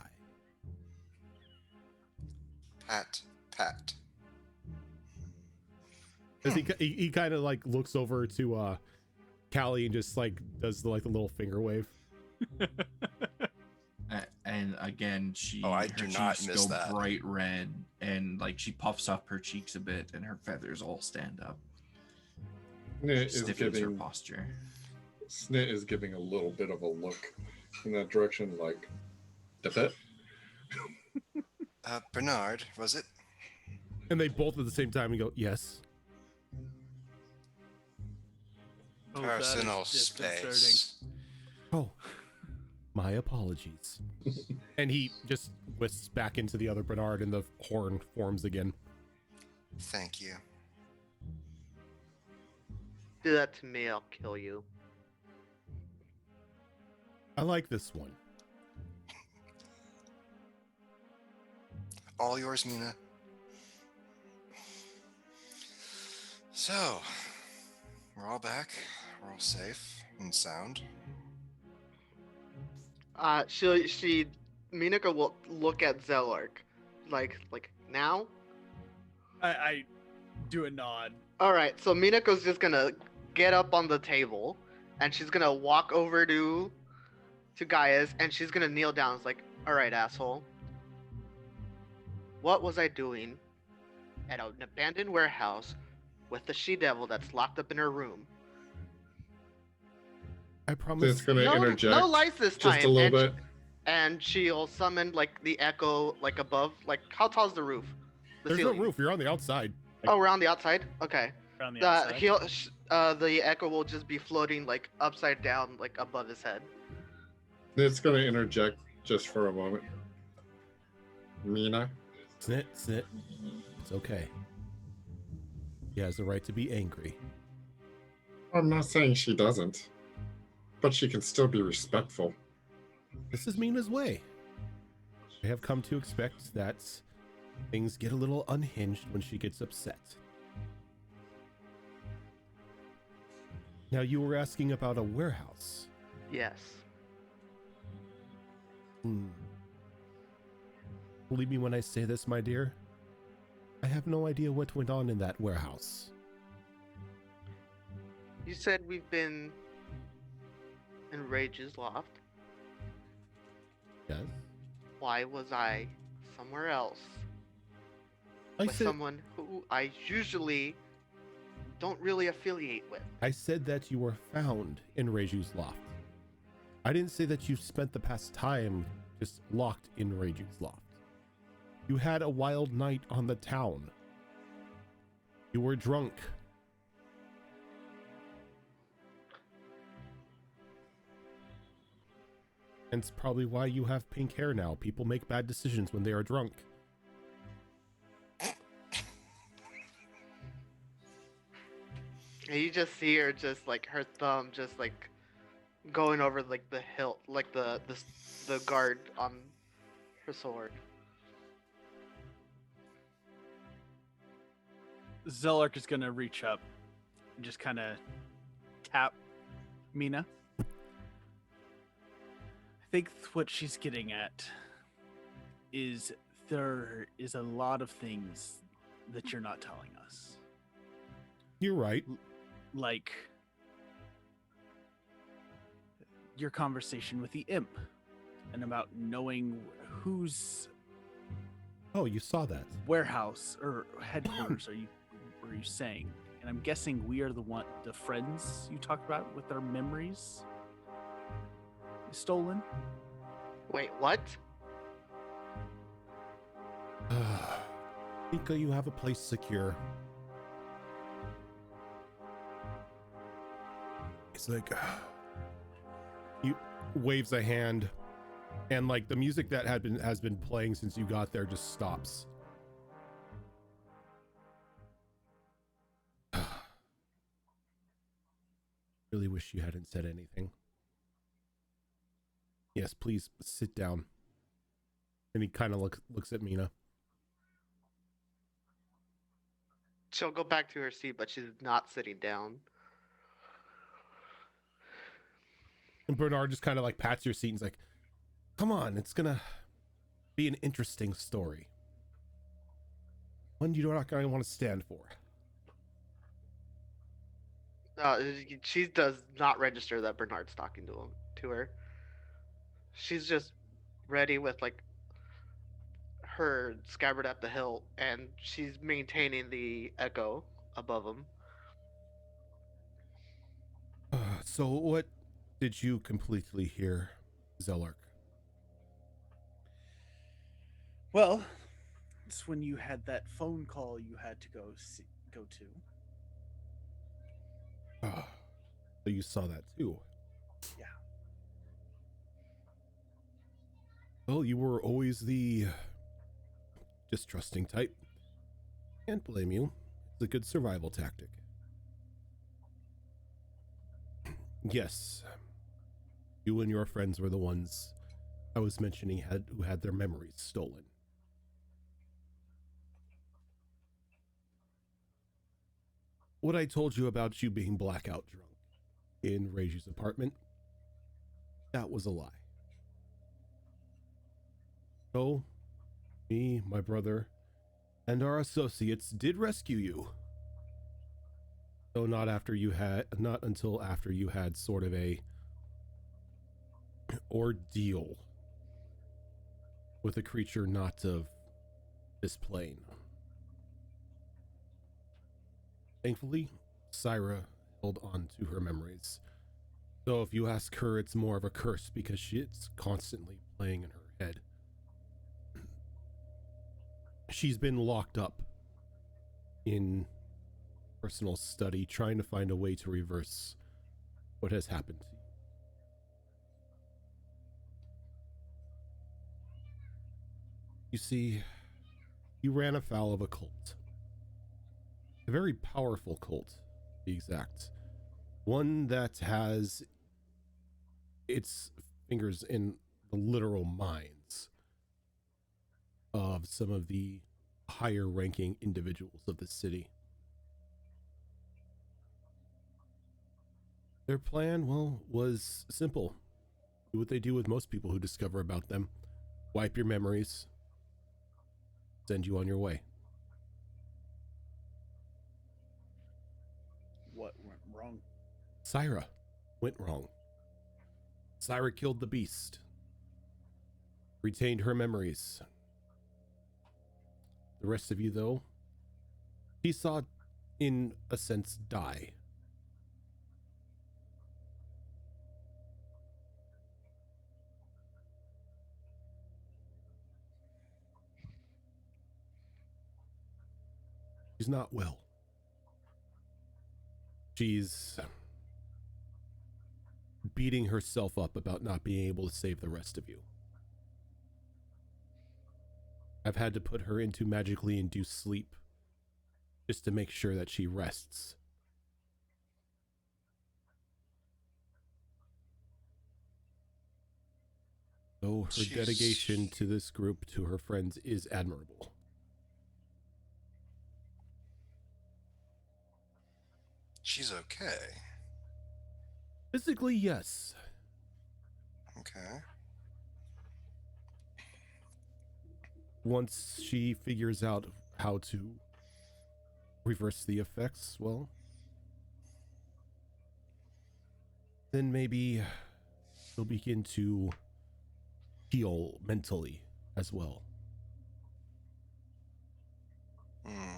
Pat, pat. As he kind of like looks over to Callie and just like does the little finger wave. And again, I her do not cheeks miss go that. bright red, and like she puffs up her cheeks a bit, and her feathers all stand up. Snit She is stiffens her giving posture. Snit is giving a little bit of a look in that direction, like that's it. Bernard, was it? And they both at the same time and go, yes. Oh, that is Personal disconcerting. space. Oh, my apologies. And he just whisks back into the other Bernard and the horn forms again. Thank you. Do that to me, I'll kill you. I like this one. All yours, Mina. So, we're all back. We're all safe and sound. Minaka will look at Zelark, like now. I do a nod. All right, so Minako's just gonna get up on the table, and she's gonna walk over to Gaius, and she's gonna kneel down. It's like, all right, asshole. What was I doing at an abandoned warehouse with the she-devil that's locked up in her room? I promise. It's gonna interject No lights this time. just a little bit. And she'll summon like the echo, like above. Like, how tall is the roof? There's ceiling. no roof. You're on the outside. Oh, we're on the outside. Okay. Around the outside. The echo will just be floating like upside down, like above his head. It's gonna interject just for a moment. Mina, Snit. It's okay. He has the right to be angry. I'm not saying she doesn't, but she can still be respectful. This is Mina's way. I have come to expect that things get a little unhinged when she gets upset. Now, you were asking about a warehouse. Yes. Believe me when I say this, my dear. I have no idea what went on in that warehouse. You said we've been in Rage's loft. Yes? Why was I somewhere else I with someone who I usually don't really affiliate with? I said that you were found in Reju's loft. I didn't say that you spent the past time just locked in Reju's loft. You had a wild night on the town. You were drunk. And it's probably why you have pink hair now. People make bad decisions when they are drunk. And you just see her, just like her thumb, just like going over like the hilt, like the guard on her sword. Zelark is gonna reach up and just kind of tap Mina. I think what she's getting at is there is a lot of things that you're not telling us. You're right. Like your conversation with the imp and about knowing whose Oh, you saw that. warehouse or headquarters are you saying? And I'm guessing we are the friends you talked about with our memories stolen. Wait, what? Mika, you have a place secure. It's like he waves a hand, and like the music that has been playing since you got there just stops. Really wish you hadn't said anything. Yes, please sit down. And he kind of looks at Mina. She'll go back to her seat, but she's not sitting down. And Bernard just kind of like pats your seat and's like, come on, it's gonna be an interesting story. One you're not going to want to stand for. She does not register that Bernard's talking to her. She's just ready with like her scabbard at the hilt, and she's maintaining the echo above him. So what did you completely hear, Zellark? Well, it's when you had that phone call you had to go to. So you saw that too? Yeah. Well, you were always the distrusting type. Can't blame you. It's a good survival tactic. Yes. You and your friends were the ones I was mentioning who had their memories stolen. What I told you about you being blackout drunk in Reggie's apartment, that was a lie. So, me, my brother, and our associates did rescue you. Though not until after you had sort of a ordeal with a creature not of this plane. Thankfully, Syra held on to her memories. So if you ask her, it's more of a curse because it's constantly playing in her head. She's been locked up in personal study, trying to find a way to reverse what has happened to you. You see, you ran afoul of a cult. A very powerful cult, to be exact. One that has its fingers in the literal minds of some of the higher ranking individuals of the city. Their plan, well, was simple. Do what they do with most people who discover about them. Wipe your memories. Send you on your way. What went wrong? Syra went wrong. Syra killed the beast. Retained her memories. The rest of you, though, he saw, in a sense, die. She's not well. She's beating herself up about not being able to save the rest of you. I've had to put her into magically induced sleep just to make sure that she rests. So her dedication to this group, to her friends, is admirable. She's okay. Physically, yes. Okay. Once she figures out how to reverse the effects, well, then maybe she'll begin to heal mentally as well. Hmm.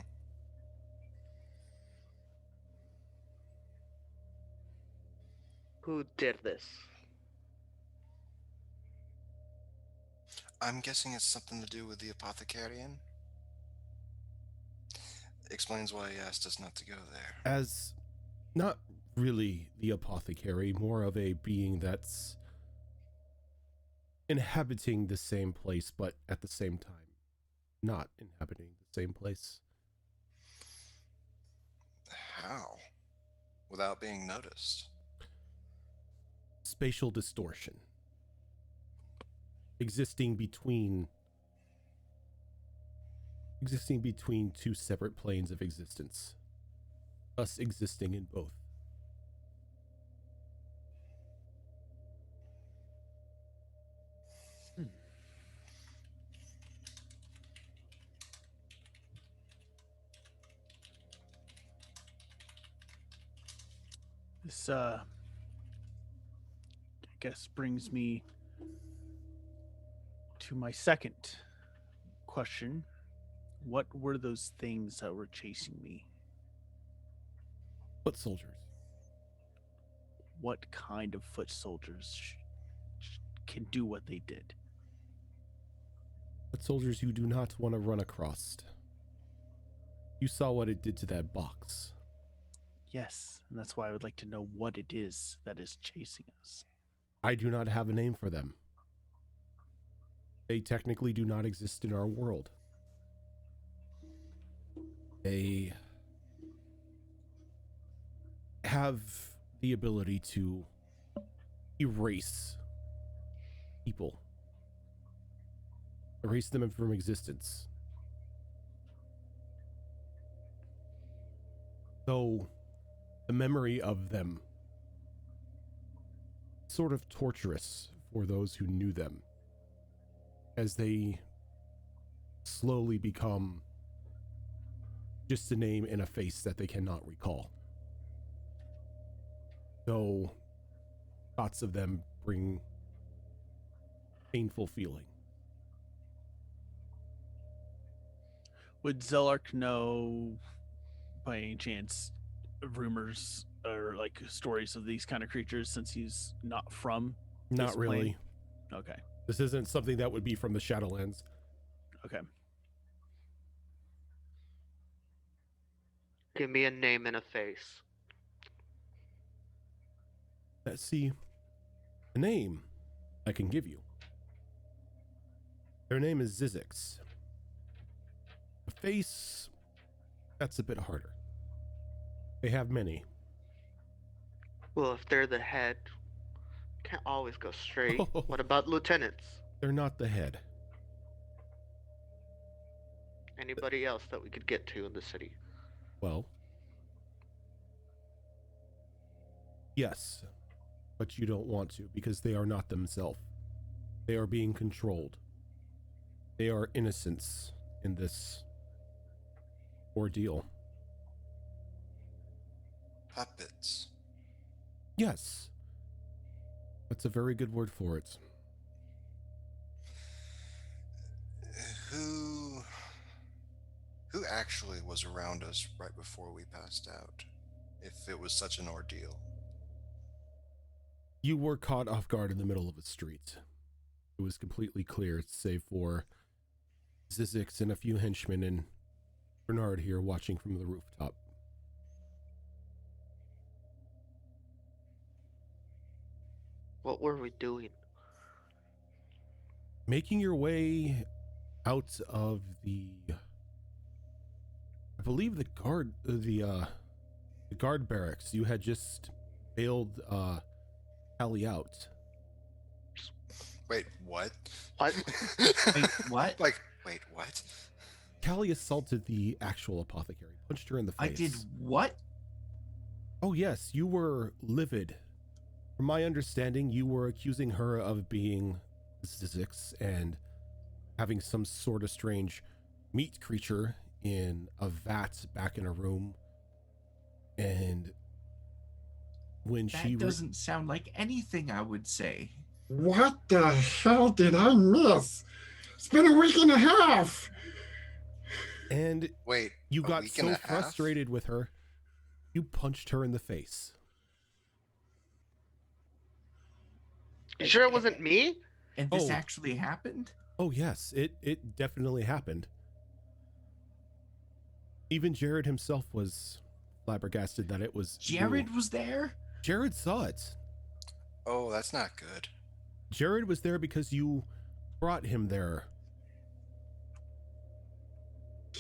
Who did this? I'm guessing it's something to do with the apothecarian. Explains why he asked us not to go there. As not really the apothecary, more of a being that's inhabiting the same place, but at the same time not inhabiting the same place. How? Without being noticed? Spatial distortion. Existing between two separate planes of existence. Us existing in both. This I guess brings me to my second question. What were those things that were chasing me? Foot soldiers. What kind of foot soldiers can do what they did? Foot soldiers you do not want to run across. You saw what it did to that box. Yes, and that's why I would like to know what it is that is chasing us. I do not have a name for them. They technically do not exist in our world. They have the ability to erase people, erase them from existence. So the memory of them sort of torturous for those who knew them, as they slowly become just a name and a face that they cannot recall. Though thoughts of them bring painful feeling. Would Zelark know, by any chance, rumors or like stories of these kind of creatures, since he's not from Not this really. plane? Okay. This isn't something that would be from the Shadowlands. Okay. Give me a name and a face. Let's see. A name I can give you. Their name is Zizix. A face, that's a bit harder. They have many. Well, if they're the head, can't always go straight. Oh. What about lieutenants? They're not the head. Anybody else that we could get to in the city? Well, yes, but you don't want to because they are not themselves. They are being controlled. They are innocents in this ordeal. Puppets. Yes, that's a very good word for it. Who actually was around us right before we passed out, if it was such an ordeal? You were caught off guard in the middle of a street. It was completely clear, save for Zizix and a few henchmen and Bernard here watching from the rooftop. What were we doing? Making your way out of the, I believe the guard barracks. You had just bailed Callie out. Wait, what? What? Wait, what? Like, wait, what? Callie assaulted the actual apothecary, punched her in the face. I did what? Oh yes, you were livid. From my understanding, you were accusing her of being Zizix and having some sort of strange meat creature in a vat back in a room. And when That doesn't sound like anything I would say. What the hell did I miss? It's been a week and a half. And Wait, you a got week and so a half? frustrated with her, you punched her in the face. You sure it wasn't me? And this Oh. actually happened? Oh yes, it definitely happened. Even Jared himself was flabbergasted that it was you. Jared was there? Jared saw it. Oh, that's not good. Jared was there because you brought him there.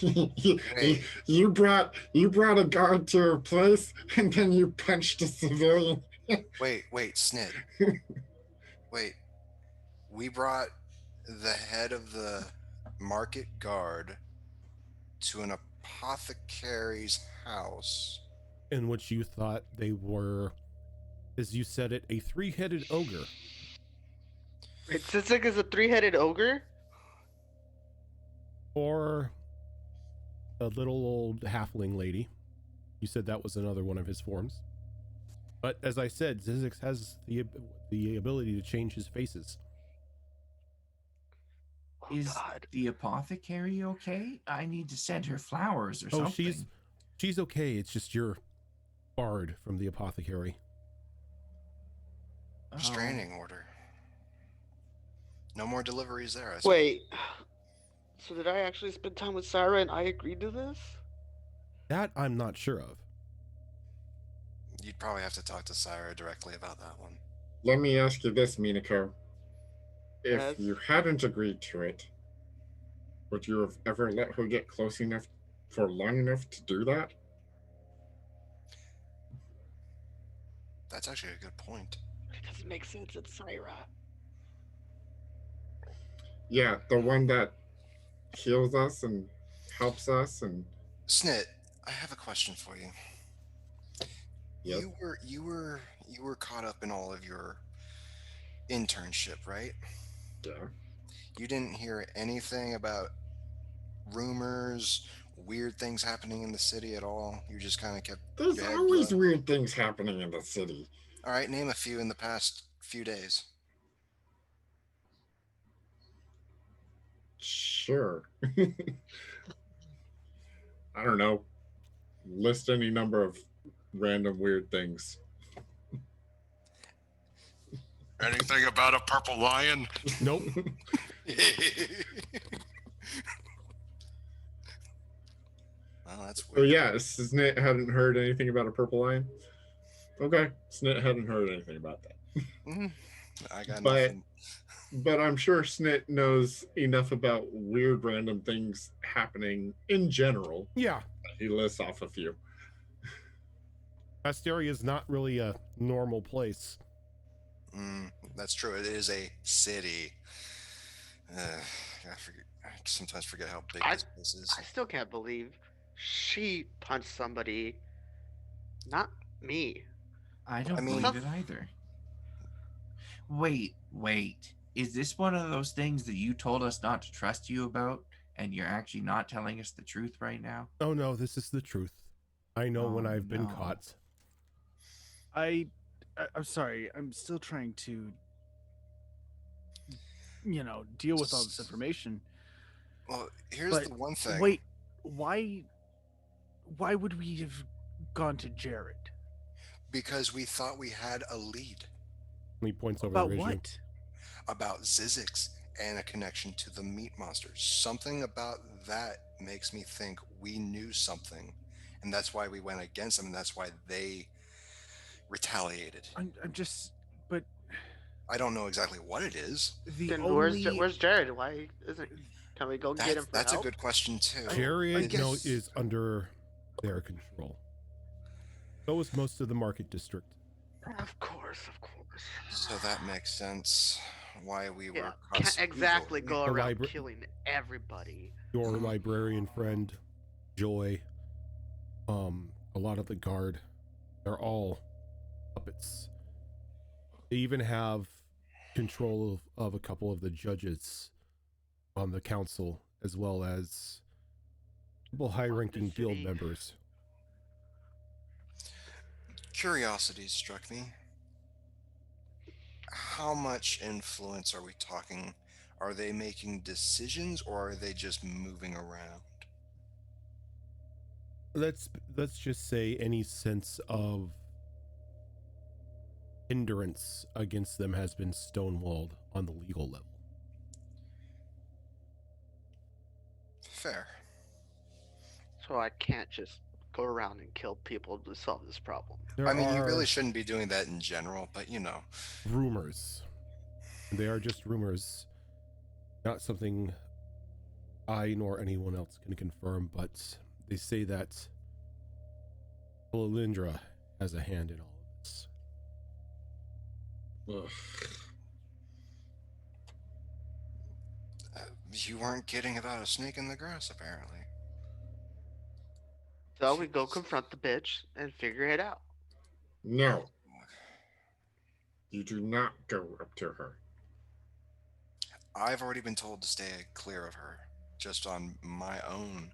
you brought a guard to her place, and then you punched a civilian. Wait, Snid. Wait, we brought the head of the market guard to an apothecary's house. In which you thought they were, as you said it, a three-headed ogre. Wait, Sisik is a three-headed ogre? Or a little old halfling lady. You said that was another one of his forms. But as I said, Zizix has the ability to change his faces. Oh, Is God. the apothecary okay? I need to send her flowers or Oh, something. she's okay. It's just your bard from the apothecary. Oh. Restraining order. No more deliveries there. I suppose. Wait. So did I actually spend time with Sarah and I agreed to this? That I'm not sure of. You'd probably have to talk to Syra directly about that one. Let me ask you this, Minako. If Yes? you hadn't agreed to it, would you have ever let her get close enough for long enough to do that? That's actually a good point. It doesn't make sense. It's Sarah. Yeah, the one that heals us and helps us and Snit, I have a question for you. Yep. You were caught up in all of your internship, right? yeah. You didn't hear anything about rumors, weird things happening in the city at all. You just kind of kept. There's your head always low? weird things happening in the city. All right, name a few in the past few days. Sure. I don't know. List any number of random weird things. Anything about a purple lion? Nope. Well, that's Oh weird. yeah, Snit hadn't heard anything about a purple lion. Okay, Snit hadn't heard anything about that. I got But- nothing. But I'm sure Snit knows enough about weird random things happening in general. Yeah. He lists off a few. Asteria is not really a normal place. That's true. It is a city. I sometimes forget how big this place is. I still can't believe she punched somebody, not me. I don't mean- believe it either. Wait. Is this one of those things that you told us not to trust you about, and you're actually not telling us the truth right now? Oh no, this is the truth. I know when Oh, I've been no. caught. I'm sorry. I'm still trying to, deal with all this information. Well, here's But the one thing. wait, why would we have gone to Jared? Because we thought we had a lead He points over About the radio. what? about Zizix and a connection to the meat monsters. Something about that makes me think we knew something, and that's why we went against them, and that's why they retaliated. I'm just, but I don't know exactly what it is. the Then only where's Jared? Why isn't? Can we go get him for That's a help? good question too. Jared I guess- is under their control. So is most of the market district. Of course. So that makes sense. Why we were Yeah, caught can't exactly easily. go The around libra- killing everybody. Your librarian friend, Joy, a lot of the guard, they're all puppets. They even have control of a couple of the judges on the council, as well as couple high-ranking guild city. members. Curiosity struck me. How much influence are we talking? Are they making decisions, or are they just moving around? Let's just say any sense of hindrance against them has been stonewalled on the legal level. Fair. So I can't just go around and kill people to solve this problem. There I mean, you are really shouldn't be doing that in general, but you know. rumors. They are just rumors, not something I nor anyone else can confirm, but they say that Lindra has a hand in all of this. Ugh. You weren't kidding about a snake in the grass, apparently. So we go confront the bitch and figure it out. No, you do not go up to her. I've already been told to stay clear of her, just on my own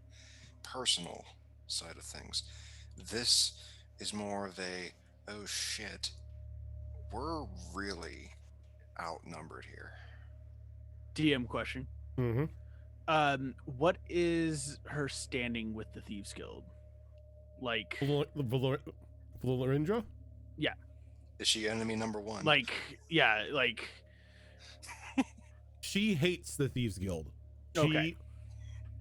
personal side of things. This is more of a Oh shit. We're really outnumbered here. DM question. Mm-hmm. What is her standing with the Thieves Guild? Like, Valorinja? Is she enemy number one? like, yeah, like. She hates the Thieves Guild. Okay.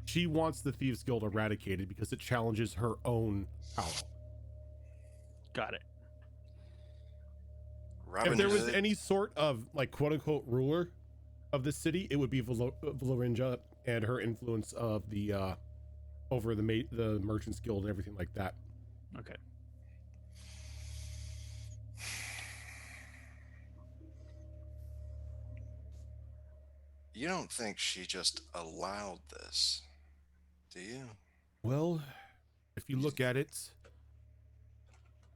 She wants the Thieves Guild eradicated because it challenges her own power. Got it. Robin If there was Hood? any sort of like quote unquote ruler of the city, it would be Valorinja and her influence of the over the Merchants Guild and everything like that. Okay. You don't think she just allowed this, do you? Well, if you look at it,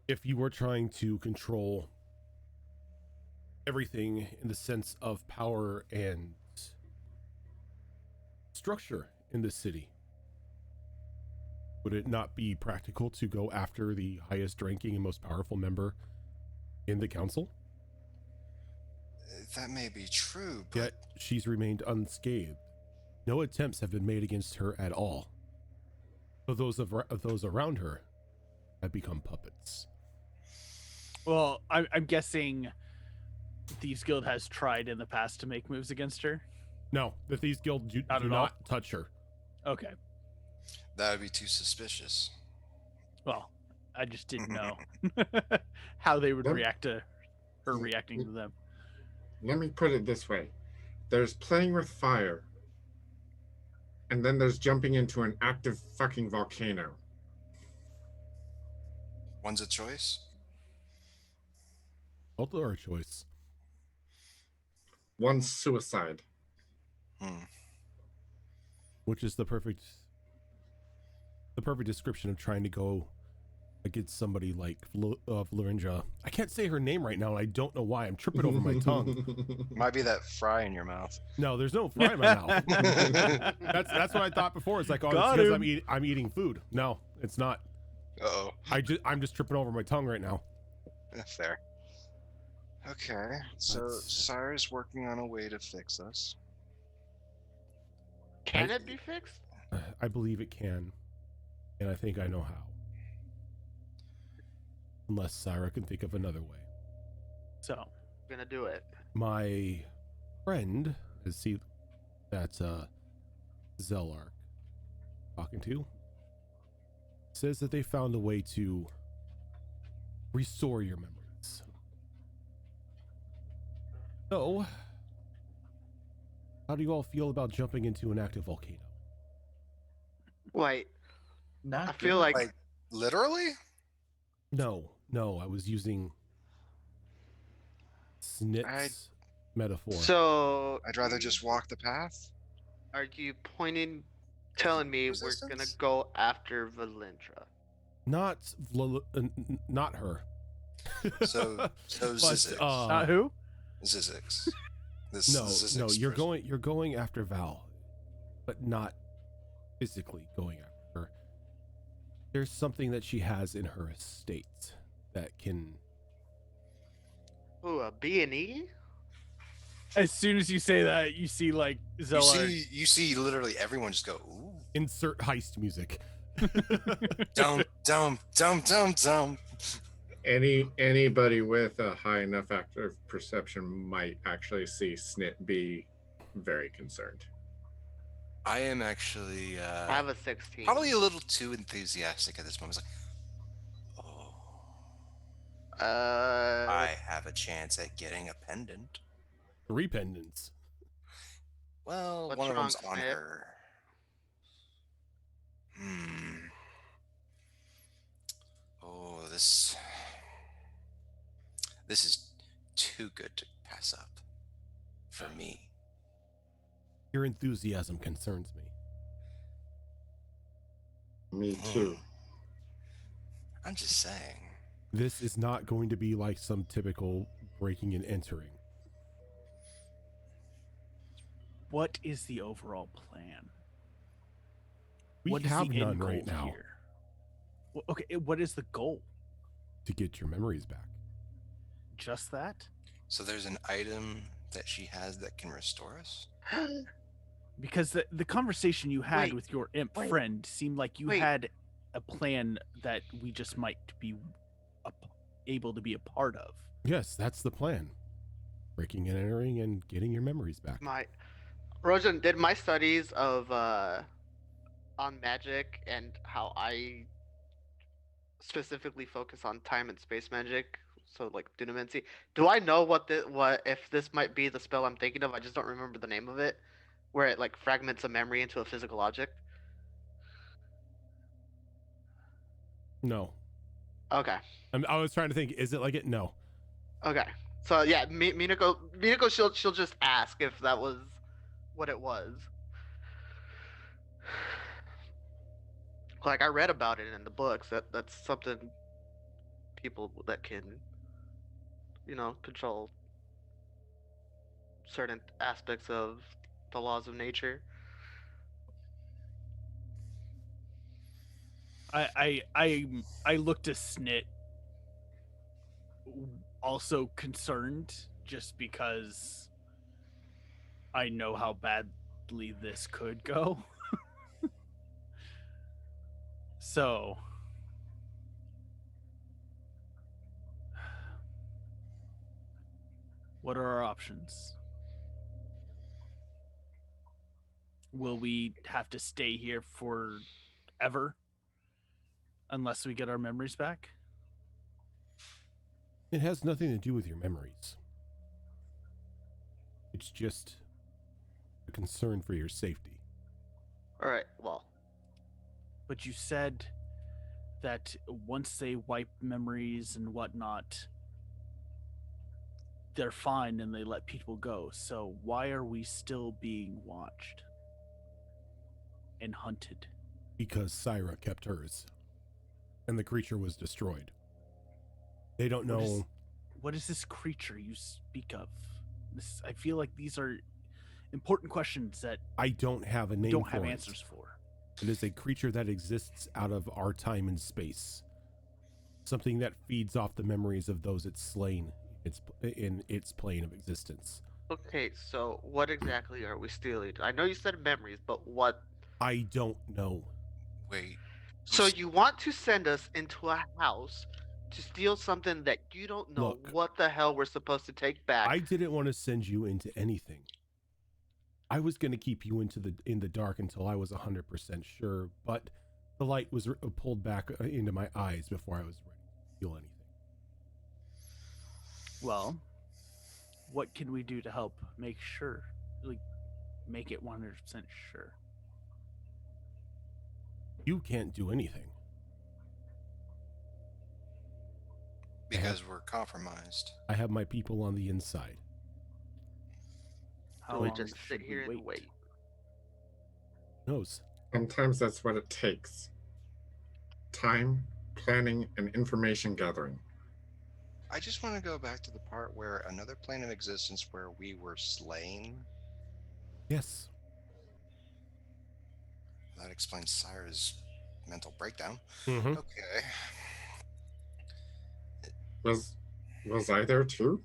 if you were trying to control everything in the sense of power and structure in the city, would it not be practical to go after the highest ranking and most powerful member in the council? That may be true, but Yet she's remained unscathed. No attempts have been made against her at all. So those around her have become puppets. Well, I'm guessing Thieves Guild has tried in the past to make moves against her. No, the Thieves Guild do not touch her. Okay. that would be too suspicious. Well, I just didn't know how they would Well- react to her reacting to them. Let me put it this way. There's playing with fire. And then there's jumping into an active fucking volcano. One's a choice? Both are a choice. One's suicide. Which is the perfect description of trying to go against somebody like Valorinja. I can't say her name right now, and I don't know why. I'm tripping over my tongue. Might be that fry in your mouth. No, there's no fry in my mouth. That's what I thought before. It's like, oh, Got it's him. because I'm eating food. No, it's not. Uh-oh. I'm just tripping over my tongue right now. Fair. Okay, so That's- Cyrus working on a way to fix us. Can it be fixed? I believe it can, and I think I know how. Unless Syra can think of another way. So, I'm gonna do it. My friend, that's Zelark talking to, says that they found a way to restore your memories. So, how do you all feel about jumping into an active volcano? Wait, Not I feel good. like Literally? No, I was using Snit's metaphor. so. I'd rather just walk the path. Are you telling me we're gonna Resistance? go after Valindra? Not not her. So But, Zizix. not who? Zizix. This No, Zizix no, you're person. going after Val, but not physically going after her. There's something that she has in her estate that can. Ooh, a B&E? As soon as you say that, you see like Zeller. You see literally everyone just go, ooh. Insert heist music. Dum, dum, dum, dum, dum. Anybody with a high enough active perception might actually see Snit be very concerned. I am actually I have a 16. probably a little too enthusiastic at this moment. It's like, oh, I have a chance at getting a pendant. 3 pendants. Well, What's one of wrong, them's on Snip? her. Oh, this is too good to pass up for me. Your enthusiasm concerns me. Me too. I'm just saying. This is not going to be like some typical breaking and entering. What is the overall plan? We What is have the end none right goal now. here? Okay, what is the goal? To get your memories back. Just that? So there's an item that she has that can restore us? Because the conversation you had Wait, with your imp wait, friend seemed like you wait. had a plan that we just might be able to be a part of. Yes, that's the plan. Breaking and entering and getting your memories back. Rojan, did my studies of on magic and how I specifically focus on time and space magic, so like dunamancy, do I know what if this might be the spell I'm thinking of? I just don't remember the name of it, where it like fragments a memory into a physical object. No. Okay. I was trying to think, is it like it? No. Okay. So yeah, Minako, she'll just ask if that was what it was. Like I read about it in the books. That's something people that can, control certain aspects of the laws of nature. I looked a snit, also concerned, just because I know how badly this could go. So what are our options? Will we have to stay here forever unless we get our memories back? It has nothing to do with your memories. It's just a concern for your safety. All right. Well, But you said that once they wipe memories and whatnot, they're fine and they let people go. So why are we still being watched and hunted? Because Syra kept hers. And the creature was destroyed. They don't know. What is this creature you speak of? I feel like these are important questions that I don't have a name don't for have it. answers for. It is a creature that exists out of our time and space. Something that feeds off the memories of those it's slain in its plane of existence. okay. So what exactly are we stealing? I know you said memories, but what? I don't know. Wait. So you want to send us into a house to steal something that you don't know Look, what the hell we're supposed to take back? I didn't want to send you into anything. I was going to keep you in the dark until I was 100% sure, but the light was pulled back into my eyes before I was ready to feel anything. Well, what can we do to help make sure? Like, make it 100% sure. You can't do anything. Because we're compromised. I have my people on the inside. How So we long just sit should we here and wait. Who knows? Sometimes that's what it takes. Time, planning, and information gathering. I just want to go back to the part where another plane of existence where we were slain. Yes. That explains Syra's mental breakdown. Mm-hmm. Okay. Was I there too?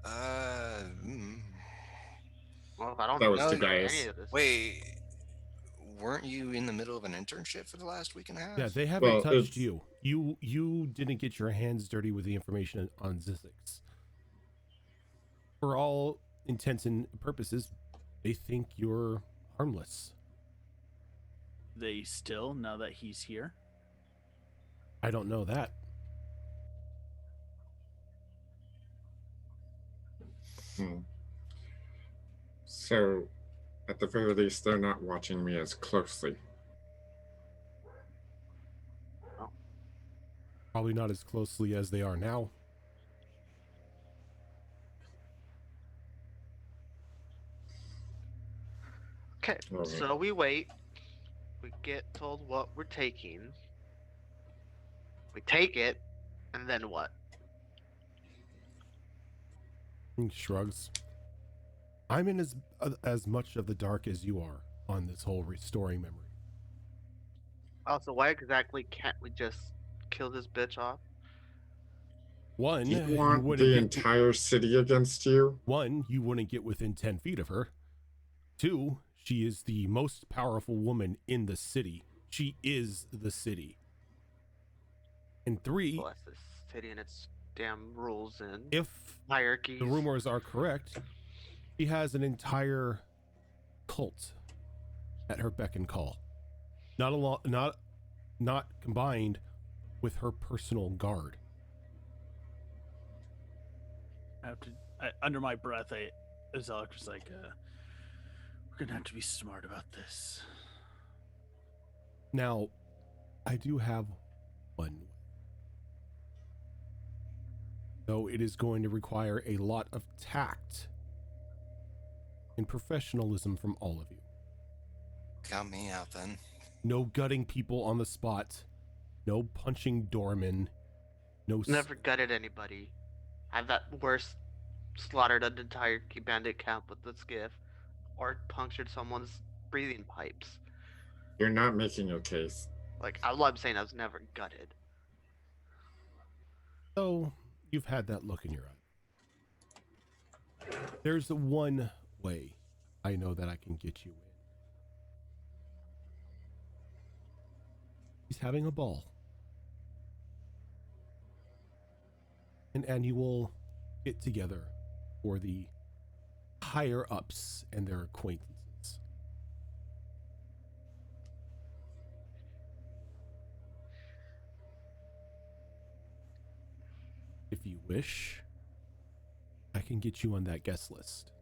Well, I don't That was know the guys. any of this. Wait, weren't you in the middle of an internship for the last week and a half? Yeah, they haven't touched it's- you. You didn't get your hands dirty with the information on Zizix. For all intents and purposes, they think you're harmless. They still, now that he's here? I don't know that. So, at the very least, they're not watching me as closely. Probably not as closely as they are now. Okay, Alright. so we wait. We get told what we're taking. We take it, and then what? He shrugs. I'm in as much of the dark as you are on this whole restoring memory. Also, why exactly can't we just kill this bitch off? One, You you want wouldn't the get, entire city against you? one, you wouldn't get within 10 feet of her. Two, she is the most powerful woman in the city. She is the city. And three, Bless this city and its damn rules and if hierarchies. the rumors are correct, she has an entire cult at her beck and call. Not combined with her personal guard. Under my breath, Azalek was like, we're gonna have to be smart about this. Now, I do have one. Though it is going to require a lot of tact and professionalism from all of you. Count me out then. No gutting people on the spot. No punching doormen. No. Never gutted anybody. I've at worst slaughtered an entire bandit camp with the skiff, or punctured someone's breathing pipes. You're not making your case. Like, all I'm saying, I was never gutted. So, you've had that look in your eye. There's one way I know that I can get you in. He's having a ball. An annual get together for the higher ups and their acquaintances. If you wish, I can get you on that guest list.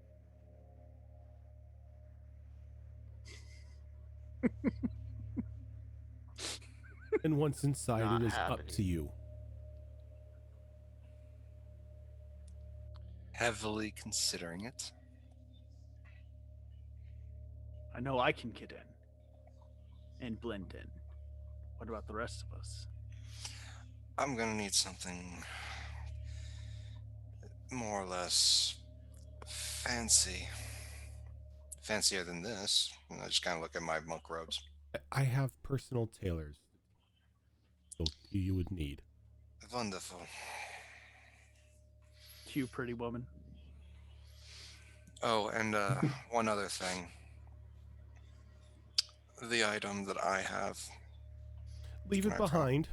And once inside, Not it is up happening. to you. Heavily considering it. I know I can get in and blend in. What about the rest of us? I'm gonna need something more or less fancy. Fancier than this. And I just kind of look at my monk robes. I have personal tailors, so you would need. Wonderful. Cue, pretty woman. Oh, and one other thing. The item that I have. Leave Can it I promise? behind.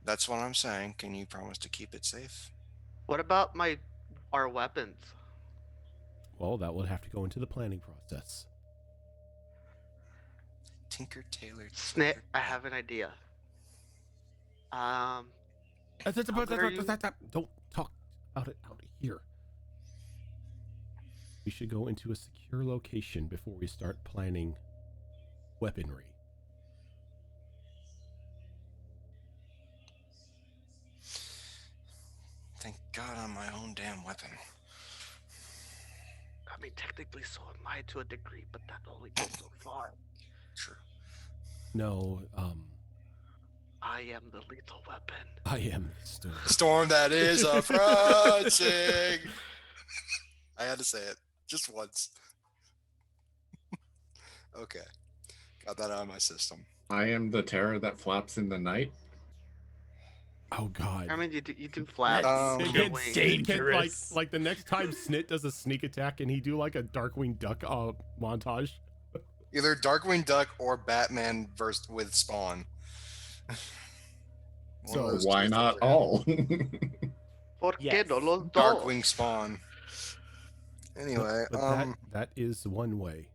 That's what I'm saying. Can you promise to keep it safe? What about our weapons? Well, that would have to go into the planning process. Tinker Tailor. Snit, I have an idea. How good are you? Don't talk about it out here. We should go into a secure location before we start planning weaponry. Thank God I'm my own damn weapon. I mean, technically, so am I to a degree, but that only goes so far. True. No, I am the lethal weapon. I am the storm. Storm that is approaching. I had to say it just once. Okay. Got that out of my system. I am the terror that flaps in the night. Oh God. I mean, you do flaps. It with It your gets wings. dangerous. like the next time Snit does a sneak attack and he do like a Darkwing Duck montage. Either Darkwing Duck or Batman versed with Spawn. One So of those Why two not things are happening. all? ¿Por qué Yes. no los dos? Darkwing Spawn. Anyway, But that is one way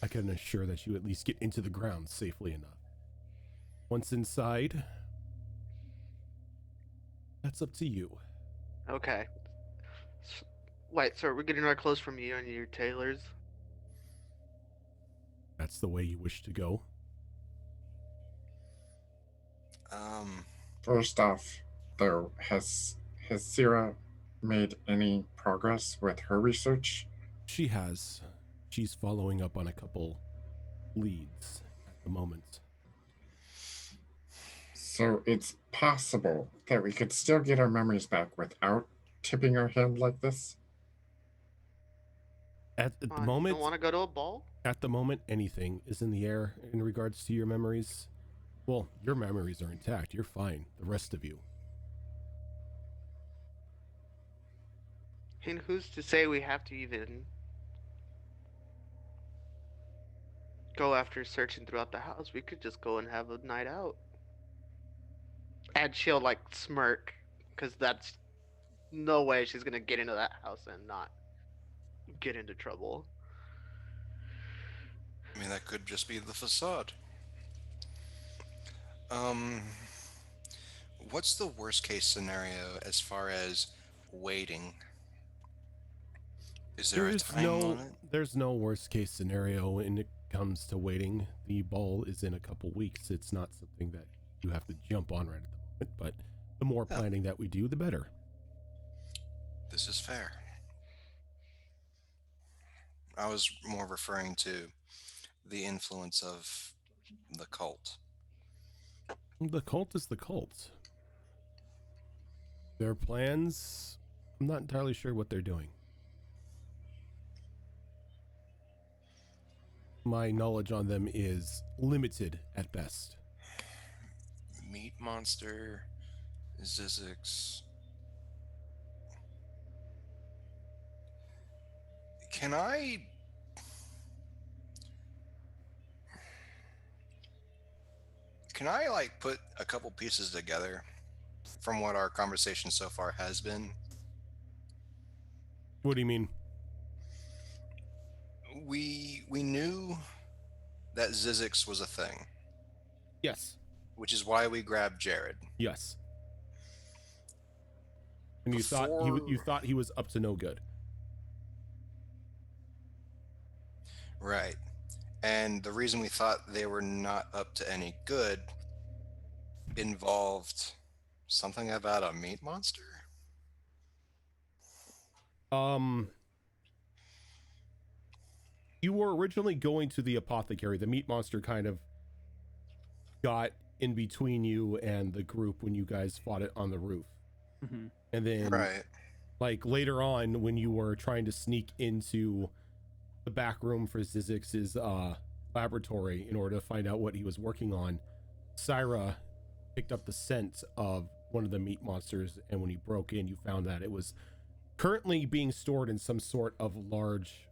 I can assure that you at least get into the ground safely enough. Once inside, that's up to you. Okay. Wait, so we're getting our clothes from you and your tailors? That's the way you wish to go. First off, though, has Syrah made any progress with her research? She has. She's following up on a couple leads at the moment. So it's possible that we could still get our memories back without tipping our hand like this? At the You moment, don't want to go to a ball? at the moment, anything is in the air in regards to your memories. Well, your memories are intact. You're fine. The rest of you. And who's to say we have to even go after searching throughout the house? We could just go and have a night out. And she'll like smirk, because that's no way she's gonna get into that house and not get into trouble. I mean, that could just be the facade. Um, what's the worst case scenario as far as waiting? Is there a time limit? There's no worst case scenario when it comes to waiting. The ball is in a couple weeks. It's not something that you have to jump on right at the moment, but the more planning that we do, the better. This is fair. I was more referring to the influence of the cult. The cult is the cult. Their plans, I'm not entirely sure what they're doing. My knowledge on them is limited at best. Meat monster, Zizix. Can I like put a couple pieces together from what our conversation so far has been? What do you mean? We knew that Zizix was a thing, Yes. which is why we grabbed Jared. Yes. And you thought he was up to no good. Right. And the reason we thought they were not up to any good involved something about a meat monster? You were originally going to the apothecary. The meat monster kind of got in between you and the group when you guys fought it on the roof. Mm-hmm. And then, right, like later on, when you were trying to sneak into the back room for Zizix's laboratory in order to find out what he was working on, Syra picked up the scent of one of the meat monsters, and when you broke in, you found that it was currently being stored in some sort of large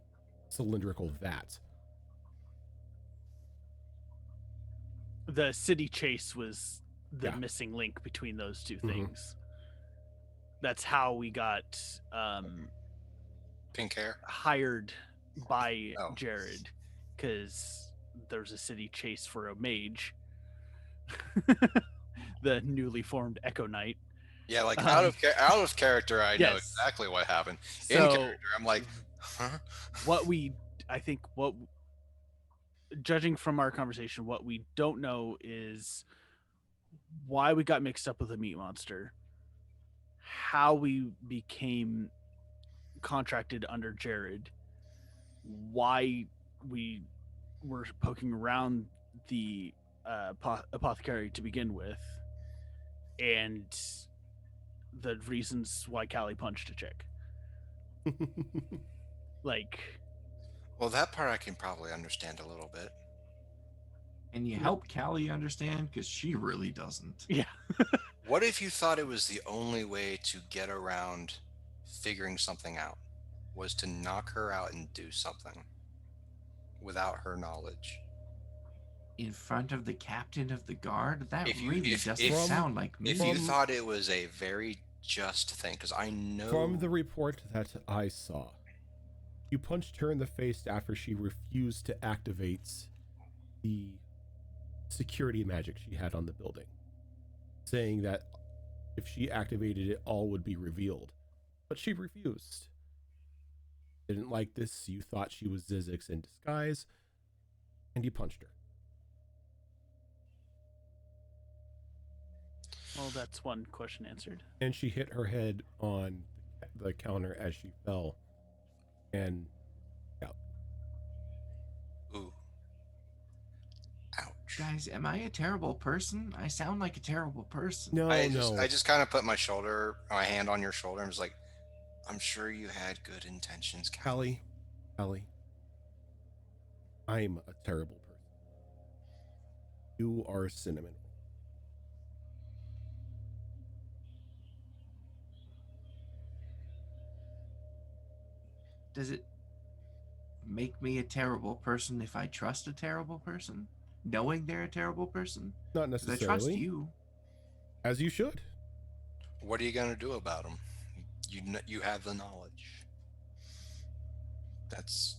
cylindrical vat. The city chase was the Yeah. missing link between those two Mhm. things. That's how we got pink hair. hired by Oh. Jared, because there's a city chase for a mage. The newly formed Echo Knight. Yeah, like out of character, I know Yes. exactly what happened. In So character, I'm like, huh? Judging from our conversation, what we don't know is why we got mixed up with a meat monster, how we became contracted under Jared, why we were poking around the apothecary to begin with, and the reasons why Callie punched a chick. Like, Well, that part I can probably understand a little bit. And you help Callie understand because she really doesn't. yeah. What if you thought it was the only way to get around figuring something out was to knock her out and do something without her knowledge? In front of the captain of the guard? That If you- really if- doesn't if- sound like me. If you thought it was a very just thing, because I know From the report that I saw, you punched her in the face after she refused to activate the security magic she had on the building, saying that if she activated it, all would be revealed. But she refused. Didn't like this. You thought she was Zizix in disguise, and you punched her. Well, that's one question answered. And she hit her head on the counter as she fell, and out. Ooh. Ouch. Guys, am I a terrible person? I sound like a terrible person. No, I no. just kind of put my hand on your shoulder and was like, I'm sure you had good intentions, Callie. Callie, I'm a terrible person. You are cinnamon. Does it make me a terrible person if I trust a terrible person, knowing they're a terrible person? Not Because I trust necessarily. you. As you should. What are you going to do about them? You have the knowledge. That's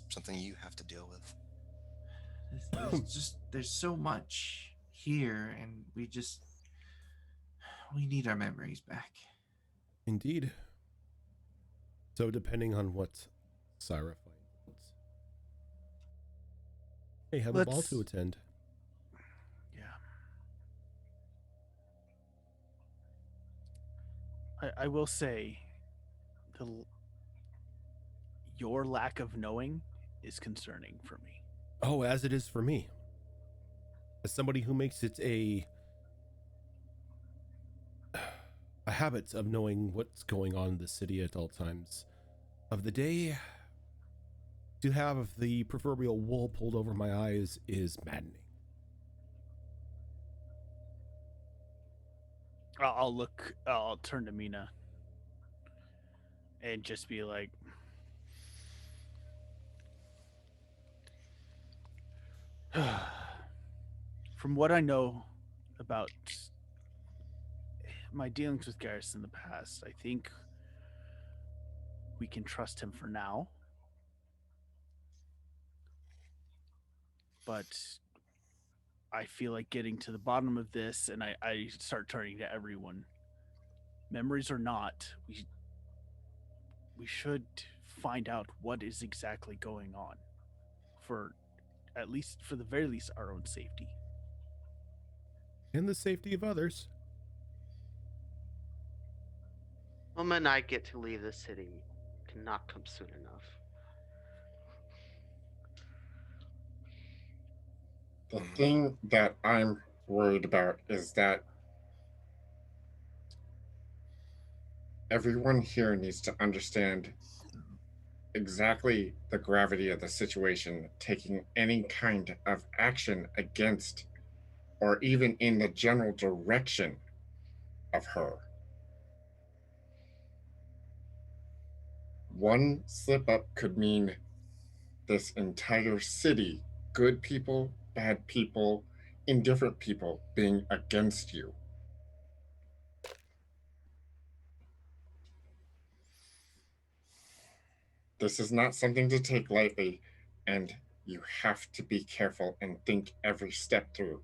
something you have to deal with. There's so much here, and we need our memories back. Indeed. So depending on what Syra finds, hey, have a ball to attend. Yeah. I will say, your lack of knowing is concerning for me. Oh, as it is for me. As somebody who makes it a habit of knowing what's going on in the city at all times of the day, to have the proverbial wool pulled over my eyes is maddening. I'll turn to Mina and just be like, from what I know about my dealings with Garrus in the past, I think we can trust him for now. But I feel like getting to the bottom of this, and I start turning to everyone. Memories or not, we should find out what is exactly going on, for the very least, our own safety. And the safety of others. The moment I get to leave the city cannot come soon enough. The thing that I'm worried about is that everyone here needs to understand exactly the gravity of the situation. Taking any kind of action against or even in the general direction of her. One slip up could mean this entire city, good people, bad people, indifferent people, being against you. This is not something to take lightly, and you have to be careful and think every step through.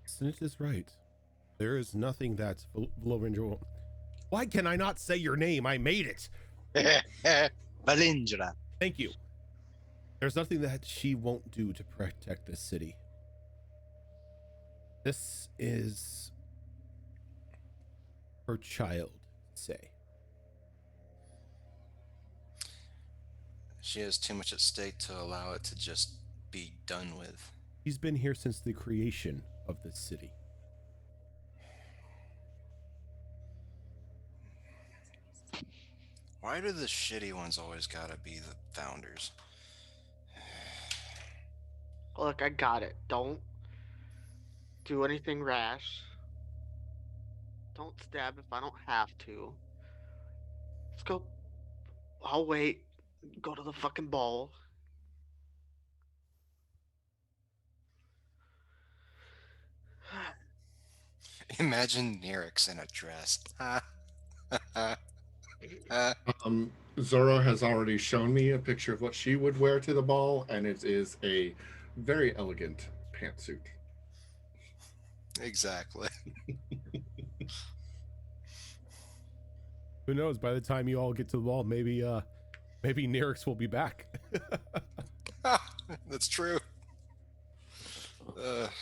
Snit is right. There is nothing that Valindra won't. Why can I not say your name? I made it. Valindra. Thank you. There's nothing that she won't do to protect this city. This is her child, say. She has too much at stake to allow it to just be done with. She's been here since the creation of this city. Why do the shitty ones always gotta be the founders? Look, I got it. Don't do anything rash. Don't stab if I don't have to. Let's go. I'll wait. Go to the fucking ball. Imagine Nyrix in a dress. Zoro has already shown me a picture of what she would wear to the ball, and it is a very elegant pantsuit. Exactly. Who knows? By the time you all get to the ball, maybe Nyrix will be back. That's true.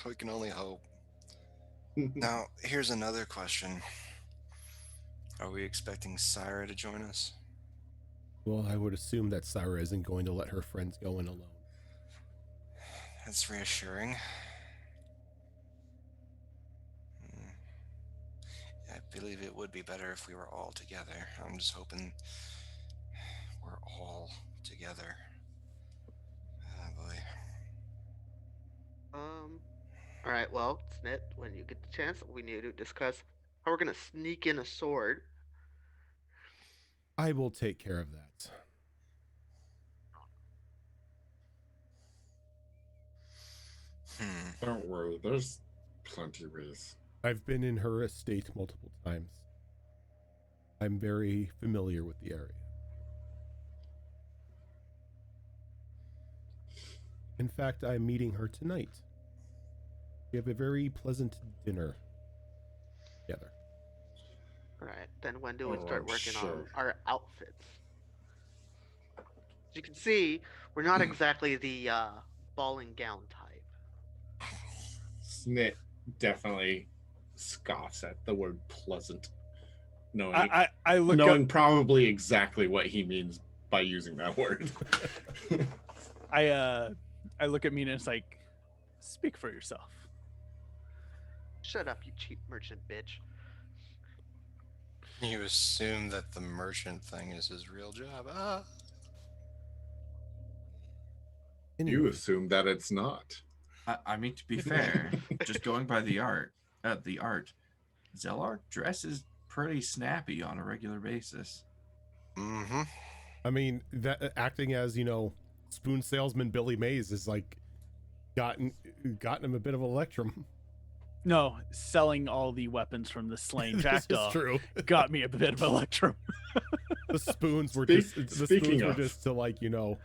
We can only hope. Now, here's another question. Are we expecting Syra to join us? Well, I would assume that Syra isn't going to let her friends go in alone. That's reassuring. I believe it would be better if we were all together. I'm just hoping we're all together. Oh boy. Alright, well, Snit, when you get the chance, we need to discuss how we're gonna sneak in a sword I will take care of that. Don't worry, there's plenty of ways. I've been in her estate multiple times. I'm very familiar with the area. In fact, I'm meeting her tonight. We have a very pleasant dinner together. All right, then when do we Oh, start I'm working on sure. our outfits? As you can see, we're not exactly the ball and gown type. Snit definitely scoffs at the word pleasant, knowing I look knowing up. probably exactly what he means by using that word. I look at Mina and it's like, speak for yourself. Shut up, you cheap merchant bitch. You assume that the merchant thing is his real job. Ah. You Anyway, assume that it's not. I mean, to be fair, just going by the art, Zellark dresses pretty snappy on a regular basis. Mm-hmm. I mean, that acting as, spoon salesman Billy Mays is like gotten him a bit of electrum. No, selling all the weapons from the slain This is jackdaw true. got me a bit of electrum. The spoons were Speaking were of. just to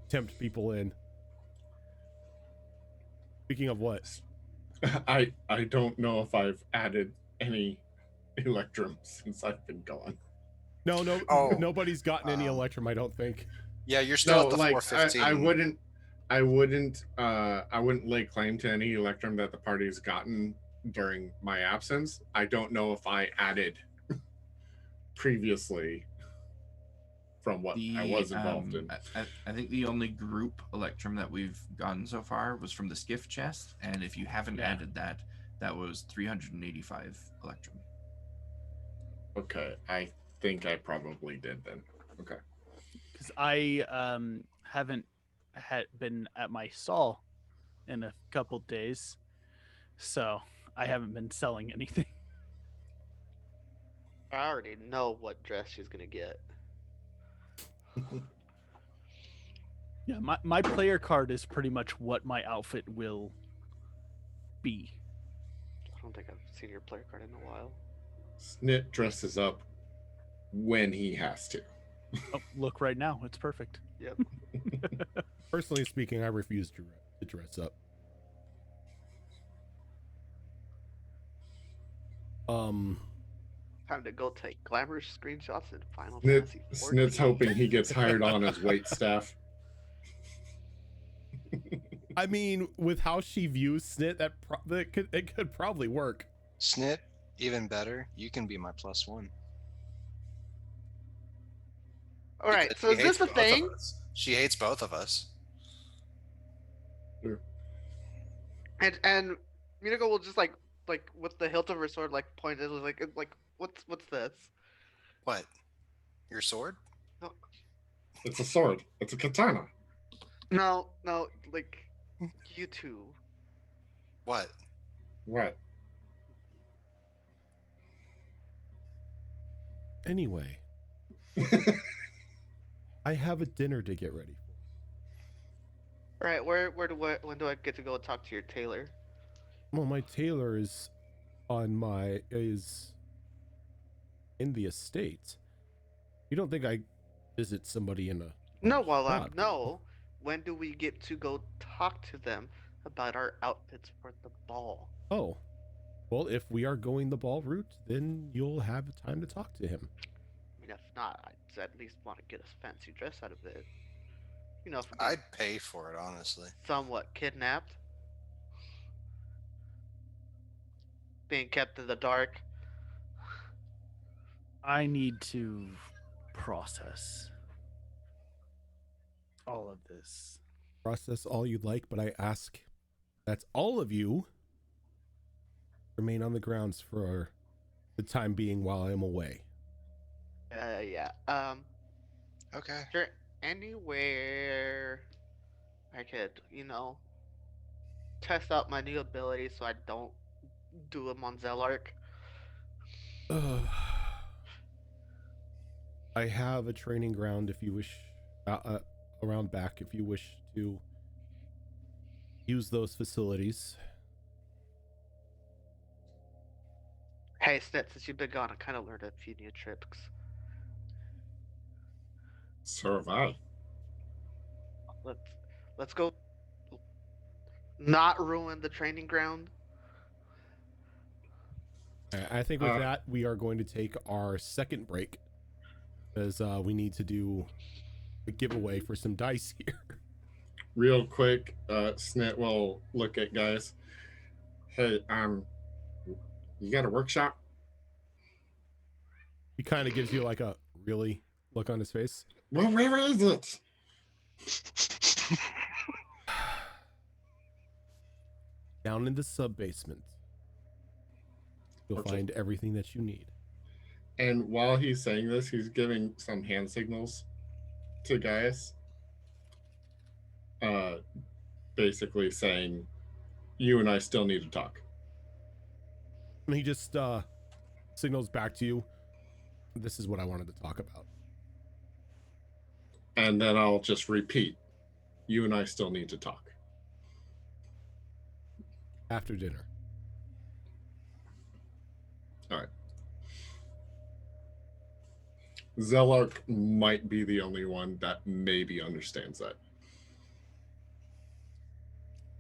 tempt people in. Speaking of what? I don't know if I've added any electrum since I've been gone. No, Oh, nobody's gotten any electrum, I don't think. Yeah, you're still at the like 415. I wouldn't lay claim to any electrum that the party's gotten during my absence. I don't know if I added previously from what I was involved in. I think the only group electrum that we've gotten so far was from the skiff chest, and if you haven't added that, that was 385 electrum. Okay, I think I probably did then. Okay. Because I haven't been at my stall in a couple days, so I haven't been selling anything. I already know what dress she's gonna get. Yeah, my player card is pretty much what my outfit will be. I don't think I've seen your player card in a while. Snit dresses up when he has to. Oh, look right now, it's perfect. Yep. Personally speaking, I refuse to dress up. Time to go take glamorous screenshots in Final Snit, Fantasy 14. Snit's hoping he gets hired on as wait staff. I mean, with how she views Snit, it could probably work. Snit, even better. You can be my +1. All right, so is this a thing? She hates both of us. And Minako will just like with the hilt of her sword point it like what's this? What? Your sword? No, It's a sword. It's a katana. no, like you two. What? What? Anyway, I have a dinner to get ready for. All right, when do I get to go talk to your tailor? Well, my tailor is in the estate. You don't think I visit somebody in a No, God. no. When do we get to go talk to them about our outfits for the ball? Oh, well, if we are going the ball route, then you'll have time to talk to him. I mean, if not, I'd at least want to get a fancy dress out of it. You know, if I'd pay for it, honestly. somewhat kidnapped, being kept in the dark. I need to process all of this. Process all you'd like, but I ask that all of you remain on the grounds for the time being while I'm away. Yeah. Okay. Is there anywhere I could, test out my new abilities so I don't do them on Zellark? I have a training ground if you wish, around back if you wish to use those facilities. Hey, Snit, since you've been gone, I kind of learned a few new tricks. So have I. Let's go. Not ruin the training ground. I think with that, we are going to take our second break because we need to do a giveaway for some dice here. Real quick, Snit will look at guys. Hey, you got a workshop? He kind of gives you like a really look on his face. Well, where is it? Down in the sub basement. You'll Okay. find everything that you need. And while he's saying this, he's giving some hand signals to Gaius. Basically saying, you and I still need to talk. And he just signals back to you. This is what I wanted to talk about. And then I'll just repeat, you and I still need to talk. After dinner. All right. Zelark might be the only one that maybe understands that.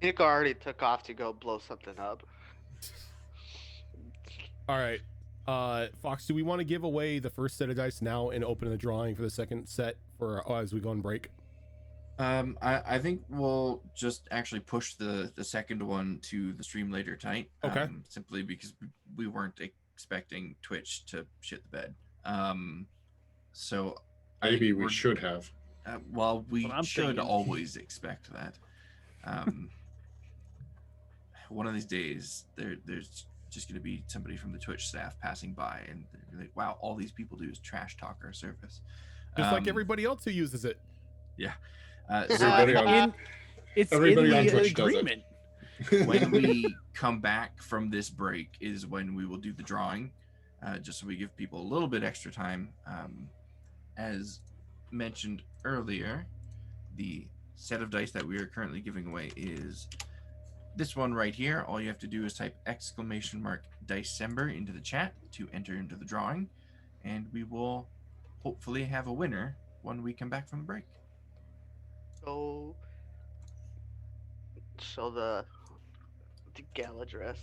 Nick already took off to go blow something up. All right. Fox, do we want to give away the first set of dice now and open the drawing for the second set for as we go on break? I think we'll just actually push the second one to the stream later tonight. Okay. Simply because we weren't expecting Twitch to shit the bed. So Maybe we should have. Well, we What I'm should thinking. always expect that. One of these days, there's just going to be somebody from the Twitch staff passing by, and they're like, "Wow, all these people do is trash talk our service." Just like everybody else who uses it. Yeah. Everybody on- It's everybody in on the Twitch does it. agreement. When we come back from this break is when we will do the drawing, just so we give people a little bit extra time. As mentioned earlier, the set of dice that we are currently giving away is this one right here. All you have to do is type !Dicember into the chat to enter into the drawing, and we will hopefully have a winner when we come back from the break. So, show the gala dress.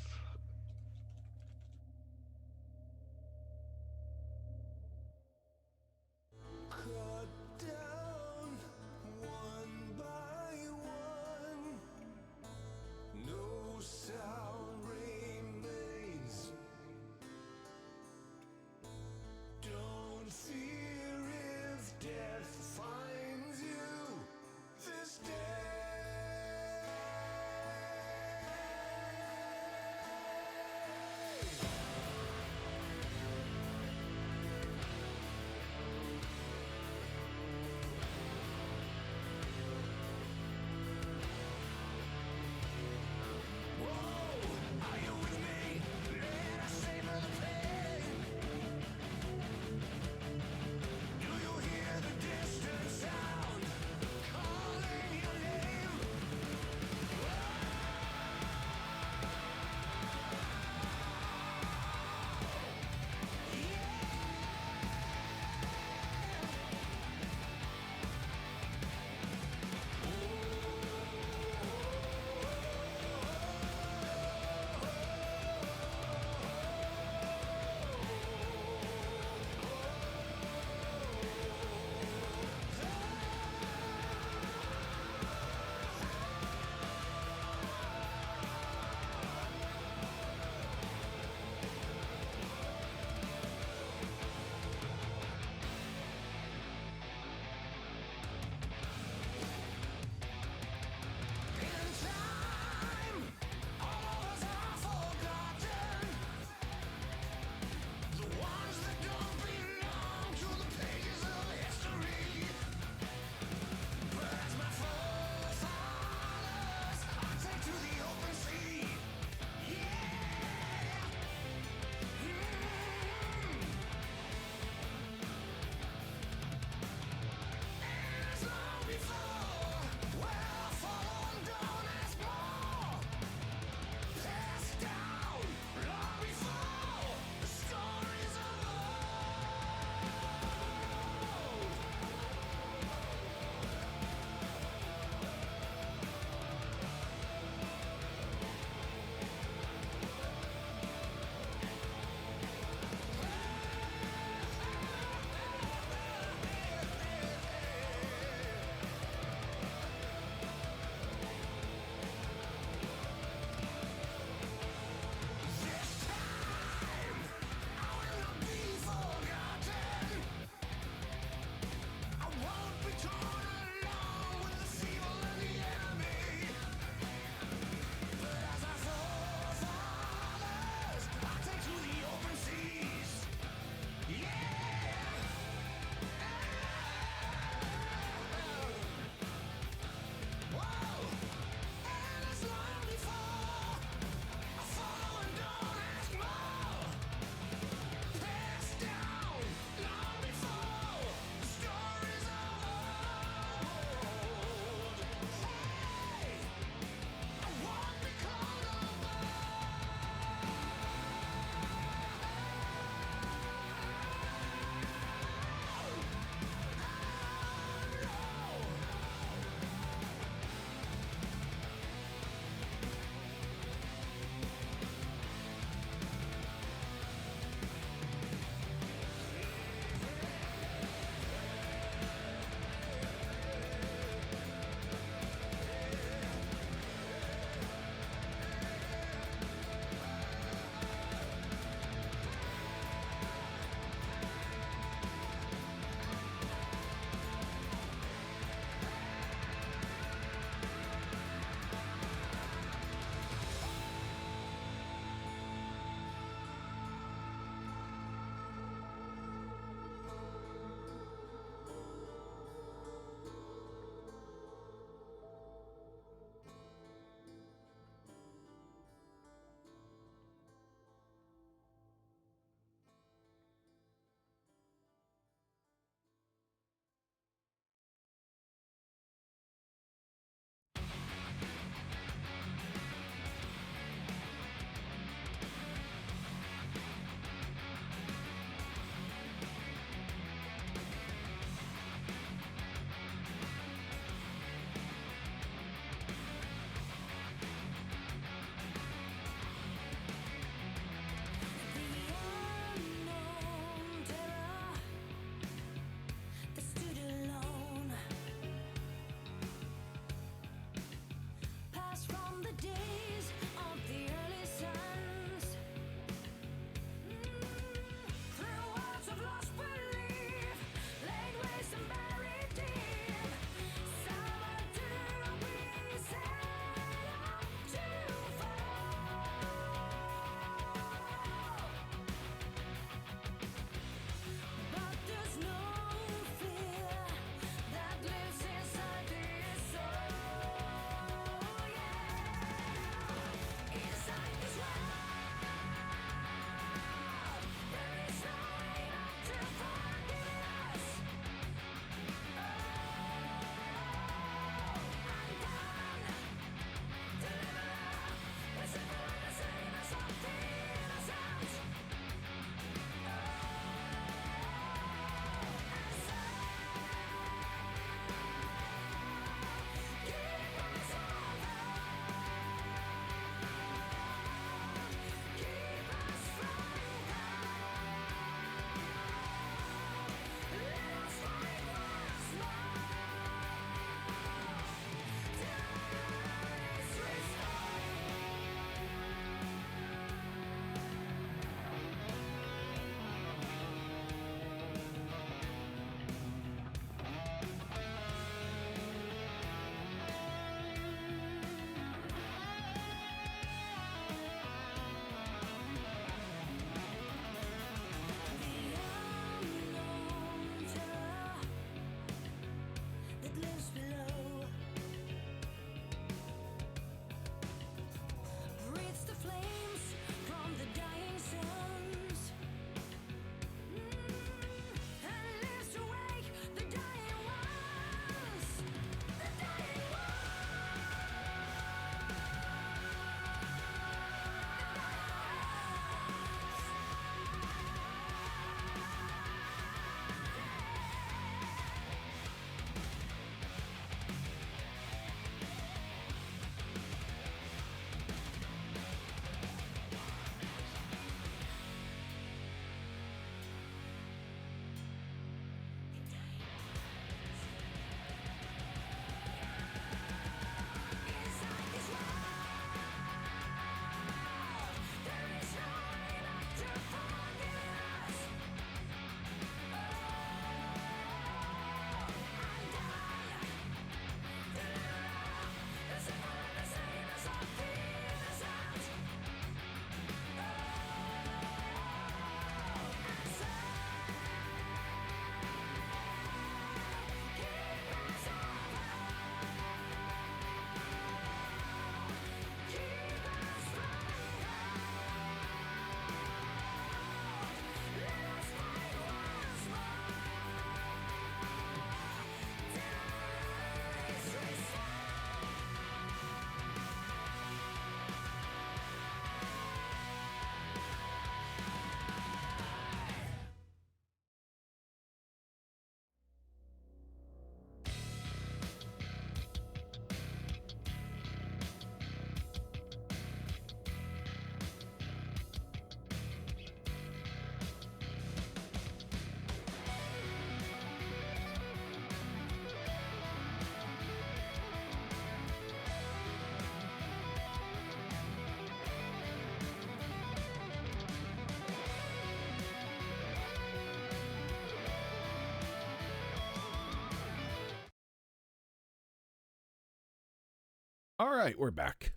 All right, we're back.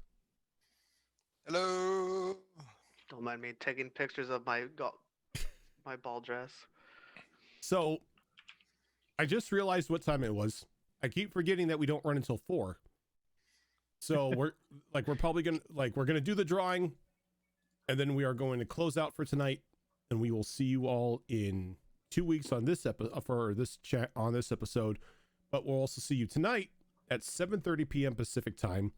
Hello. Don't mind me taking pictures of my my ball dress. So I just realized what time it was. I keep forgetting that we don't run until 4. So we're probably we're gonna do the drawing, and then we are going to close out for tonight, and we will see you all in 2 weeks on this episode for this chat on this episode. But we'll also see you tonight at 7:30 p.m. Pacific time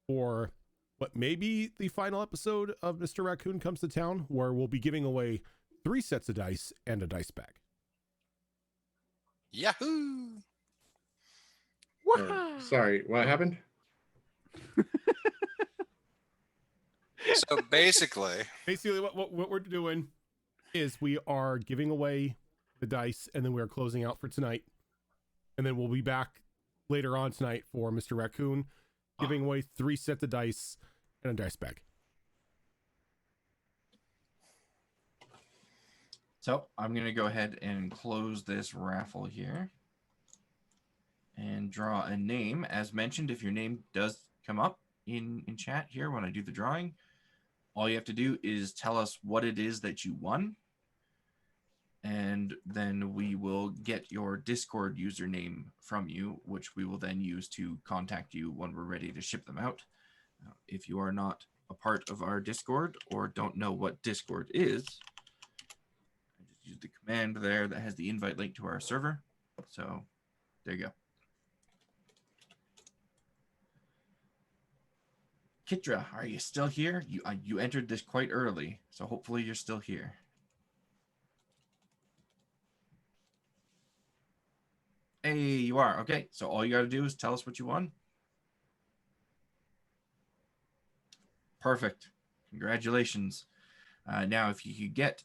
for what may be the final episode of Mr. Raccoon Comes to Town, where we'll be giving away 3 sets of dice and a dice bag. Yahoo! Sorry, what happened? So basically what we're doing is we are giving away the dice, and then we are closing out for tonight, and then we'll be back later on tonight for Mr. Raccoon. giving away 3 sets of dice and a dice bag. So I'm going to go ahead and close this raffle here and draw a name. As mentioned, if your name does come up in chat here when I do the drawing, all you have to do is tell us what it is that you won. And then we will get your Discord username from you, which we will then use to contact you when we're ready to ship them out. If you are not a part of our Discord or don't know what Discord is, I just use the command there that has the invite link to our server. So there you go. Kitra, are you still here? You entered this quite early, so hopefully you're still here. Hey, you are. Okay, so all you got to do is tell us what you won. Perfect. Congratulations. Now, if you could get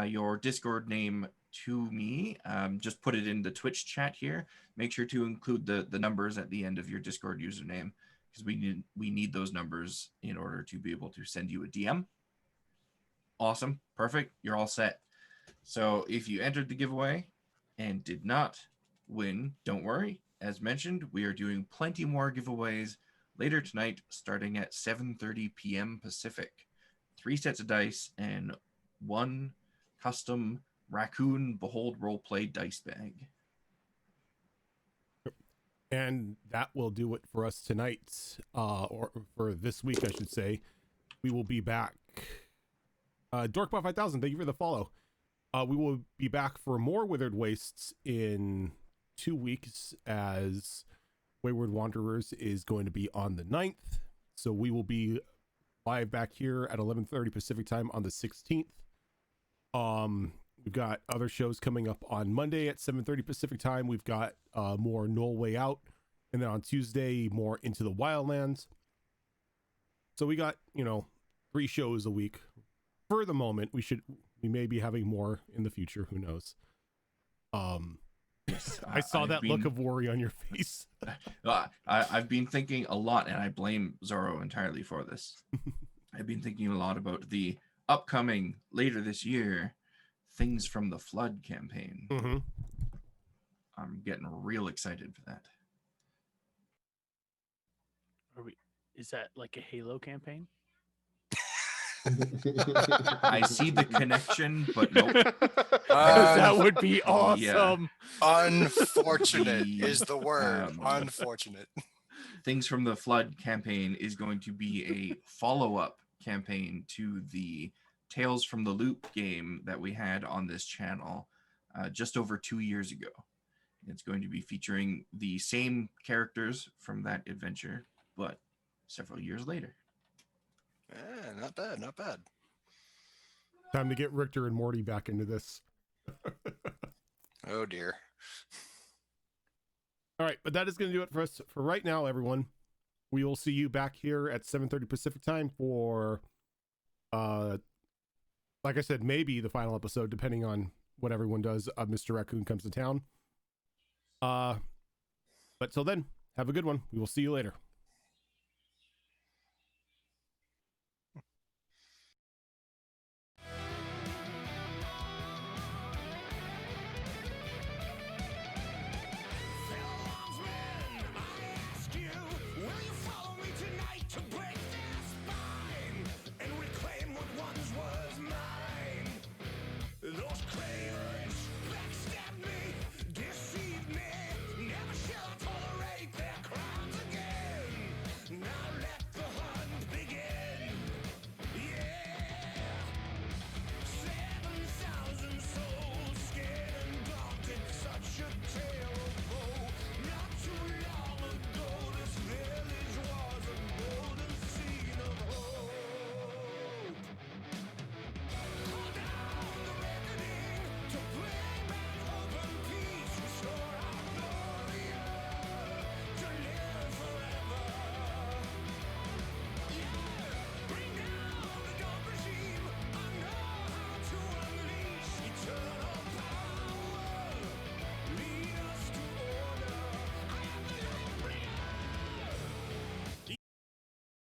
your Discord name to me, just put it in the Twitch chat here. Make sure to include the numbers at the end of your Discord username, because we need those numbers in order to be able to send you a DM. Awesome. Perfect. You're all set. So if you entered the giveaway and did not win, don't worry. As mentioned, we are doing plenty more giveaways later tonight, starting at 7:30 p.m. Pacific. 3 sets of dice and 1 custom Raccoon Behold Roleplay dice bag. And that will do it for us tonight, or for this week, I should say. We will be back. Dorkbot 5000, thank you for the follow. We will be back for more Withered Wastes in 2 weeks, as Wayward Wanderers is going to be on the 9th. So we will be live back here at 11:30 Pacific time on the 16th. We've got other shows coming up on Monday at 7:30 Pacific time. We've got more Null Way Out, and then on Tuesday more Into the Wildlands. So we got 3 shows a week for the moment. We may be having more in the future, who knows. I saw that look of worry on your face. I've been thinking a lot, and I blame Zorro entirely for this. I've been thinking a lot about the upcoming, later this year, Things from the Flood campaign. Mm-hmm. I'm getting real excited for that. Is that like a Halo campaign? I see the connection, but nope. That would be awesome. Yeah. Unfortunate is the word. Unfortunate. Things from the Flood campaign is going to be a follow-up campaign to the Tales from the Loop game that we had on this channel just over 2 years ago. It's going to be featuring the same characters from that adventure, but several years later. Yeah, not bad, not bad. Time to get Richter and Morty back into this. Oh dear. All right, but that is going to do it for us for right now, everyone. We will see you back here at 7:30 Pacific time for, like I said, maybe the final episode, depending on what everyone does. Mr. Raccoon Comes to Town. But till then, have a good one. We will see you later.